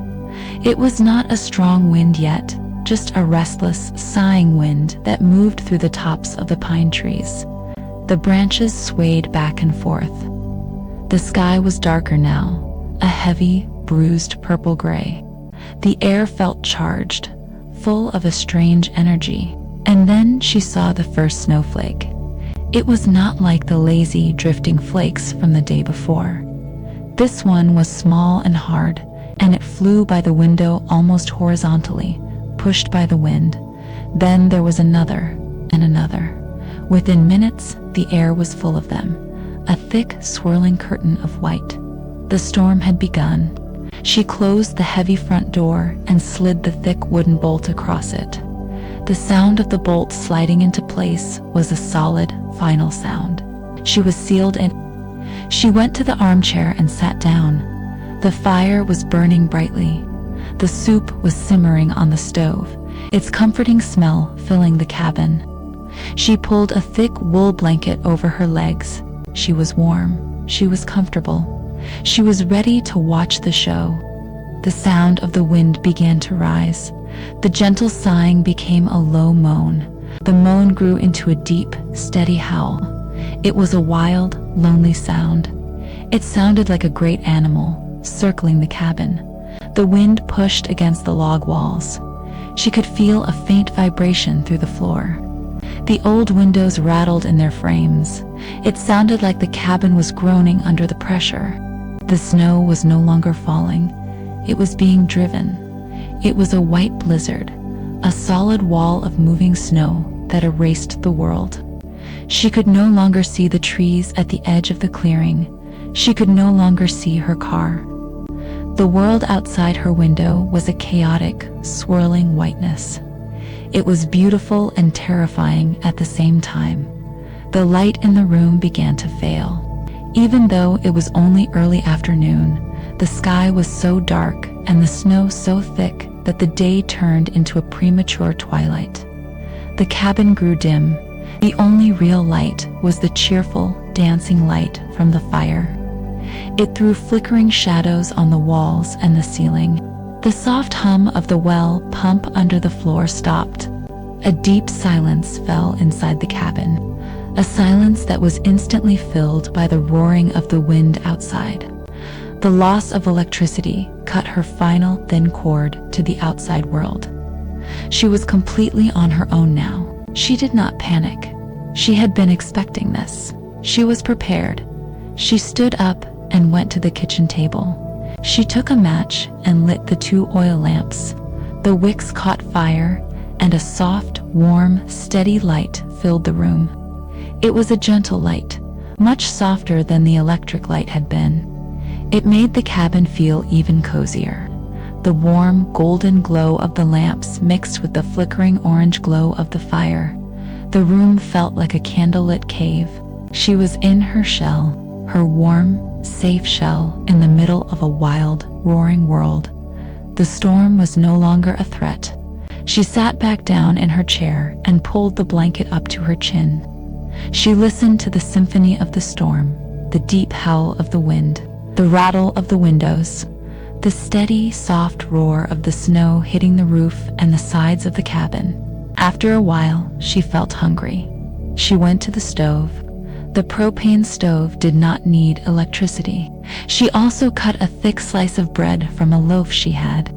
It was not a strong wind yet, just a restless, sighing wind that moved through the tops of the pine trees. The branches swayed back and forth. The sky was darker now, a heavy, bruised purple-gray. The air felt charged, full of a strange energy. And then she saw the first snowflake. It was not like the lazy, drifting flakes from the day before. This one was small and hard, and it flew by the window almost horizontally, pushed by the wind. Then there was another, and another. Within minutes, the air was full of them, a thick, swirling curtain of white. The storm had begun. She closed the heavy front door and slid the thick wooden bolt across it. The sound of the bolt sliding into place was a solid, final sound. She was sealed in. She went to the armchair and sat down. The fire was burning brightly. The soup was simmering on the stove, its comforting smell filling the cabin. She pulled a thick wool blanket over her legs. She was warm. She was comfortable. She was ready to watch the show. The sound of the wind began to rise. The gentle sighing became a low moan. The moan grew into a deep, steady howl. It was a wild, lonely sound. It sounded like a great animal, circling the cabin. The wind pushed against the log walls. She could feel a faint vibration through the floor. The old windows rattled in their frames. It sounded like the cabin was groaning under the pressure. The snow was no longer falling. It was being driven. It was a white blizzard, a solid wall of moving snow that erased the world. She could no longer see the trees at the edge of the clearing. She could no longer see her car. The world outside her window was a chaotic, swirling whiteness. It was beautiful and terrifying at the same time. The light in the room began to fail. Even though it was only early afternoon, the sky was so dark and the snow so thick that the day turned into a premature twilight. The cabin grew dim. The only real light was the cheerful, dancing light from the fire. It threw flickering shadows on the walls and the ceiling. The soft hum of the well pump under the floor stopped. A deep silence fell inside the cabin, a silence that was instantly filled by the roaring of the wind outside. The loss of electricity cut her final thin cord to the outside world. She was completely on her own now. She did not panic. She had been expecting this. She was prepared. She stood up and went to the kitchen table. She took a match and lit the 2 oil lamps. The wicks caught fire, and a soft, warm, steady light filled the room. It was a gentle light, much softer than the electric light had been. It made the cabin feel even cozier. The warm, golden glow of the lamps mixed with the flickering orange glow of the fire. The room felt like a candlelit cave. She was in her shell, her warm, safe shell in the middle of a wild, roaring world. The storm was no longer a threat. She sat back down in her chair and pulled the blanket up to her chin. She listened to the symphony of the storm, the deep howl of the wind, the rattle of the windows, the steady, soft roar of the snow hitting the roof and the sides of the cabin. After a while, she felt hungry. She went to the stove. The propane stove did not need electricity. She also cut a thick slice of bread from a loaf she had.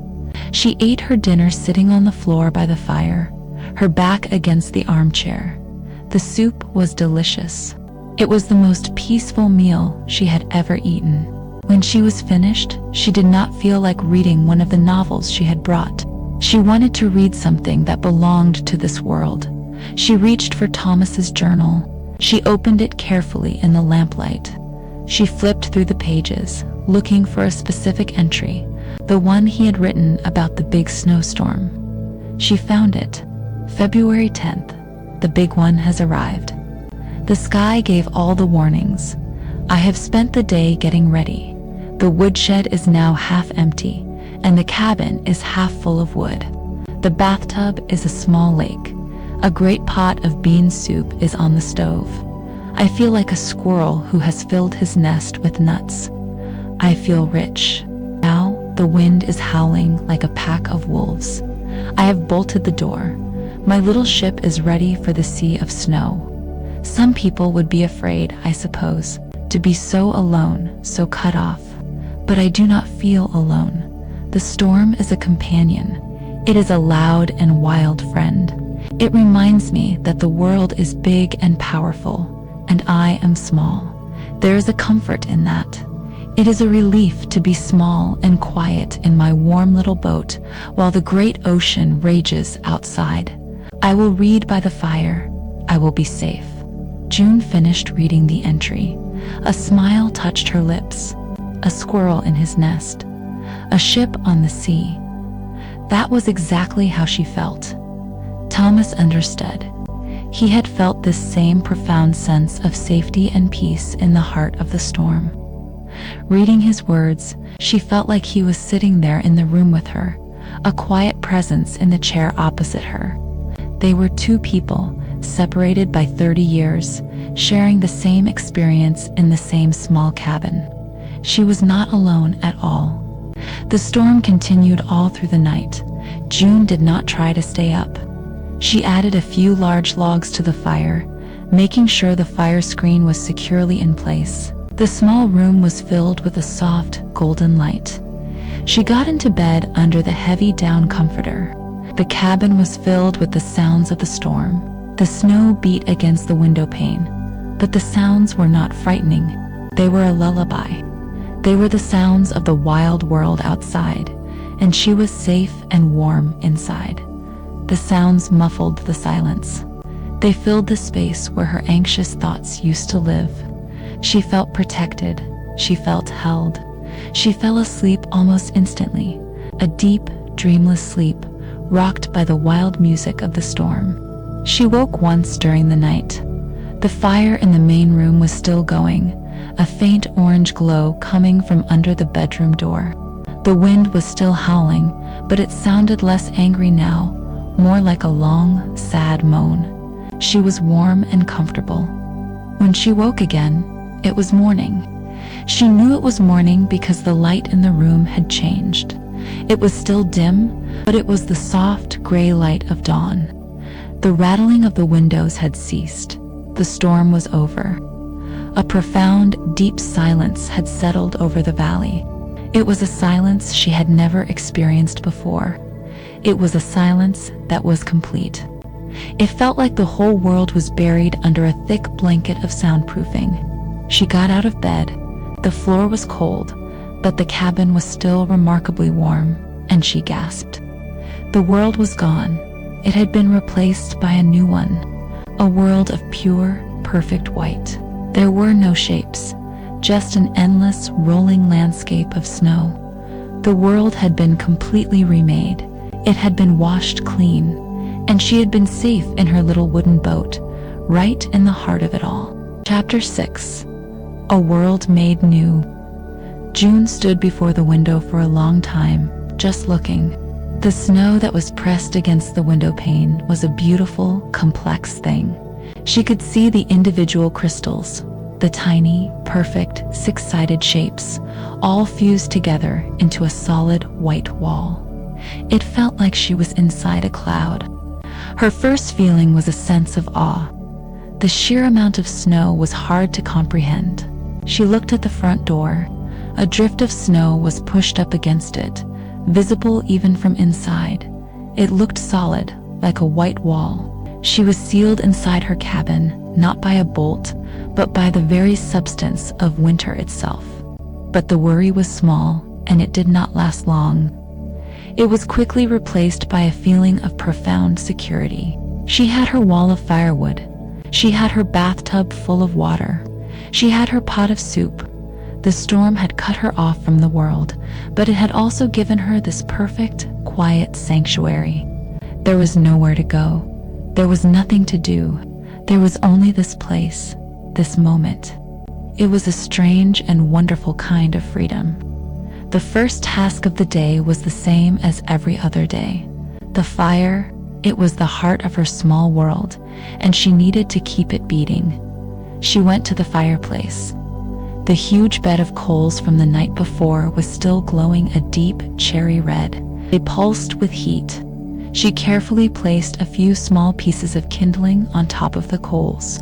She ate her dinner sitting on the floor by the fire, her back against the armchair. The soup was delicious. It was the most peaceful meal she had ever eaten. When she was finished, she did not feel like reading one of the novels she had brought. She wanted to read something that belonged to this world. She reached for Thomas's journal. She opened it carefully in the lamplight. She flipped through the pages, looking for a specific entry, the one he had written about the big snowstorm. She found it. February 10th. The big one has arrived. The sky gave all the warnings. I have spent the day getting ready. The woodshed is now half empty, and the cabin is half full of wood. The bathtub is a small lake. A great pot of bean soup is on the stove. I feel like a squirrel who has filled his nest with nuts. I feel rich. Now the wind is howling like a pack of wolves. I have bolted the door. My little ship is ready for the sea of snow. Some people would be afraid, I suppose, to be so alone, so cut off. But I do not feel alone. The storm is a companion. It is a loud and wild friend. It reminds me that the world is big and powerful, and I am small. There is a comfort in that. It is a relief to be small and quiet in my warm little boat while the great ocean rages outside. I will read by the fire. I will be safe. June finished reading the entry. A smile touched her lips. A squirrel in his nest. A ship on the sea. That was exactly how she felt. Thomas understood. He had felt this same profound sense of safety and peace in the heart of the storm. Reading his words, she felt like he was sitting there in the room with her, a quiet presence in the chair opposite her. They were two people, separated by 30 years, sharing the same experience in the same small cabin. She was not alone at all. The storm continued all through the night. June did not try to stay up. She added a few large logs to the fire, making sure the fire screen was securely in place. The small room was filled with a soft, golden light. She got into bed under the heavy down comforter. The cabin was filled with the sounds of the storm. The snow beat against the window pane, but the sounds were not frightening. They were a lullaby. They were the sounds of the wild world outside, and she was safe and warm inside. The sounds muffled the silence. They filled the space where her anxious thoughts used to live. She felt protected. She felt held. She fell asleep almost instantly, a deep, dreamless sleep, rocked by the wild music of the storm. She woke once during the night. The fire in the main room was still going, a faint orange glow coming from under the bedroom door. The wind was still howling, but it sounded less angry now, more like a long, sad moan. She was warm and comfortable. When she woke again, it was morning. She knew it was morning because the light in the room had changed. It was still dim, but it was the soft, gray light of dawn. The rattling of the windows had ceased. The storm was over. A profound, deep silence had settled over the valley. It was a silence she had never experienced before. It was a silence that was complete. It felt like the whole world was buried under a thick blanket of soundproofing. She got out of bed. The floor was cold, but the cabin was still remarkably warm, and she gasped. The world was gone. It had been replaced by a new one, a world of pure, perfect white. There were no shapes, just an endless, rolling landscape of snow. The world had been completely remade. It had been washed clean, and she had been safe in her little wooden boat, right in the heart of it all. Chapter 6. A World Made New. June stood before the window for a long time, just looking. The snow that was pressed against the window pane was a beautiful, complex thing. She could see the individual crystals, the tiny, perfect, six-sided shapes, all fused together into a solid white wall. It felt like she was inside a cloud. Her first feeling was a sense of awe. The sheer amount of snow was hard to comprehend. She looked at the front door. A drift of snow was pushed up against it, visible even from inside. It looked solid, like a white wall. She was sealed inside her cabin, not by a bolt, but by the very substance of winter itself. But the worry was small, and it did not last long. It was quickly replaced by a feeling of profound security. She had her wall of firewood. She had her bathtub full of water. She had her pot of soup. The storm had cut her off from the world, but it had also given her this perfect, quiet sanctuary. There was nowhere to go. There was nothing to do. There was only this place, this moment. It was a strange and wonderful kind of freedom. The first task of the day was the same as every other day. The fire, it was the heart of her small world, and she needed to keep it beating. She went to the fireplace. The huge bed of coals from the night before was still glowing a deep cherry red. They pulsed with heat. She carefully placed a few small pieces of kindling on top of the coals.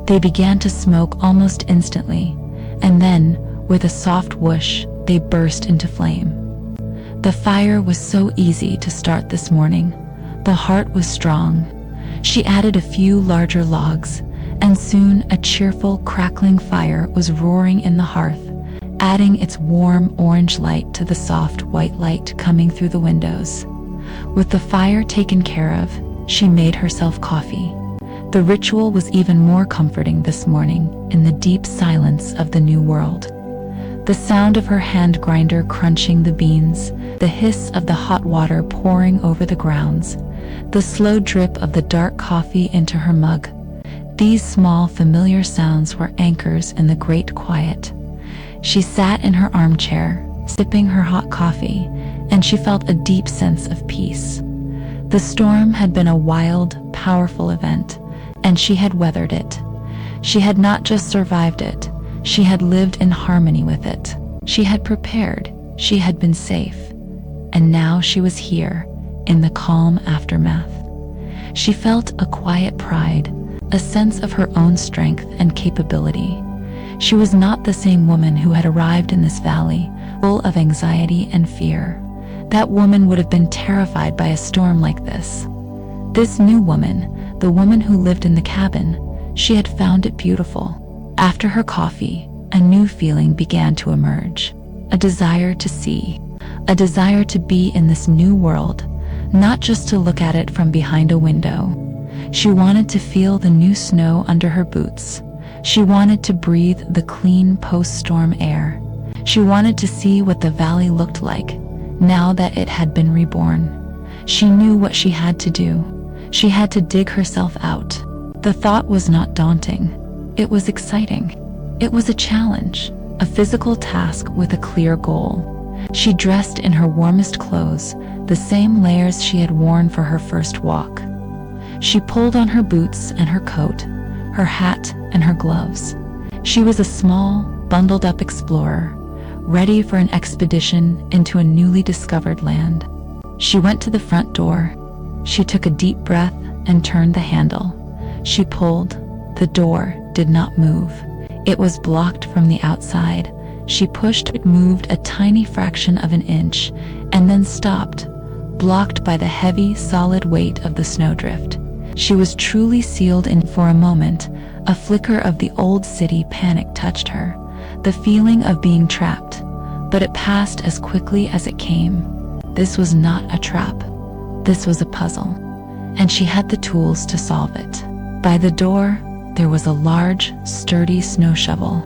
They began to smoke almost instantly, and then, with a soft whoosh, they burst into flame. The fire was so easy to start this morning. The heart was strong. She added a few larger logs, and soon a cheerful, crackling fire was roaring in the hearth, adding its warm orange light to the soft white light coming through the windows. With the fire taken care of, she made herself coffee. The ritual was even more comforting this morning in the deep silence of the new world. The sound of her hand grinder crunching the beans, the hiss of the hot water pouring over the grounds, the slow drip of the dark coffee into her mug. These small, familiar sounds were anchors in the great quiet. She sat in her armchair, sipping her hot coffee, and she felt a deep sense of peace. The storm had been a wild, powerful event, and she had weathered it. She had not just survived it, she had lived in harmony with it. She had prepared, she had been safe, and now she was here, in the calm aftermath. She felt a quiet pride, a sense of her own strength and capability. She was not the same woman who had arrived in this valley, full of anxiety and fear. That woman would have been terrified by a storm like this. This new woman, the woman who lived in the cabin, she had found it beautiful. After her coffee, a new feeling began to emerge. A desire to see. A desire to be in this new world, not just to look at it from behind a window. She wanted to feel the new snow under her boots. She wanted to breathe the clean post-storm air. She wanted to see what the valley looked like, now that it had been reborn. She knew what she had to do. She had to dig herself out. The thought was not daunting. It was exciting. It was a challenge, a physical task with a clear goal. She dressed in her warmest clothes, the same layers she had worn for her first walk. She pulled on her boots and her coat, her hat and her gloves. She was a small, bundled-up explorer, ready for an expedition into a newly discovered land. She went to the front door. She took a deep breath and turned the handle. She pulled. The door did not move. It was blocked from the outside. She pushed. It moved a tiny fraction of an inch and then stopped, blocked by the heavy, solid weight of the snowdrift. She was truly sealed in. For a moment, a flicker of the old city panic touched her, the feeling of being trapped, but it passed as quickly as it came. This was not a trap. This was a puzzle, and she had the tools to solve it. By the door, there was a large, sturdy snow shovel.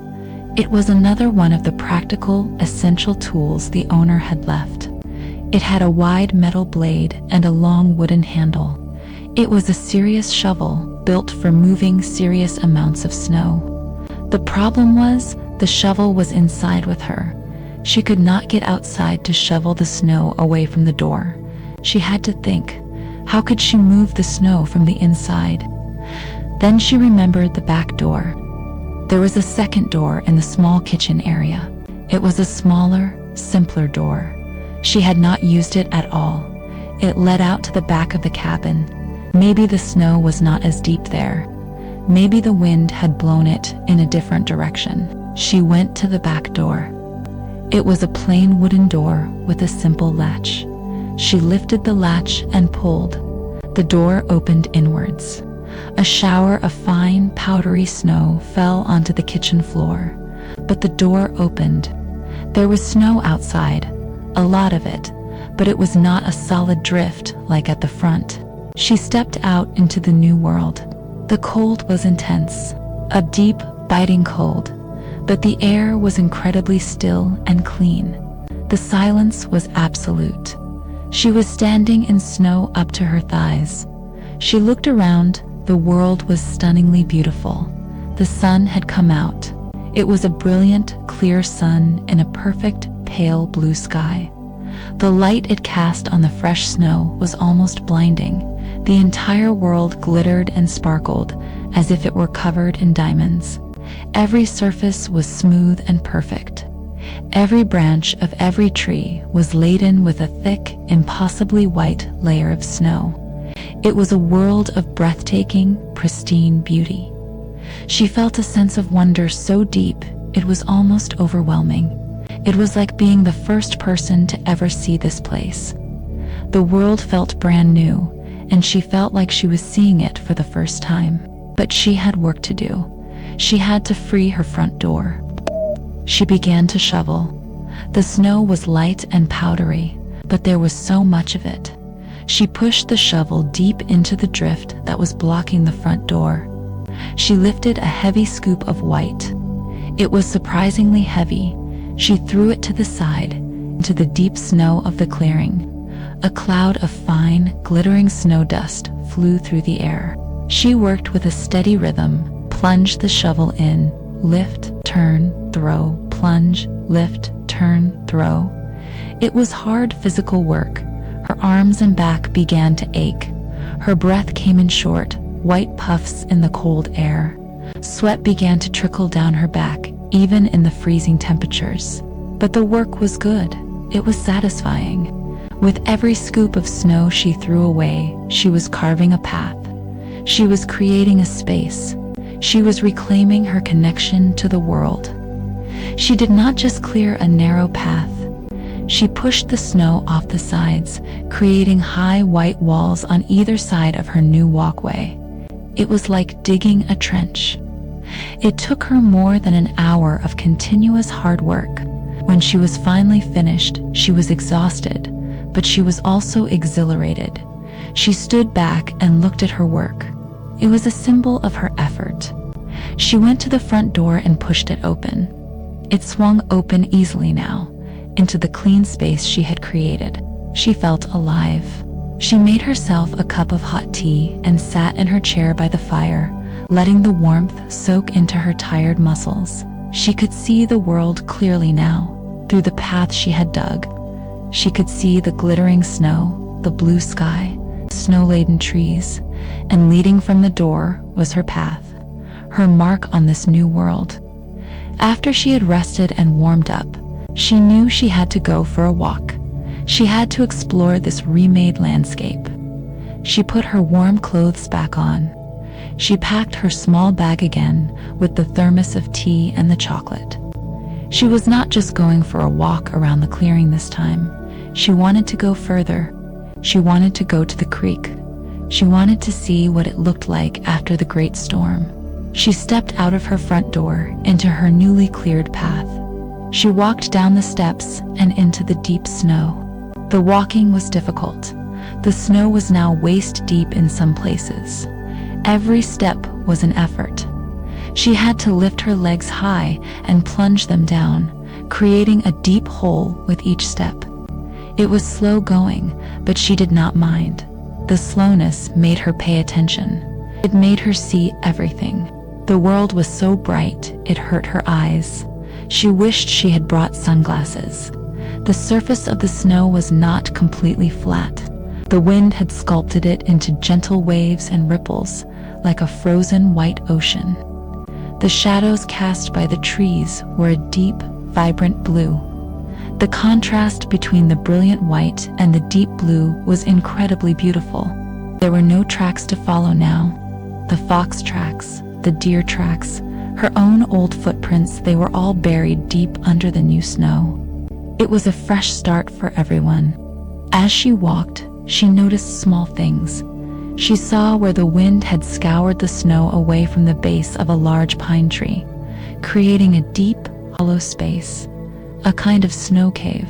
It was another one of the practical, essential tools the owner had left. It had a wide metal blade and a long wooden handle. It was a serious shovel, built for moving serious amounts of snow. The problem was, the shovel was inside with her. She could not get outside to shovel the snow away from the door. She had to think. How could she move the snow from the inside? Then she remembered the back door. There was a second door in the small kitchen area. It was a smaller, simpler door. She had not used it at all. It led out to the back of the cabin. Maybe the snow was not as deep there. Maybe the wind had blown it in a different direction. She went to the back door. It was a plain wooden door with a simple latch. She lifted the latch and pulled. The door opened inwards. A shower of fine, powdery snow fell onto the kitchen floor. But the door opened. There was snow outside, a lot of it, but it was not a solid drift like at the front. She stepped out into the new world. The cold was intense, a deep, biting cold, but the air was incredibly still and clean. The silence was absolute. She was standing in snow up to her thighs. She looked around. The world was stunningly beautiful. The sun had come out. It was a brilliant, clear sun in a perfect, pale blue sky. The light it cast on the fresh snow was almost blinding. The entire world glittered and sparkled as if it were covered in diamonds. Every surface was smooth and perfect. Every branch of every tree was laden with a thick, impossibly white layer of snow. It was a world of breathtaking, pristine beauty. She felt a sense of wonder so deep, it was almost overwhelming. It was like being the first person to ever see this place. The world felt brand new, and she felt like she was seeing it for the first time. But she had work to do. She had to free her front door. She began to shovel. The snow was light and powdery, but there was so much of it. She pushed the shovel deep into the drift that was blocking the front door. She lifted a heavy scoop of white. It was surprisingly heavy. She threw it to the side, into the deep snow of the clearing. A cloud of fine, glittering snow dust flew through the air. She worked with a steady rhythm, plunged the shovel in, lift, turn, throw, plunge, lift, turn, throw. It was hard physical work. Her arms and back began to ache. Her breath came in short, white puffs in the cold air. Sweat began to trickle down her back, even in the freezing temperatures. But the work was good. It was satisfying. With every scoop of snow she threw away, she was carving a path. She was creating a space. She was reclaiming her connection to the world. She did not just clear a narrow path. She pushed the snow off the sides, creating high white walls on either side of her new walkway. It was like digging a trench. It took her more than an hour of continuous hard work. When she was finally finished, she was exhausted, but she was also exhilarated. She stood back and looked at her work. It was a symbol of her effort. She went to the front door and pushed it open. It swung open easily now, into the clean space she had created. She felt alive. She made herself a cup of hot tea and sat in her chair by the fire, letting the warmth soak into her tired muscles. She could see the world clearly now, through the path she had dug. She could see the glittering snow, the blue sky, snow-laden trees, and leading from the door was her path, her mark on this new world. After she had rested and warmed up, she knew she had to go for a walk. She had to explore this remade landscape. She put her warm clothes back on. She packed her small bag again with the thermos of tea and the chocolate. She was not just going for a walk around the clearing this time. She wanted to go further. She wanted to go to the creek. She wanted to see what it looked like after the great storm. She stepped out of her front door into her newly cleared path. She walked down the steps and into the deep snow. The walking was difficult. The snow was now waist deep in some places. Every step was an effort. She had to lift her legs high and plunge them down, creating a deep hole with each step. It was slow going, but she did not mind. The slowness made her pay attention. It made her see everything. The world was so bright, it hurt her eyes. She wished she had brought sunglasses. The surface of the snow was not completely flat. The wind had sculpted it into gentle waves and ripples, like a frozen white ocean. The shadows cast by the trees were a deep, vibrant blue. The contrast between the brilliant white and the deep blue was incredibly beautiful. There were no tracks to follow now. The fox tracks, the deer tracks, her own old footprints, they were all buried deep under the new snow. It was a fresh start for everyone. As she walked, she noticed small things. She saw where the wind had scoured the snow away from the base of a large pine tree, creating a deep, hollow space, a kind of snow cave.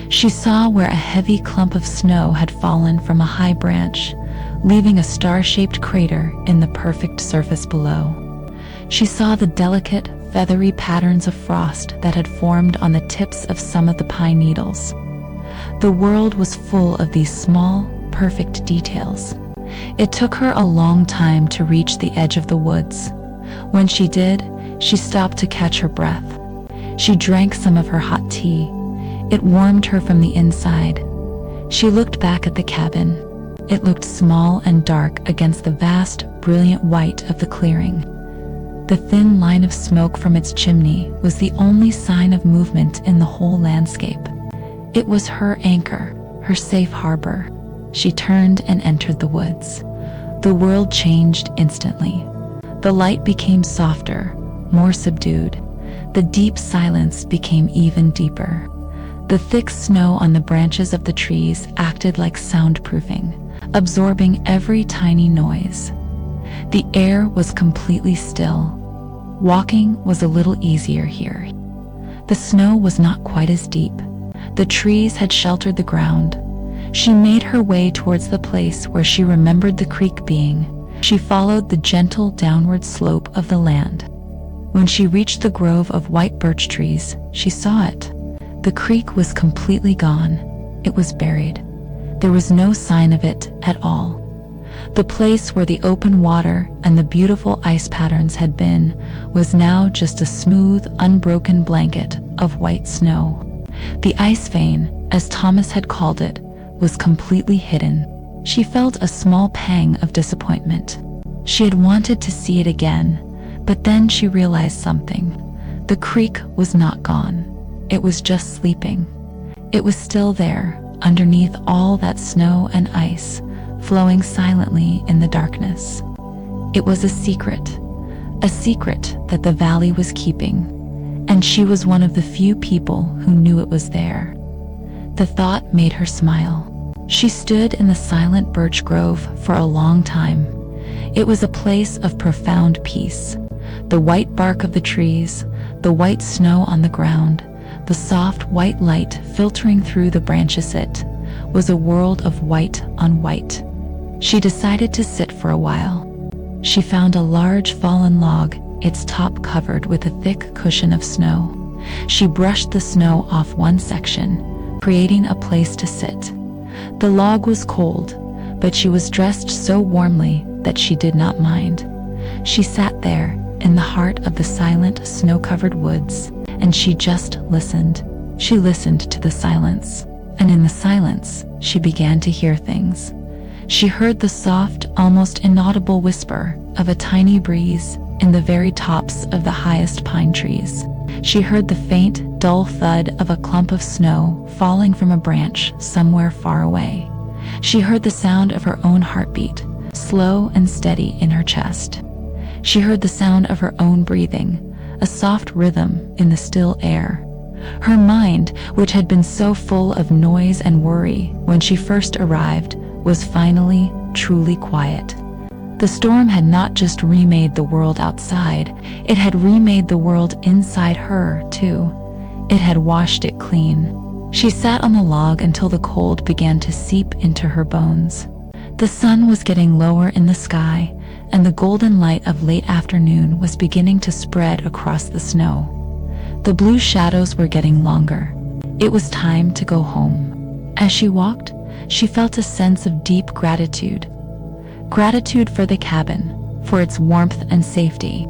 She saw where a heavy clump of snow had fallen from a high branch, leaving a star-shaped crater in the perfect surface below. She saw the delicate, feathery patterns of frost that had formed on the tips of some of the pine needles. The world was full of these small, perfect details. It took her a long time to reach the edge of the woods. When she did, she stopped to catch her breath. She drank some of her hot tea. It warmed her from the inside. She looked back at the cabin. It looked small and dark against the vast, brilliant white of the clearing. The thin line of smoke from its chimney was the only sign of movement in the whole landscape. It was her anchor, her safe harbor. She turned and entered the woods. The world changed instantly. The light became softer, more subdued. The deep silence became even deeper. The thick snow on the branches of the trees acted like soundproofing, absorbing every tiny noise. The air was completely still. Walking was a little easier here. The snow was not quite as deep. The trees had sheltered the ground. She made her way towards the place where she remembered the creek being. She followed the gentle downward slope of the land. When she reached the grove of white birch trees, she saw it. The creek was completely gone. It was buried. There was no sign of it at all. The place where the open water and the beautiful ice patterns had been was now just a smooth, unbroken blanket of white snow. The ice vein, as Thomas had called it, was completely hidden. She felt a small pang of disappointment. She had wanted to see it again, but then she realized something. The creek was not gone. It was just sleeping. It was still there, underneath all that snow and ice, flowing silently in the darkness. It was a secret that the valley was keeping, and she was one of the few people who knew it was there. The thought made her smile. She stood in the silent birch grove for a long time. It was a place of profound peace. The white bark of the trees, the white snow on the ground, the soft white light filtering through the branches, it was a world of white on white. She decided to sit for a while. She found a large fallen log, its top covered with a thick cushion of snow. She brushed the snow off one section, creating a place to sit. The log was cold, but she was dressed so warmly that she did not mind. She sat there in the heart of the silent, snow-covered woods, and she just listened. She listened to the silence, and in the silence, she began to hear things. She heard the soft, almost inaudible whisper of a tiny breeze in the very tops of the highest pine trees. She heard the faint, dull thud of a clump of snow falling from a branch somewhere far away. She heard the sound of her own heartbeat, slow and steady in her chest. She heard the sound of her own breathing, a soft rhythm in the still air. Her mind, which had been so full of noise and worry when she first arrived, was finally truly quiet. The storm had not just remade the world outside, it had remade the world inside her, too. It had washed it clean. She sat on the log until the cold began to seep into her bones. The sun was getting lower in the sky, and the golden light of late afternoon was beginning to spread across the snow. The blue shadows were getting longer. It was time to go home. As she walked, she felt a sense of deep gratitude. Gratitude for the cabin, for its warmth and safety.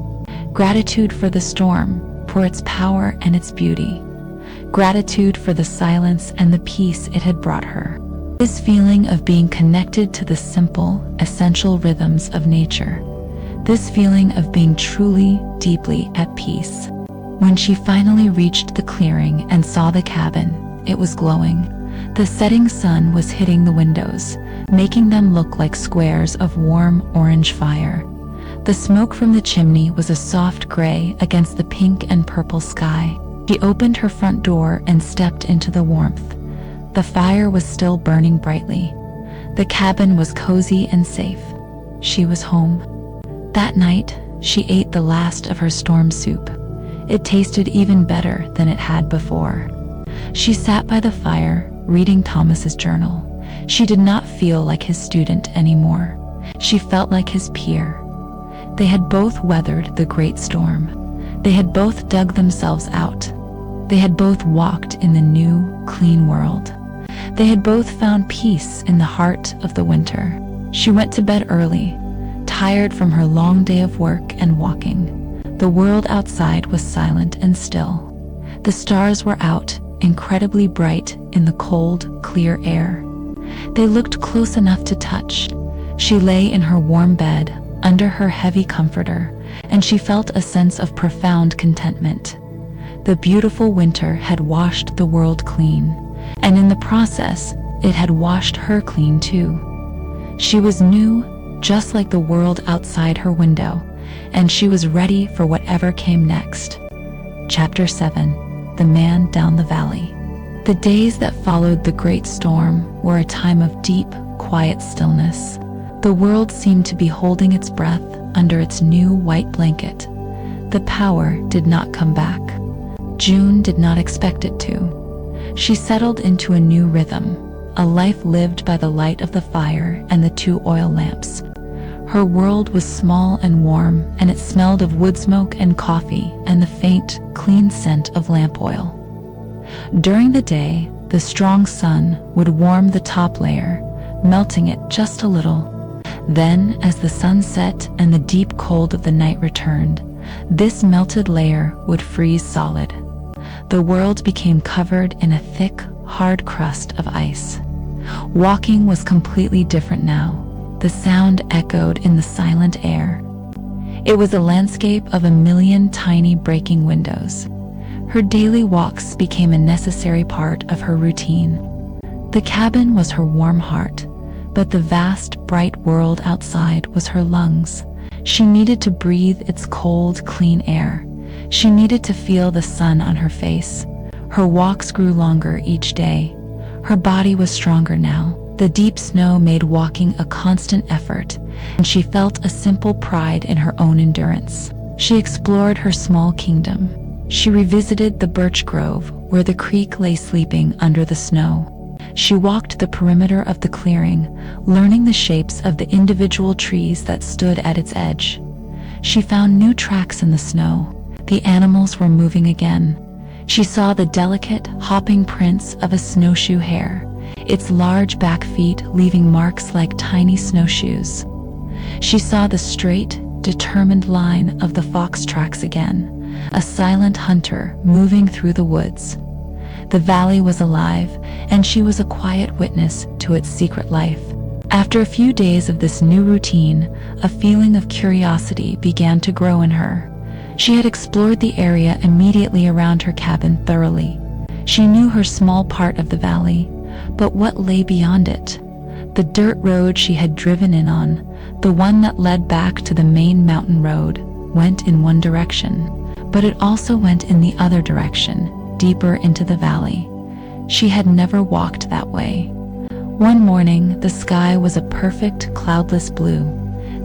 Gratitude for the storm, for its power and its beauty. Gratitude for the silence and the peace it had brought her. This feeling of being connected to the simple, essential rhythms of nature. This feeling of being truly, deeply at peace. When she finally reached the clearing and saw the cabin, it was glowing. The setting sun was hitting the windows, making them look like squares of warm orange fire. The smoke from the chimney was a soft gray against the pink and purple sky. She opened her front door and stepped into the warmth. The fire was still burning brightly. The cabin was cozy and safe. She was home. That night, she ate the last of her storm soup. It tasted even better than it had before. She sat by the fire, reading Thomas's journal. She did not feel like his student anymore. She felt like his peer. They had both weathered the great storm. They had both dug themselves out. They had both walked in the new, clean world. They had both found peace in the heart of the winter. She went to bed early, tired from her long day of work and walking. The world outside was silent and still. The stars were out, incredibly bright in the cold, clear air. They looked close enough to touch. She lay in her warm bed, under her heavy comforter, and she felt a sense of profound contentment. The beautiful winter had washed the world clean, and in the process, it had washed her clean too. She was new, just like the world outside her window, and she was ready for whatever came next. Chapter 7: The Man Down the Valley. The days that followed the great storm were a time of deep, quiet stillness. The world seemed to be holding its breath under its new white blanket. The power did not come back. June did not expect it to. She settled into a new rhythm, a life lived by the light of the fire and the 2 oil lamps. Her world was small and warm, and it smelled of wood smoke and coffee and the faint, clean scent of lamp oil. During the day, the strong sun would warm the top layer, melting it just a little. Then, as the sun set and the deep cold of the night returned, this melted layer would freeze solid. The world became covered in a thick, hard crust of ice. Walking was completely different now. The sound echoed in the silent air. It was a landscape of a million tiny breaking windows. Her daily walks became a necessary part of her routine. The cabin was her warm heart, but the vast, bright world outside was her lungs. She needed to breathe its cold, clean air. She needed to feel the sun on her face. Her walks grew longer each day. Her body was stronger now. The deep snow made walking a constant effort, and she felt a simple pride in her own endurance. She explored her small kingdom. She revisited the birch grove where the creek lay sleeping under the snow. She walked the perimeter of the clearing, learning the shapes of the individual trees that stood at its edge. She found new tracks in the snow. The animals were moving again. She saw the delicate, hopping prints of a snowshoe hare, its large back feet leaving marks like tiny snowshoes. She saw the straight, determined line of the fox tracks again, a silent hunter moving through the woods. The valley was alive, and she was a quiet witness to its secret life. After a few days of this new routine, a feeling of curiosity began to grow in her. She had explored the area immediately around her cabin thoroughly. She knew her small part of the valley, but what lay beyond it? The dirt road she had driven in on, the one that led back to the main mountain road, went in one direction, but it also went in the other direction, deeper into the valley. She had never walked that way. One morning, the sky was a perfect, cloudless blue.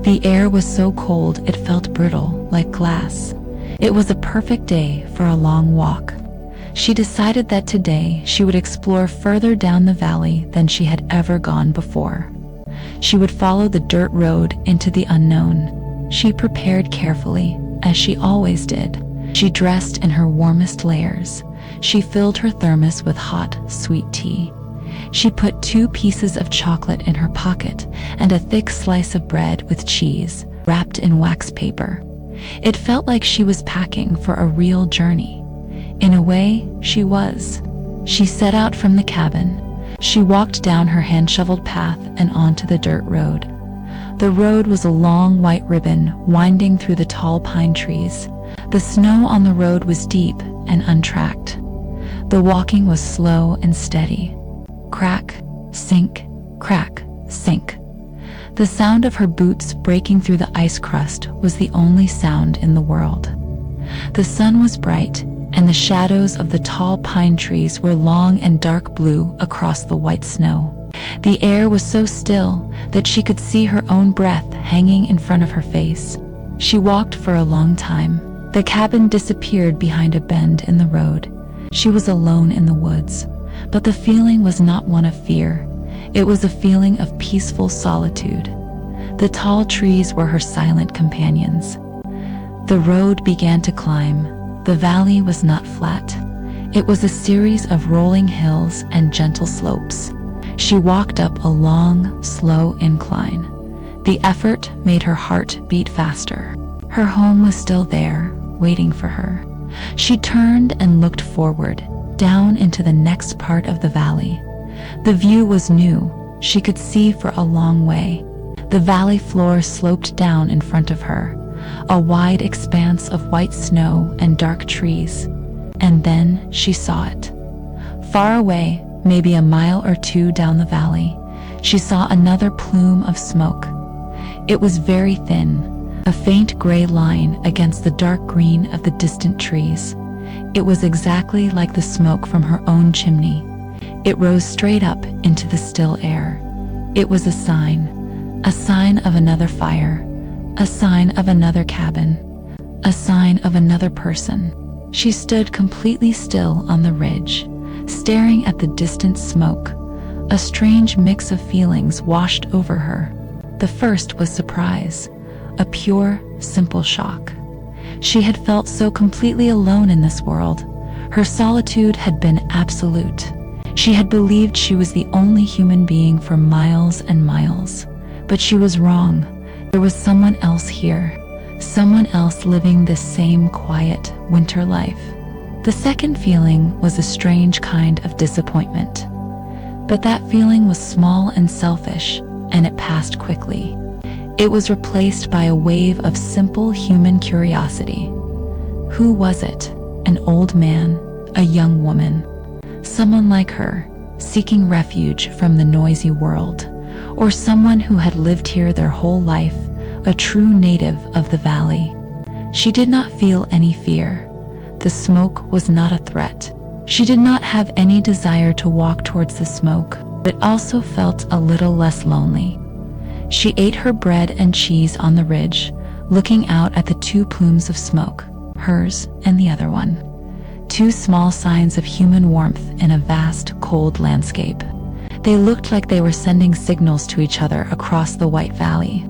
The air was so cold it felt brittle, like glass. It was a perfect day for a long walk. She decided that today she would explore further down the valley than she had ever gone before. She would follow the dirt road into the unknown. She prepared carefully, as she always did. She dressed in her warmest layers. She filled her thermos with hot, sweet tea. She put 2 pieces of chocolate in her pocket and a thick slice of bread with cheese, wrapped in wax paper. It felt like she was packing for a real journey. In a way, she was. She set out from the cabin. She walked down her hand-shoveled path and onto the dirt road. The road was a long white ribbon winding through the tall pine trees. The snow on the road was deep and untracked. The walking was slow and steady. Crack, sink, crack, sink. The sound of her boots breaking through the ice crust was the only sound in the world. The sun was bright, and the shadows of the tall pine trees were long and dark blue across the white snow. The air was so still that she could see her own breath hanging in front of her face. She walked for a long time. The cabin disappeared behind a bend in the road. She was alone in the woods, but the feeling was not one of fear. It was a feeling of peaceful solitude. The tall trees were her silent companions. The road began to climb. The valley was not flat. It was a series of rolling hills and gentle slopes. She walked up a long, slow incline. The effort made her heart beat faster. Her home was still there, waiting for her. She turned and looked forward, down into the next part of the valley. The view was new. She could see for a long way. The valley floor sloped down in front of her, a wide expanse of white snow and dark trees. And then she saw it. Far away, maybe a mile or two down the valley, she saw another plume of smoke. It was very thin, a faint gray line against the dark green of the distant trees. It was exactly like the smoke from her own chimney. It rose straight up into the still air. It was a sign of another fire, a sign of another cabin, a sign of another person. She stood completely still on the ridge, staring at the distant smoke. A strange mix of feelings washed over her. The first was surprise, a pure, simple shock. She had felt so completely alone in this world. Her solitude had been absolute. She had believed she was the only human being for miles and miles. But she was wrong. There was someone else here, someone else living this same quiet winter life. The second feeling was a strange kind of disappointment. But that feeling was small and selfish, and it passed quickly. It was replaced by a wave of simple human curiosity. Who was it? An old man? A young woman? Someone like her, seeking refuge from the noisy world? Or someone who had lived here their whole life, a true native of the valley? She did not feel any fear. The smoke was not a threat. She did not have any desire to walk towards the smoke, but also felt a little less lonely. She ate her bread and cheese on the ridge, looking out at the two plumes of smoke, hers and the other one. Two small signs of human warmth in a vast, cold landscape. They looked like they were sending signals to each other across the white valley.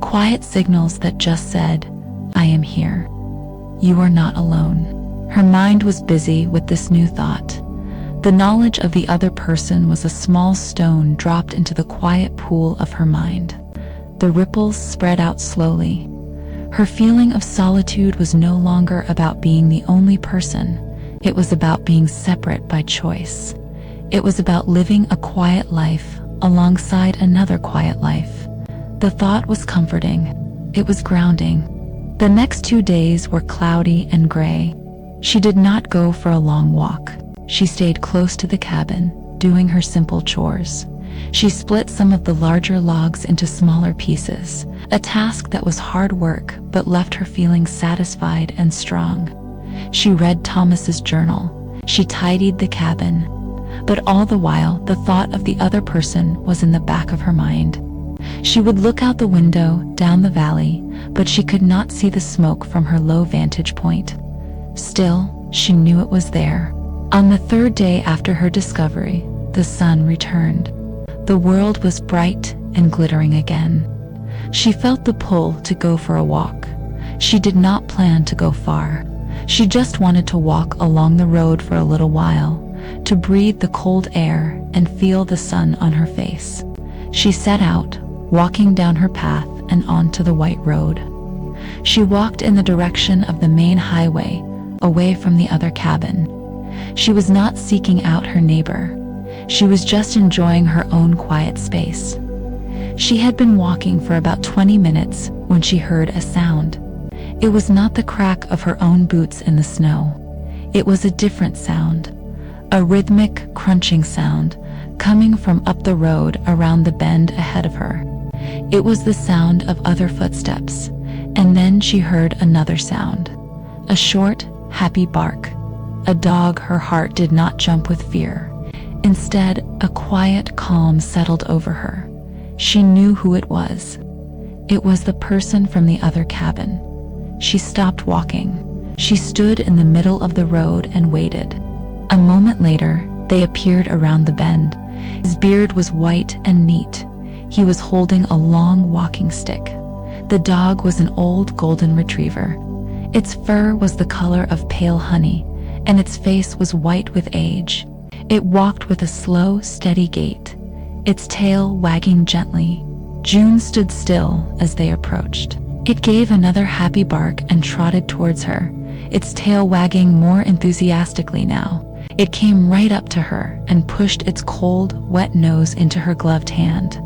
Quiet signals that just said, "I am here. You are not alone." Her mind was busy with this new thought. The knowledge of the other person was a small stone dropped into the quiet pool of her mind. The ripples spread out slowly. Her feeling of solitude was no longer about being the only person. It was about being separate by choice. It was about living a quiet life alongside another quiet life. The thought was comforting. It was grounding. The next 2 days were cloudy and gray. She did not go for a long walk. She stayed close to the cabin, doing her simple chores. She split some of the larger logs into smaller pieces, a task that was hard work but left her feeling satisfied and strong. She read Thomas's journal. She tidied the cabin. But all the while, the thought of the other person was in the back of her mind. She would look out the window, down the valley, but she could not see the smoke from her low vantage point. Still, she knew it was there. On the third day after her discovery, the sun returned. The world was bright and glittering again. She felt the pull to go for a walk. She did not plan to go far. She just wanted to walk along the road for a little while, to breathe the cold air and feel the sun on her face. She set out, walking down her path and onto the white road. She walked in the direction of the main highway, away from the other cabin. She was not seeking out her neighbor. She was just enjoying her own quiet space. She had been walking for about 20 minutes when she heard a sound. It was not the crack of her own boots in the snow. It was a different sound, a rhythmic, crunching sound coming from up the road around the bend ahead of her. It was the sound of other footsteps, and then she heard another sound, a short, happy bark. A dog. Her heart did not jump with fear. Instead, a quiet calm settled over her. She knew who it was. It was the person from the other cabin. She stopped walking. She stood in the middle of the road and waited. A moment later, they appeared around the bend. His beard was white and neat. He was holding a long walking stick. The dog was an old golden retriever. Its fur was the color of pale honey, and its face was white with age. It walked with a slow, steady gait, its tail wagging gently. June stood still as they approached. It gave another happy bark and trotted towards her, its tail wagging more enthusiastically now. It came right up to her and pushed its cold, wet nose into her gloved hand.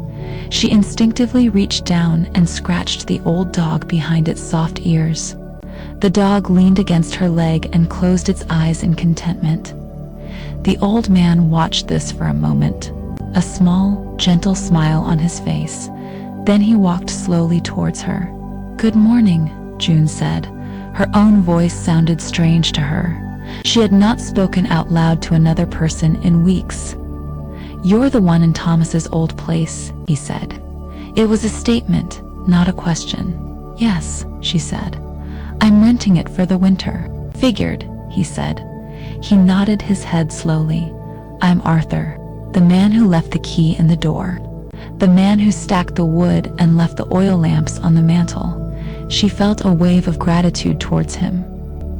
She instinctively reached down and scratched the old dog behind its soft ears. The dog leaned against her leg and closed its eyes in contentment. The old man watched this for a moment, a small, gentle smile on his face. Then he walked slowly towards her. "Good morning," June said. Her own voice sounded strange to her. She had not spoken out loud to another person in weeks. "You're the one in Thomas's old place," he said. It was a statement, not a question. "Yes," she said. "I'm renting it for the winter." "Figured," he said. He nodded his head slowly. "I'm Arthur, the man who left the key in the door. The man who stacked the wood and left the oil lamps on the mantel." She felt a wave of gratitude towards him.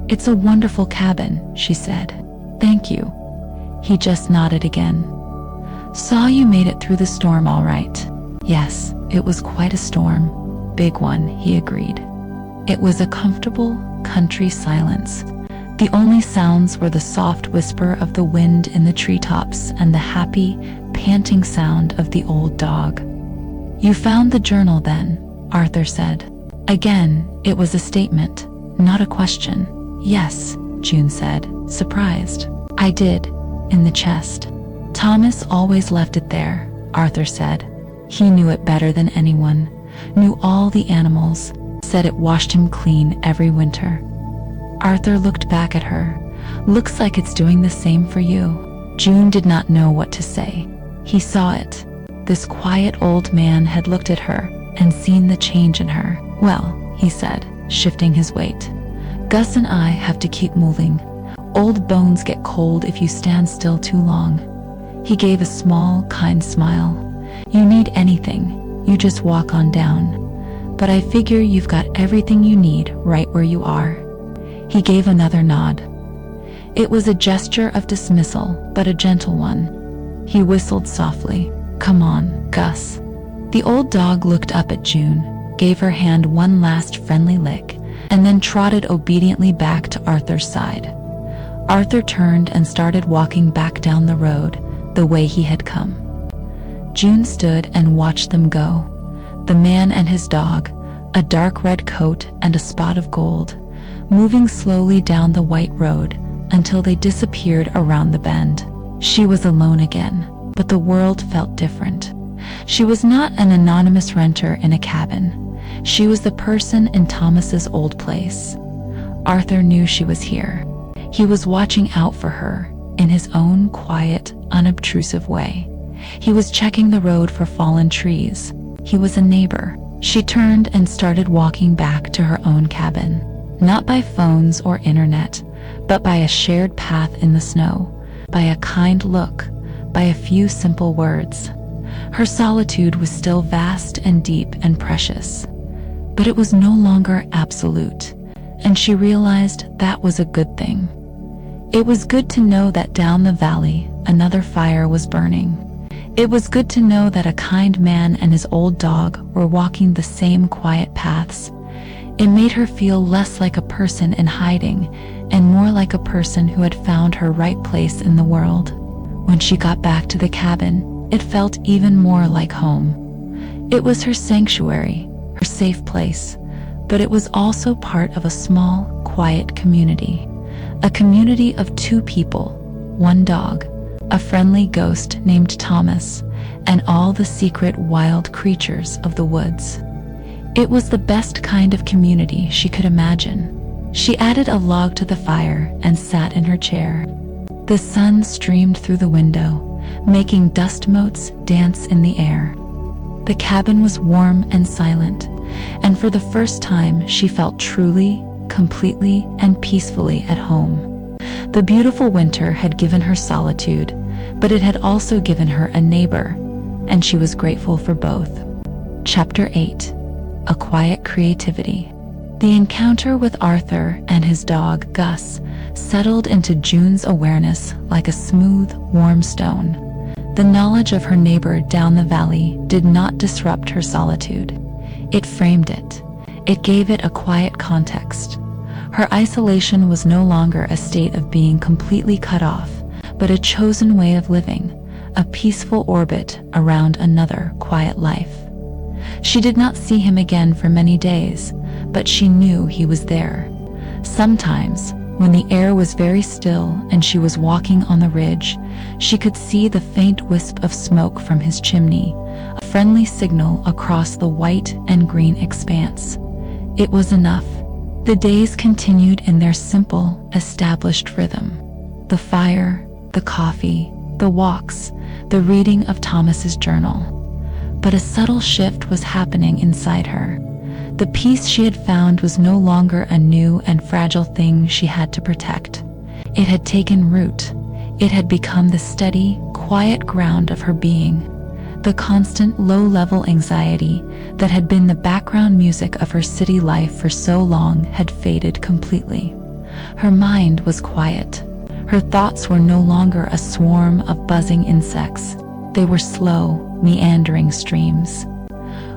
"It's a wonderful cabin," she said. "Thank you." He just nodded again. "Saw you made it through the storm all right." "Yes, it was quite a storm. Big one," he agreed. It was a comfortable, country silence. The only sounds were the soft whisper of the wind in the treetops and the happy, panting sound of the old dog. "You found the journal then?" Arthur said. Again, it was a statement, not a question. "Yes," June said, surprised. "I did, in the chest." "Thomas always left it there," Arthur said. He knew it better than anyone, knew all the animals, said it washed him clean every winter. Arthur looked back at her. "Looks like it's doing the same for you." June did not know what to say. He saw it. This quiet old man had looked at her and seen the change in her. "Well," he said, shifting his weight, "Gus and I have to keep moving. Old bones get cold if you stand still too long." He gave a small, kind smile. "You need anything, you just walk on down. But I figure you've got everything you need right where you are." He gave another nod. It was a gesture of dismissal, but a gentle one. He whistled softly. "Come on, Gus." The old dog looked up at June, gave her hand one last friendly lick, and then trotted obediently back to Arthur's side. Arthur turned and started walking back down the road, the way he had come. June stood and watched them go. The man and his dog, a dark red coat and a spot of gold, moving slowly down the white road until they disappeared around the bend. She was alone again, but the world felt different. She was not an anonymous renter in a cabin. She was the person in Thomas's old place. Arthur knew she was here. He was watching out for her in his own quiet, unobtrusive way. He was checking the road for fallen trees. He was a neighbor. She turned and started walking back to her own cabin, not by phones or internet, but by a shared path in the snow, by a kind look, by a few simple words. Her solitude was still vast and deep and precious, but it was no longer absolute, and she realized that was a good thing. It was good to know that down the valley, another fire was burning. It was good to know that a kind man and his old dog were walking the same quiet paths. It made her feel less like a person in hiding and more like a person who had found her right place in the world. When she got back to the cabin, it felt even more like home. It was her sanctuary, her safe place, but it was also part of a small, quiet community. A community of two people, one dog, a friendly ghost named Thomas, and all the secret wild creatures of the woods. It was the best kind of community she could imagine. She added a log to the fire and sat in her chair. The sun streamed through the window, making dust motes dance in the air. The cabin was warm and silent, and for the first time she felt truly, completely, and peacefully at home. The beautiful winter had given her solitude, but it had also given her a neighbor, and she was grateful for both. Chapter 8. A Quiet Creativity. The encounter with Arthur and his dog, Gus, settled into June's awareness like a smooth, warm stone. The knowledge of her neighbor down the valley did not disrupt her solitude. It framed it. It gave it a quiet context. Her isolation was no longer a state of being completely cut off, but a chosen way of living, a peaceful orbit around another quiet life. She did not see him again for many days, but she knew he was there. Sometimes, when the air was very still and she was walking on the ridge, she could see the faint wisp of smoke from his chimney, a friendly signal across the white and green expanse. It was enough. The days continued in their simple, established rhythm. The fire, the coffee, the walks, the reading of Thomas's journal. But a subtle shift was happening inside her. The peace she had found was no longer a new and fragile thing she had to protect. It had taken root. It had become the steady, quiet ground of her being. The constant low-level anxiety that had been the background music of her city life for so long had faded completely. Her mind was quiet. Her thoughts were no longer a swarm of buzzing insects. They were slow, meandering streams.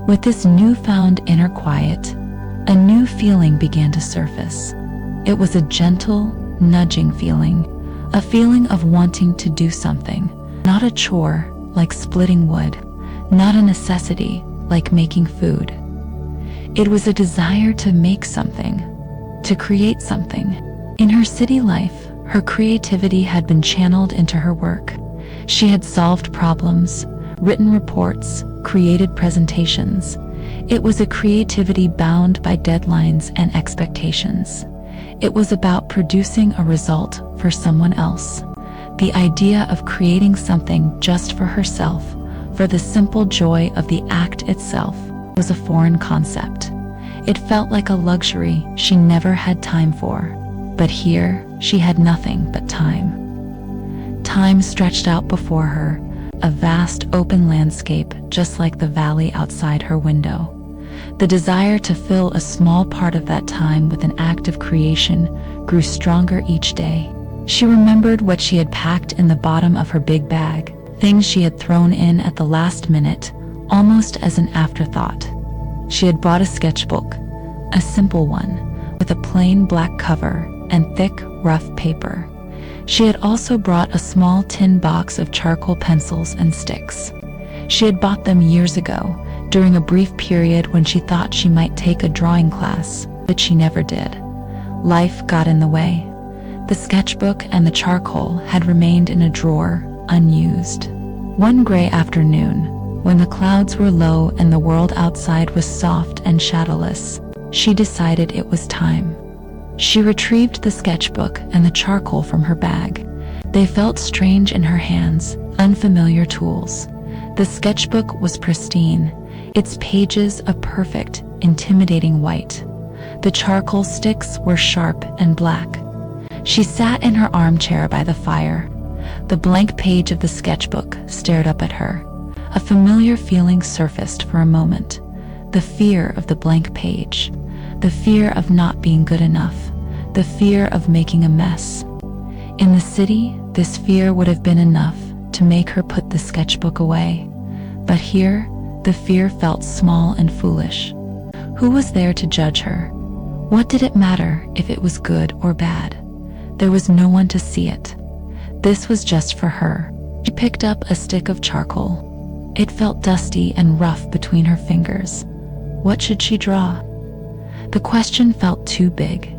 With this newfound inner quiet, a new feeling began to surface. It was a gentle, nudging feeling, a feeling of wanting to do something, not a chore like splitting wood, not a necessity like making food. It was a desire to make something, to create something. In her city life, her creativity had been channeled into her work. She had solved problems, written reports, created presentations. It was a creativity bound by deadlines and expectations. It was about producing a result for someone else. The idea of creating something just for herself, for the simple joy of the act itself, was a foreign concept. It felt like a luxury she never had time for. But here, she had nothing but time. Time stretched out before her, a vast open landscape just like the valley outside her window. The desire to fill a small part of that time with an act of creation grew stronger each day. She remembered what she had packed in the bottom of her big bag, things she had thrown in at the last minute, almost as an afterthought. She had bought a sketchbook, a simple one, with a plain black cover and thick, rough paper. She had also brought a small tin box of charcoal pencils and sticks. She had bought them years ago, during a brief period when she thought she might take a drawing class, but she never did. Life got in the way. The sketchbook and the charcoal had remained in a drawer, unused. One gray afternoon, when the clouds were low and the world outside was soft and shadowless, she decided it was time. She retrieved the sketchbook and the charcoal from her bag. They felt strange in her hands, unfamiliar tools. The sketchbook was pristine, its pages a perfect, intimidating white. The charcoal sticks were sharp and black. She sat in her armchair by the fire. The blank page of the sketchbook stared up at her. A familiar feeling surfaced for a moment. The fear of the blank page. The fear of not being good enough. The fear of making a mess. In the city, this fear would have been enough to make her put the sketchbook away. But here, the fear felt small and foolish. Who was there to judge her? What did it matter if it was good or bad? There was no one to see it. This was just for her. picked up a stick of charcoal. It felt dusty and rough between her fingers. What should she draw? The question felt too big.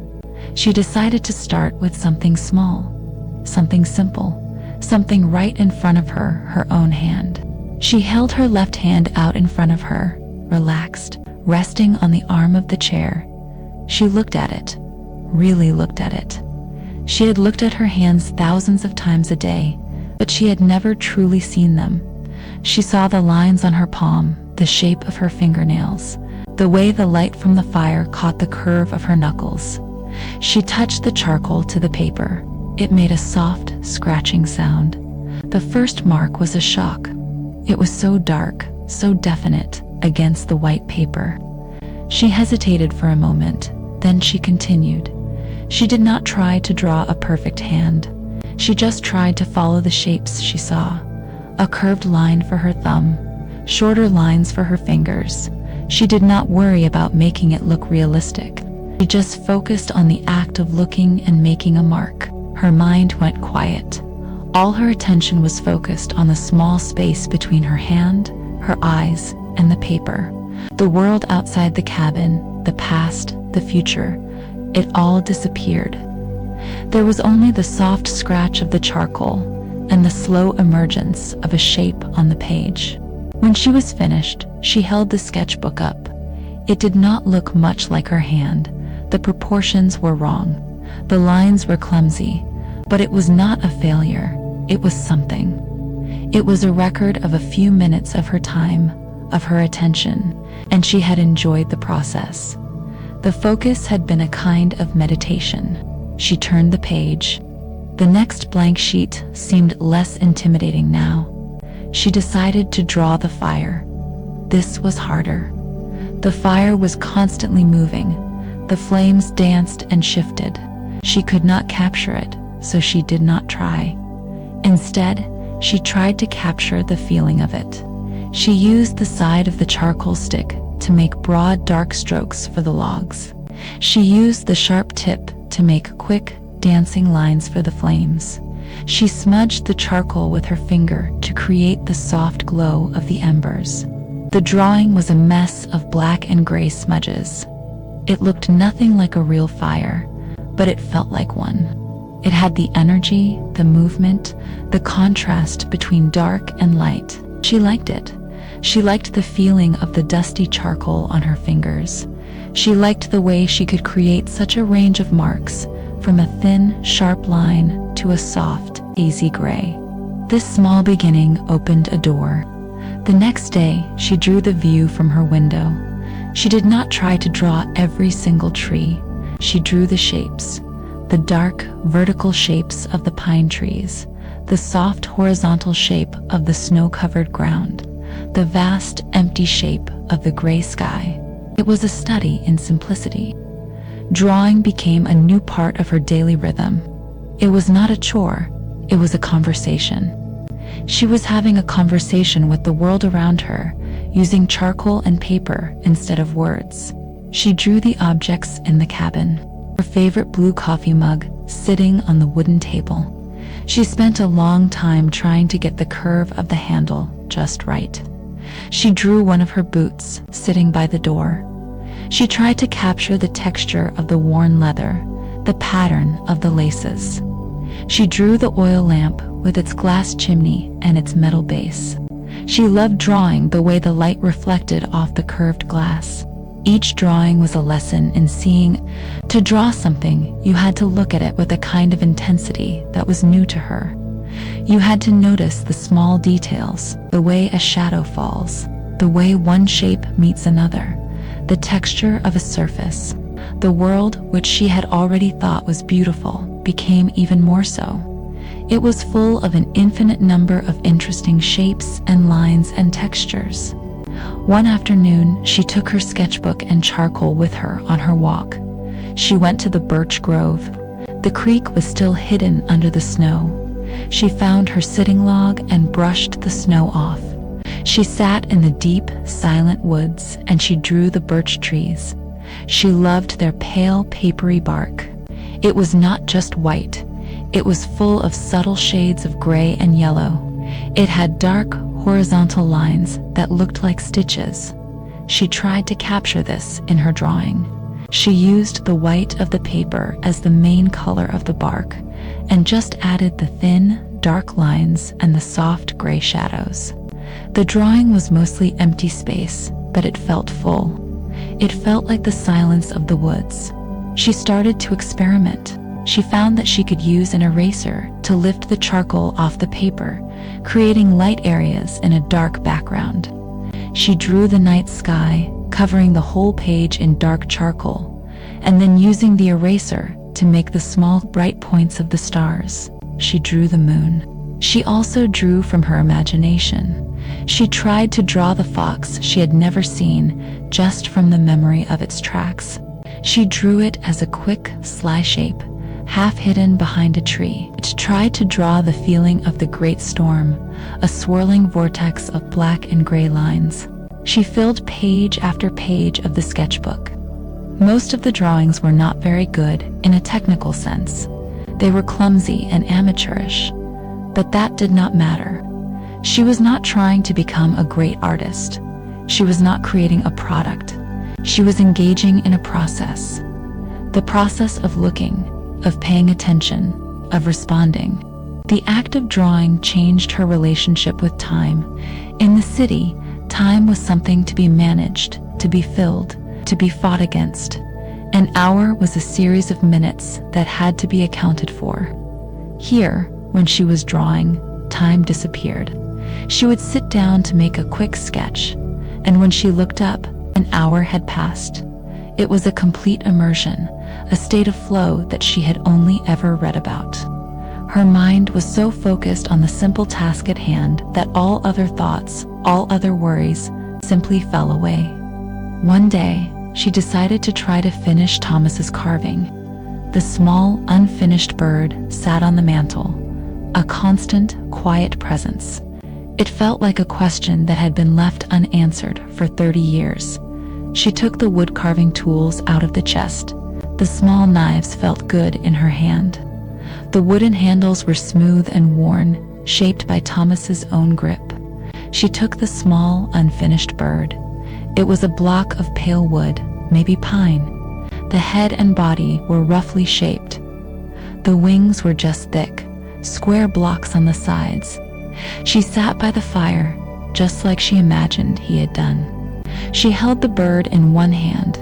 She decided to start with something small, something simple, something right in front of her, her own hand. She held her left hand out in front of her, relaxed, resting on the arm of the chair. She looked at it, really looked at it. She had looked at her hands thousands of times a day, but she had never truly seen them. She saw the lines on her palm, the shape of her fingernails, the way the light from the fire caught the curve of her knuckles. She touched the charcoal to the paper. It made a soft, scratching sound. The first mark was a shock. It was so dark, so definite, against the white paper. She hesitated for a moment, then she continued. She did not try to draw a perfect hand. She just tried to follow the shapes she saw. A curved line for her thumb, shorter lines for her fingers. She did not worry about making it look realistic. She just focused on the act of looking and making a mark. Her mind went quiet. All her attention was focused on the small space between her hand, her eyes, and the paper. The world outside the cabin, the past, the future, it all disappeared. There was only the soft scratch of the charcoal and the slow emergence of a shape on the page. When she was finished, she held the sketchbook up. It did not look much like her hand. The proportions were wrong. The lines were clumsy, but it was not a failure. It was something. It was a record of a few minutes of her time, of her attention, and she had enjoyed the process. The focus had been a kind of meditation. She turned the page. The next blank sheet seemed less intimidating now. She decided to draw the fire. This was harder. The fire was constantly moving. The flames danced and shifted. She could not capture it, so she did not try. Instead, she tried to capture the feeling of it. She used the side of the charcoal stick to make broad, dark strokes for the logs. She used the sharp tip to make quick, dancing lines for the flames. She smudged the charcoal with her finger to create the soft glow of the embers. The drawing was a mess of black and gray smudges. It looked nothing like a real fire, but it felt like one. It had the energy, the movement, the contrast between dark and light. She liked it. She liked the feeling of the dusty charcoal on her fingers. She liked the way she could create such a range of marks, from a thin, sharp line to a soft, easy gray. This small beginning opened a door. The next day, she drew the view from her window. She did not try to draw every single tree. She drew the shapes, the dark, vertical shapes of the pine trees, the soft, horizontal shape of the snow-covered ground, the vast, empty shape of the gray sky. It was a study in simplicity. Drawing became a new part of her daily rhythm. It was not a chore, it was a conversation. She was having a conversation with the world around her, using charcoal and paper instead of words. She drew the objects in the cabin, her favorite blue coffee mug sitting on the wooden table. She spent a long time trying to get the curve of the handle just right. She drew one of her boots sitting by the door. She tried to capture the texture of the worn leather, the pattern of the laces. She drew the oil lamp with its glass chimney and its metal base. She loved drawing the way the light reflected off the curved glass. Each drawing was a lesson in seeing. To draw something, you had to look at it with a kind of intensity that was new to her. You had to notice the small details, the way a shadow falls, the way one shape meets another, the texture of a surface. The world, which she had already thought was beautiful, became even more so. It was full of an infinite number of interesting shapes and lines and textures. One afternoon, she took her sketchbook and charcoal with her on her walk. She went to the birch grove. The creek was still hidden under the snow. She found her sitting log and brushed the snow off. She sat in the deep, silent woods and she drew the birch trees. She loved their pale, papery bark. It was not just white. It was full of subtle shades of gray and yellow. It had dark, horizontal lines that looked like stitches. She tried to capture this in her drawing. She used the white of the paper as the main color of the bark and just added the thin, dark lines and the soft gray shadows. The drawing was mostly empty space, but it felt full. It felt like the silence of the woods. She started to experiment. She found that she could use an eraser to lift the charcoal off the paper, creating light areas in a dark background. She drew the night sky, covering the whole page in dark charcoal, and then using the eraser to make the small, bright points of the stars. She drew the moon. She also drew from her imagination. She tried to draw the fox she had never seen, just from the memory of its tracks. She drew it as a quick, sly shape, half hidden behind a tree. She tried to draw the feeling of the great storm, a swirling vortex of black and gray lines. She filled page after page of the sketchbook. Most of the drawings were not very good in a technical sense. They were clumsy and amateurish, but that did not matter. She was not trying to become a great artist. She was not creating a product. She was engaging in a process. The process of looking, of paying attention, of responding. The act of drawing changed her relationship with time. In the city, time was something to be managed, to be filled, to be fought against. An hour was a series of minutes that had to be accounted for. Here, when she was drawing, time disappeared. She would sit down to make a quick sketch, and when she looked up, an hour had passed. It was a complete immersion, a state of flow that she had only ever read about. Her mind was so focused on the simple task at hand that all other thoughts, all other worries, simply fell away. One day, she decided to try to finish Thomas's carving. The small, unfinished bird sat on the mantel, a constant, quiet presence. It felt like a question that had been left unanswered for 30 years. She took the wood carving tools out of the chest. The small knives felt good in her hand. The wooden handles were smooth and worn, shaped by Thomas's own grip. She took the small, unfinished bird. It was a block of pale wood, maybe pine. The head and body were roughly shaped. The wings were just thick, square blocks on the sides. She sat by the fire, just like she imagined he had done. She held the bird in one hand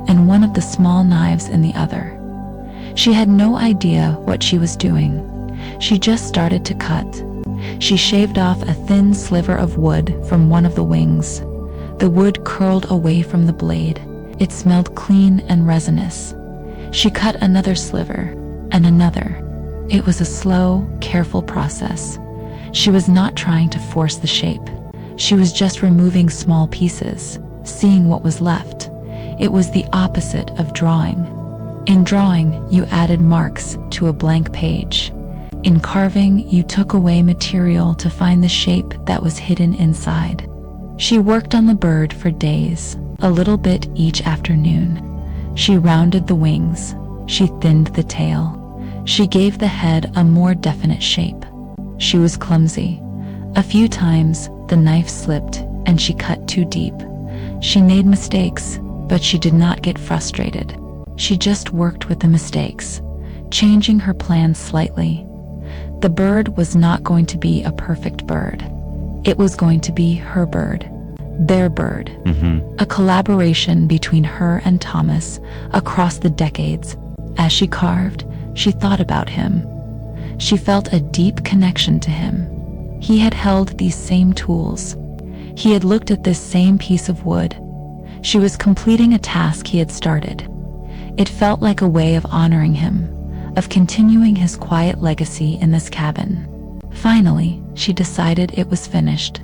and one of the small knives in the other. She had no idea what she was doing. She just started to cut. She shaved off a thin sliver of wood from one of the wings. The wood curled away from the blade. It smelled clean and resinous. She cut another sliver and another. It was a slow, careful process. She was not trying to force the shape. She was just removing small pieces, seeing what was left. It was the opposite of drawing. In drawing, you added marks to a blank page. In carving, you took away material to find the shape that was hidden inside. She worked on the bird for days, a little bit each afternoon. She rounded the wings. She thinned the tail. She gave the head a more definite shape. She was clumsy. A few times, the knife slipped and she cut too deep. She made mistakes, but she did not get frustrated. She just worked with the mistakes, changing her plans slightly. The bird was not going to be a perfect bird. It was going to be her bird, their bird. A collaboration between her and Thomas across the decades. As she carved, she thought about him. She felt a deep connection to him. He had held these same tools. He had looked at this same piece of wood. She was completing a task he had started. It felt like a way of honoring him, of continuing his quiet legacy in this cabin. Finally, she decided it was finished.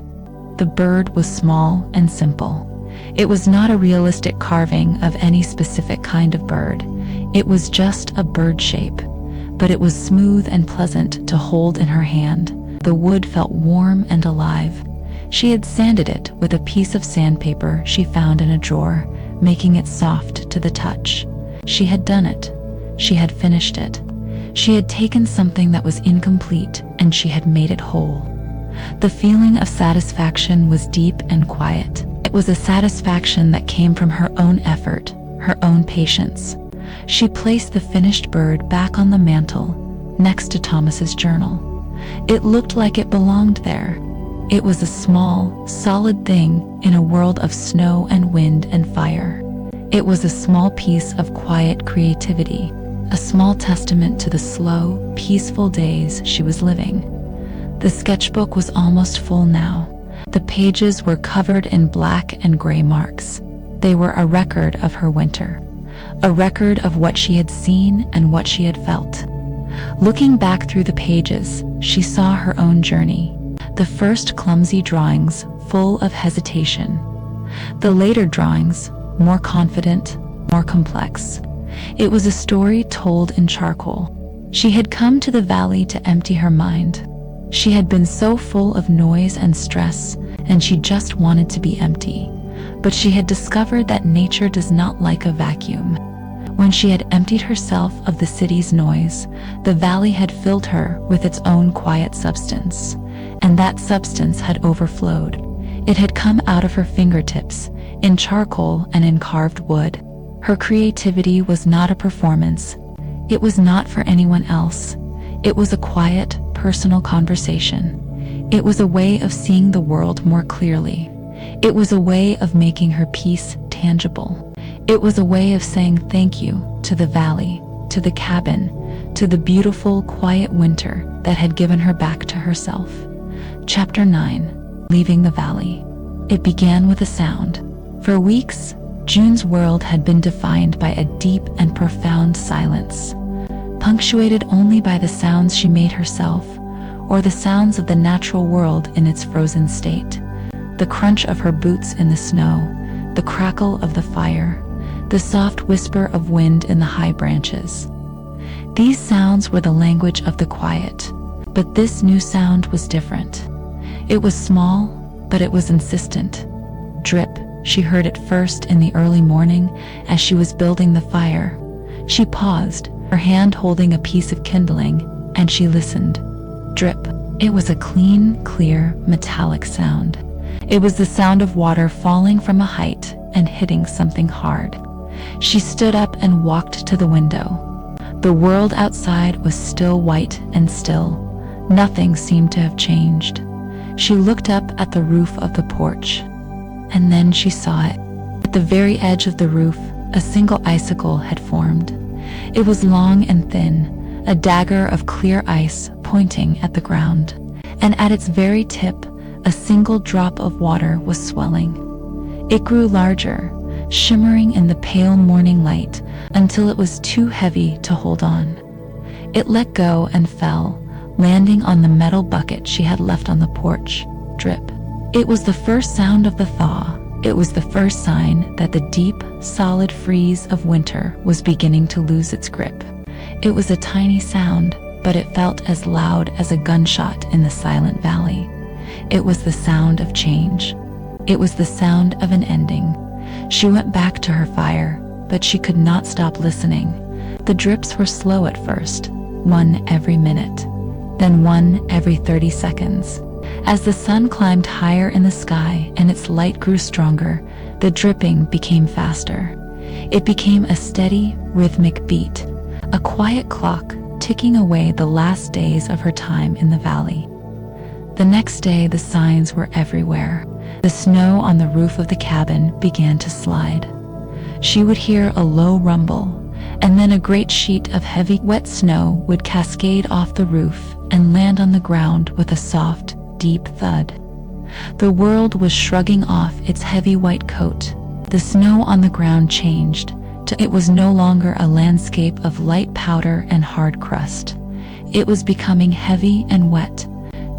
The bird was small and simple. It was not a realistic carving of any specific kind of bird. It was just a bird shape, but it was smooth and pleasant to hold in her hand. The wood felt warm and alive. She had sanded it with a piece of sandpaper she found in a drawer, making it soft to the touch. She had done it. She had finished it. She had taken something that was incomplete and she had made it whole. The feeling of satisfaction was deep and quiet. It was a satisfaction that came from her own effort, her own patience. She placed the finished bird back on the mantel, next to Thomas's journal. It looked like it belonged there. It was a small, solid thing in a world of snow and wind and fire. It was a small piece of quiet creativity, a small testament to the slow, peaceful days she was living. The sketchbook was almost full now. The pages were covered in black and gray marks. They were a record of her winter, a record of what she had seen and what she had felt. Looking back through the pages, she saw her own journey. The first clumsy drawings, full of hesitation. The later drawings, more confident, more complex. It was a story told in charcoal. She had come to the valley to empty her mind. She had been so full of noise and stress, and she just wanted to be empty. But she had discovered that nature does not like a vacuum. When she had emptied herself of the city's noise, the valley had filled her with its own quiet substance. And that substance had overflowed. It had come out of her fingertips, in charcoal and in carved wood. Her creativity was not a performance. It was not for anyone else. It was a quiet, personal conversation. It was a way of seeing the world more clearly. It was a way of making her peace tangible. It was a way of saying thank you to the valley, to the cabin, to the beautiful, quiet winter that had given her back to herself. Chapter 9. Leaving the Valley. It began with a sound. For weeks, June's world had been defined by a deep and profound silence, punctuated only by the sounds she made herself, or the sounds of the natural world in its frozen state. The crunch of her boots in the snow, the crackle of the fire, the soft whisper of wind in the high branches. These sounds were the language of the quiet, but this new sound was different. It was small, but it was insistent. Drip, she heard it first in the early morning as she was building the fire. She paused, her hand holding a piece of kindling, and she listened. Drip. It was a clean, clear, metallic sound. It was the sound of water falling from a height and hitting something hard. She stood up and walked to the window. The world outside was still white and still. Nothing seemed to have changed. She looked up at the roof of the porch, and then she saw it. At the very edge of the roof, a single icicle had formed. It was long and thin, a dagger of clear ice pointing at the ground, and at its very tip, a single drop of water was swelling. It grew larger, shimmering in the pale morning light until it was too heavy to hold on. It let go and fell, landing on the metal bucket she had left on the porch. Drip. It was the first sound of the thaw. It was the first sign that the deep, solid freeze of winter was beginning to lose its grip. It was a tiny sound, but it felt as loud as a gunshot in the silent valley. It was the sound of change. It was the sound of an ending. She went back to her fire, but she could not stop listening. The drips were slow at first, one every minute, then one every 30 seconds. As the sun climbed higher in the sky and its light grew stronger, the dripping became faster. It became a steady, rhythmic beat, a quiet clock ticking away the last days of her time in the valley. The next day, the signs were everywhere. The snow on the roof of the cabin began to slide. She would hear a low rumble, and then a great sheet of heavy, wet snow would cascade off the roof and land on the ground with a soft, deep thud. The world was shrugging off its heavy white coat. The snow on the ground changed. It was no longer a landscape of light powder and hard crust. It was becoming heavy and wet.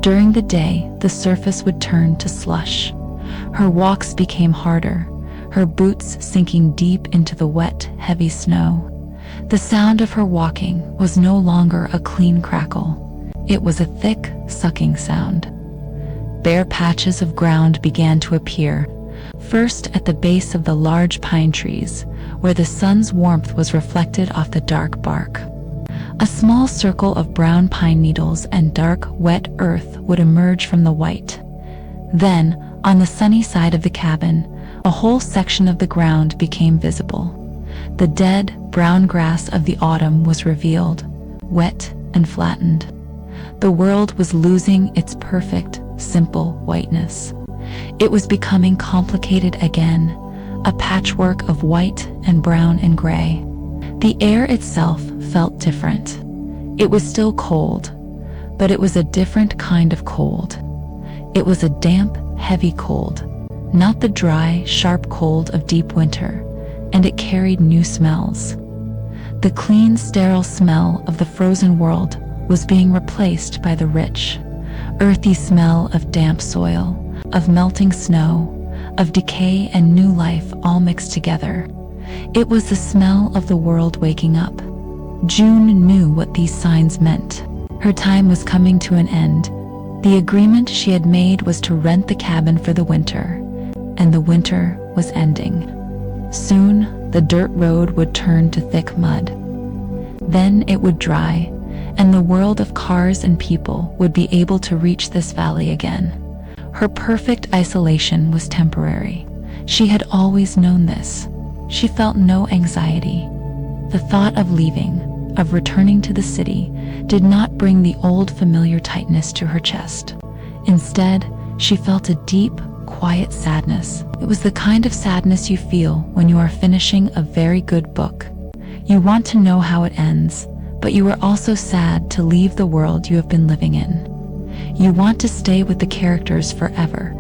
During the day, the surface would turn to slush. Her walks became harder, her boots sinking deep into the wet, heavy snow. The sound of her walking was no longer a clean crackle. It was a thick, sucking sound. Bare patches of ground began to appear, first at the base of the large pine trees, where the sun's warmth was reflected off the dark bark. A small circle of brown pine needles and dark, wet earth would emerge from the white. Then, on the sunny side of the cabin, a whole section of the ground became visible. The dead, brown grass of the autumn was revealed, wet and flattened. The world was losing its perfect, simple whiteness. It was becoming complicated again, a patchwork of white and brown and gray. The air itself felt different. It was still cold, but it was a different kind of cold. It was a damp, heavy cold, not the dry, sharp cold of deep winter, and it carried new smells. The clean, sterile smell of the frozen world was being replaced by the rich, earthy smell of damp soil, of melting snow, of decay and new life all mixed together. It was the smell of the world waking up. June knew what these signs meant. Her time was coming to an end. The agreement she had made was to rent the cabin for the winter, and the winter was ending. Soon, the dirt road would turn to thick mud. Then it would dry, and the world of cars and people would be able to reach this valley again. Her perfect isolation was temporary. She had always known this. She felt no anxiety. The thought of leaving, of returning to the city, did not bring the old familiar tightness to her chest. Instead, she felt a deep, quiet sadness. It was the kind of sadness you feel when you are finishing a very good book. You want to know how it ends, but you are also sad to leave the world you have been living in. You want to stay with the characters forever.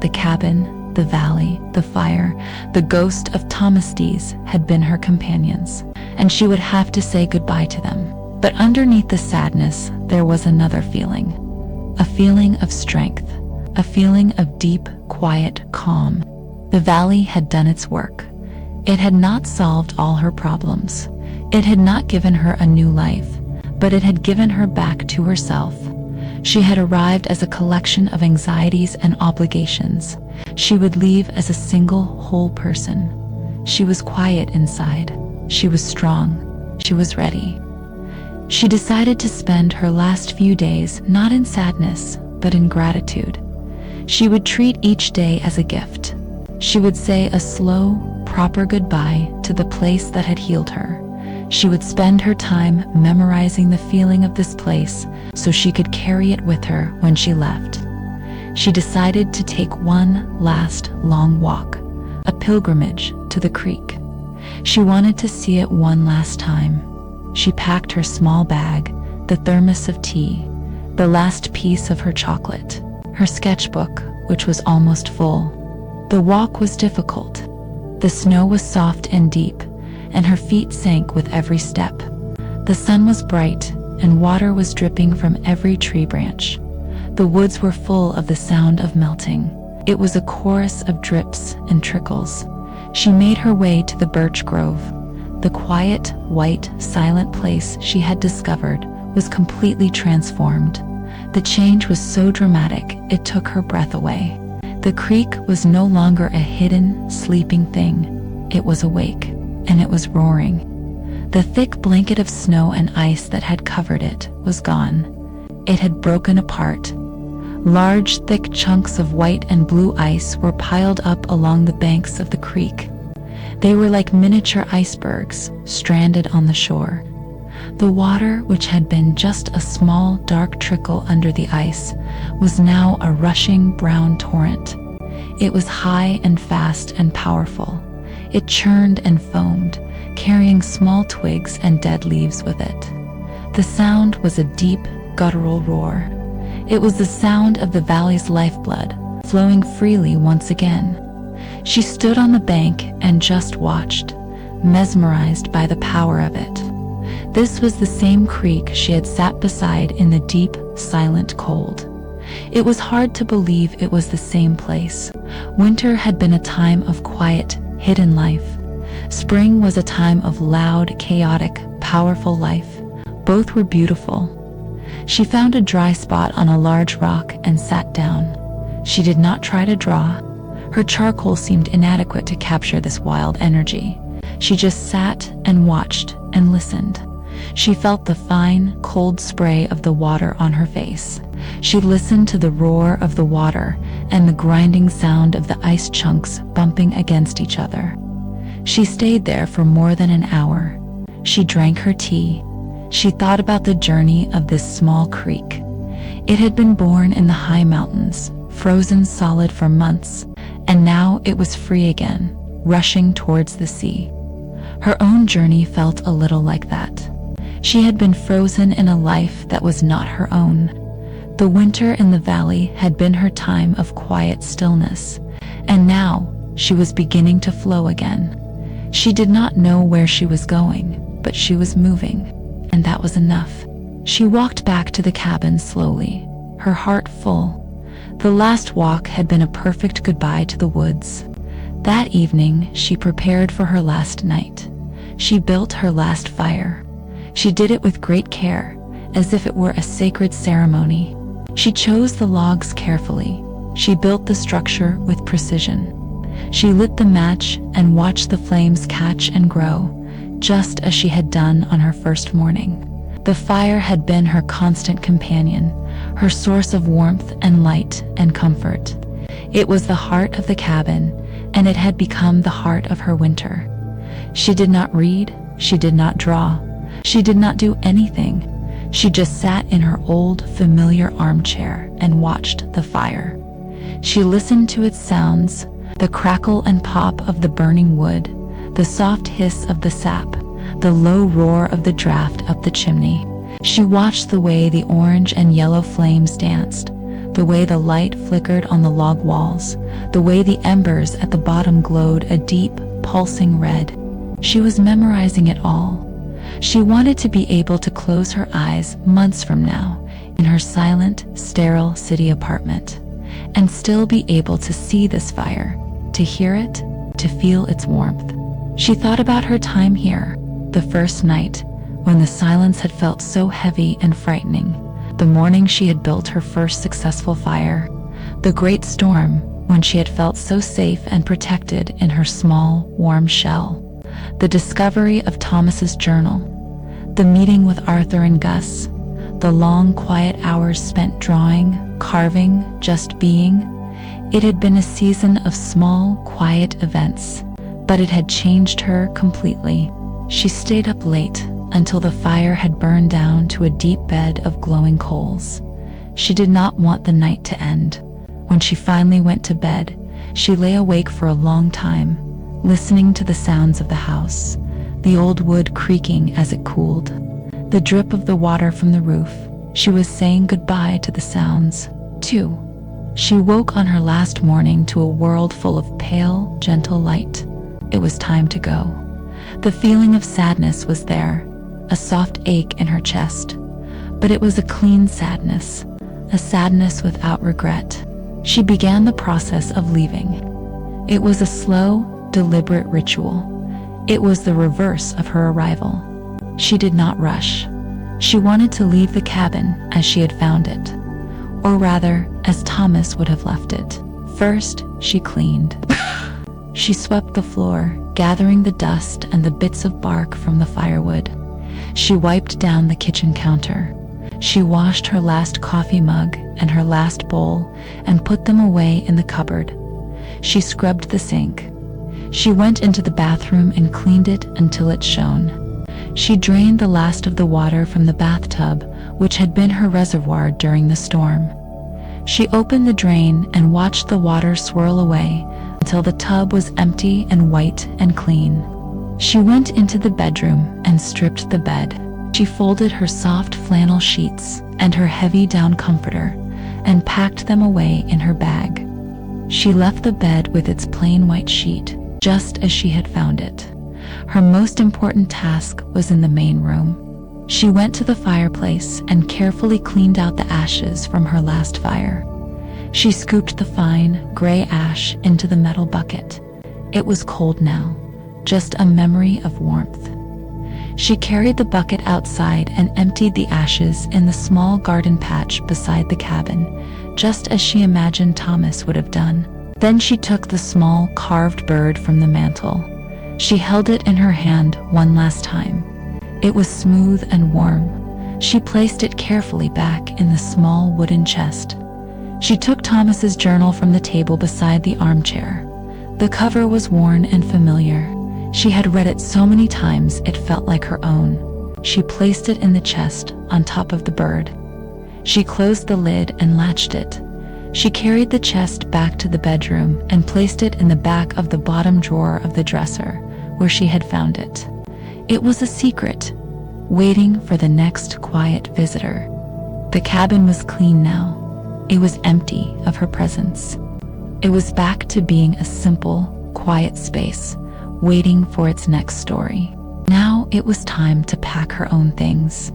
The cabin, the valley, the fire, the ghost of Thomas Dees had been her companions, and she would have to say goodbye to them. But underneath the sadness, there was another feeling. A feeling of strength, a feeling of deep, quiet calm. The valley had done its work. It had not solved all her problems. It had not given her a new life, but it had given her back to herself. She had arrived as a collection of anxieties and obligations. She would leave as a single, whole person. She was quiet inside. She was strong. She was ready. She decided to spend her last few days not in sadness, but in gratitude. She would treat each day as a gift. She would say a slow, proper goodbye to the place that had healed her. She would spend her time memorizing the feeling of this place so she could carry it with her when she left. She decided to take one last long walk, a pilgrimage to the creek. She wanted to see it one last time. She packed her small bag, the thermos of tea, the last piece of her chocolate, her sketchbook, which was almost full. The walk was difficult. The snow was soft and deep, and her feet sank with every step. The sun was bright, and water was dripping from every tree branch. The woods were full of the sound of melting. It was a chorus of drips and trickles. She made her way to the birch grove. The quiet, white, silent place she had discovered was completely transformed. The change was so dramatic, it took her breath away. The creek was no longer a hidden, sleeping thing. It was awake, and it was roaring. The thick blanket of snow and ice that had covered it was gone. It had broken apart. Large, thick chunks of white and blue ice were piled up along the banks of the creek. They were like miniature icebergs, stranded on the shore. The water, which had been just a small, dark trickle under the ice, was now a rushing brown torrent. It was high and fast and powerful. It churned and foamed, carrying small twigs and dead leaves with it. The sound was a deep, guttural roar. It was the sound of the valley's lifeblood, flowing freely once again. She stood on the bank and just watched, mesmerized by the power of it. This was the same creek she had sat beside in the deep, silent cold. It was hard to believe it was the same place. Winter had been a time of quiet, hidden life. Spring was a time of loud, chaotic, powerful life. Both were beautiful. She found a dry spot on a large rock and sat down. She did not try to draw. Her charcoal seemed inadequate to capture this wild energy. She just sat and watched and listened. She felt the fine, cold spray of the water on her face. She listened to the roar of the water and the grinding sound of the ice chunks bumping against each other. She stayed there for more than an hour. She drank her tea. She thought about the journey of this small creek. It had been born in the high mountains, frozen solid for months, and now it was free again, rushing towards the sea. Her own journey felt a little like that. She had been frozen in a life that was not her own. The winter in the valley had been her time of quiet stillness, and now she was beginning to flow again. She did not know where she was going, but she was moving, and that was enough. She walked back to the cabin slowly, her heart full. The last walk had been a perfect goodbye to the woods. That evening, she prepared for her last night. She built her last fire. She did it with great care, as if it were a sacred ceremony. She chose the logs carefully. She built the structure with precision. She lit the match and watched the flames catch and grow, just as she had done on her first morning. The fire had been her constant companion, her source of warmth and light and comfort. It was the heart of the cabin, and it had become the heart of her winter. She did not read, she did not draw, she did not do anything. She just sat in her old, familiar armchair and watched the fire. She listened to its sounds, the crackle and pop of the burning wood, the soft hiss of the sap, the low roar of the draft up the chimney. She watched the way the orange and yellow flames danced, the way the light flickered on the log walls, the way the embers at the bottom glowed a deep, pulsing red. She was memorizing it all. She wanted to be able to close her eyes months from now in her silent, sterile city apartment and still be able to see this fire, to hear it, to feel its warmth. She thought about her time here, the first night, when the silence had felt so heavy and frightening, the morning she had built her first successful fire, the great storm when she had felt so safe and protected in her small, warm shell, the discovery of Thomas's journal, the meeting with Arthur and Gus, the long, quiet hours spent drawing, carving, just being. It had been a season of small, quiet events, but it had changed her completely. She stayed up late until the fire had burned down to a deep bed of glowing coals. She did not want the night to end. When she finally went to bed, she lay awake for a long time, listening to the sounds of the house, the old wood creaking as it cooled, the drip of the water from the roof. She was saying goodbye to the sounds, too. She woke on her last morning to a world full of pale, gentle light. It was time to go. The feeling of sadness was there, a soft ache in her chest. But it was a clean sadness, a sadness without regret. She began the process of leaving. It was a slow, deliberate ritual. It was the reverse of her arrival. She did not rush. She wanted to leave the cabin as she had found it, or rather, as Thomas would have left it. First, she cleaned. She swept the floor, gathering the dust and the bits of bark from the firewood. She wiped down the kitchen counter. She washed her last coffee mug and her last bowl and put them away in the cupboard. She scrubbed the sink. She went into the bathroom and cleaned it until it shone. She drained the last of the water from the bathtub, which had been her reservoir during the storm. She opened the drain and watched the water swirl away until the tub was empty and white and clean. She went into the bedroom and stripped the bed. She folded her soft flannel sheets and her heavy down comforter and packed them away in her bag. She left the bed with its plain white sheet, just as she had found it. Her most important task was in the main room. She went to the fireplace and carefully cleaned out the ashes from her last fire. She scooped the fine, gray ash into the metal bucket. It was cold now, just a memory of warmth. She carried the bucket outside and emptied the ashes in the small garden patch beside the cabin, just as she imagined Thomas would have done. Then she took the small carved bird from the mantel. She held it in her hand one last time. It was smooth and warm. She placed it carefully back in the small wooden chest. She took Thomas's journal from the table beside the armchair. The cover was worn and familiar. She had read it so many times it felt like her own. She placed it in the chest on top of the bird. She closed the lid and latched it. She carried the chest back to the bedroom and placed it in the back of the bottom drawer of the dresser, where she had found it. It was a secret, waiting for the next quiet visitor. The cabin was clean now. It was empty of her presence. It was back to being a simple, quiet space, waiting for its next story. Now it was time to pack her own things.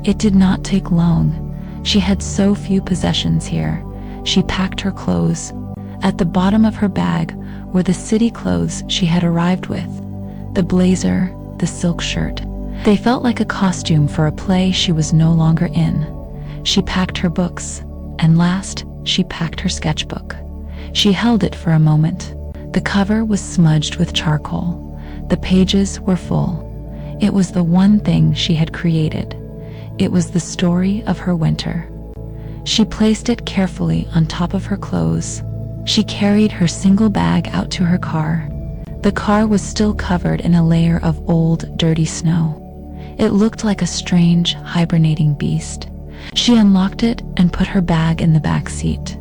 It did not take long. She had so few possessions here. She packed her clothes. At the bottom of her bag were the city clothes she had arrived with. The blazer, the silk shirt. They felt like a costume for a play she was no longer in. She packed her books, and last, she packed her sketchbook. She held it for a moment. The cover was smudged with charcoal. The pages were full. It was the one thing she had created. It was the story of her winter. She placed it carefully on top of her clothes. She carried her single bag out to her car. The car was still covered in a layer of old, dirty snow. It looked like a strange, hibernating beast. She unlocked it and put her bag in the back seat.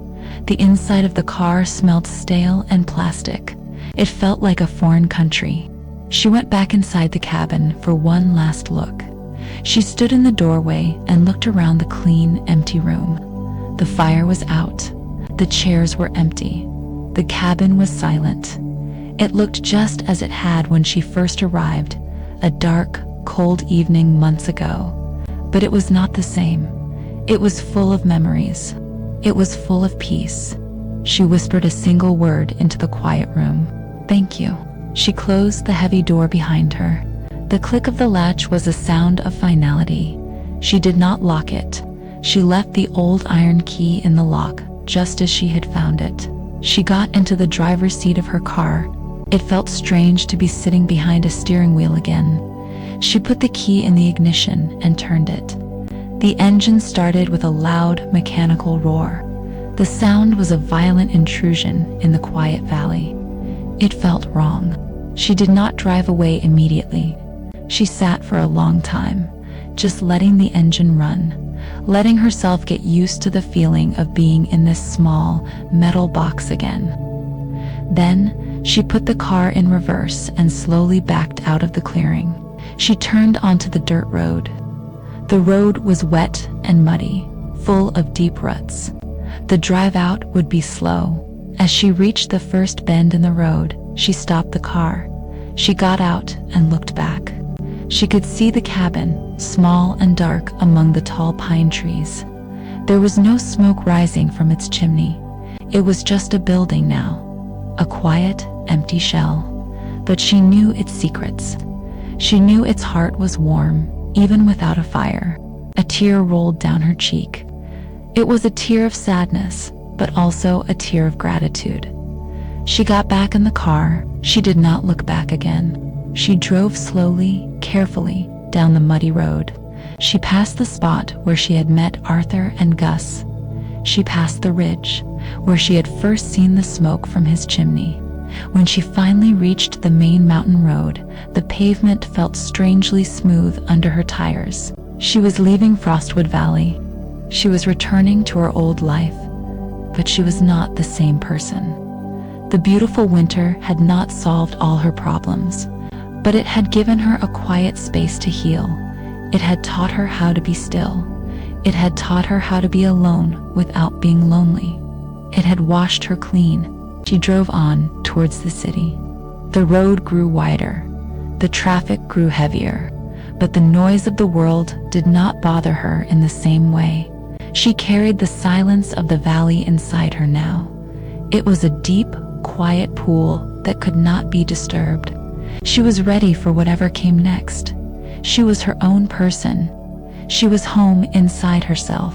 The inside of the car smelled stale and plastic. It felt like a foreign country. She went back inside the cabin for one last look. She stood in the doorway and looked around the clean, empty room. The fire was out. The chairs were empty. The cabin was silent. It looked just as it had when she first arrived, a dark, cold evening months ago. But it was not the same. It was full of memories. It was full of peace. She whispered a single word into the quiet room. "Thank you." She closed the heavy door behind her. The click of the latch was a sound of finality. She did not lock it. She left the old iron key in the lock, just as she had found it. She got into the driver's seat of her car. It felt strange to be sitting behind a steering wheel again. She put the key in the ignition and turned it. The engine started with a loud, mechanical roar. The sound was a violent intrusion in the quiet valley. It felt wrong. She did not drive away immediately. She sat for a long time, just letting the engine run, letting herself get used to the feeling of being in this small, metal box again. Then, she put the car in reverse and slowly backed out of the clearing. She turned onto the dirt road. The road was wet and muddy, full of deep ruts. The drive out would be slow. As she reached the first bend in the road, she stopped the car. She got out and looked back. She could see the cabin, small and dark among the tall pine trees. There was no smoke rising from its chimney. It was just a building now, a quiet, empty shell. But she knew its secrets. She knew its heart was warm, even without a fire. A tear rolled down her cheek. It was a tear of sadness, but also a tear of gratitude. She got back in the car. She did not look back again. She drove slowly, carefully, down the muddy road. She passed the spot where she had met Arthur and Gus. She passed the ridge, where she had first seen the smoke from his chimney. When she finally reached the main mountain road, the pavement felt strangely smooth under her tires. She was leaving Frostwood Valley. She was returning to her old life, but she was not the same person. The beautiful winter had not solved all her problems, but it had given her a quiet space to heal. It had taught her how to be still. It had taught her how to be alone without being lonely. It had washed her clean. She drove on towards the city. The road grew wider. The traffic grew heavier, but the noise of the world did not bother her in the same way. She carried the silence of the valley inside her now. It was a deep, quiet pool that could not be disturbed. She was ready for whatever came next. She was her own person. She was home inside herself.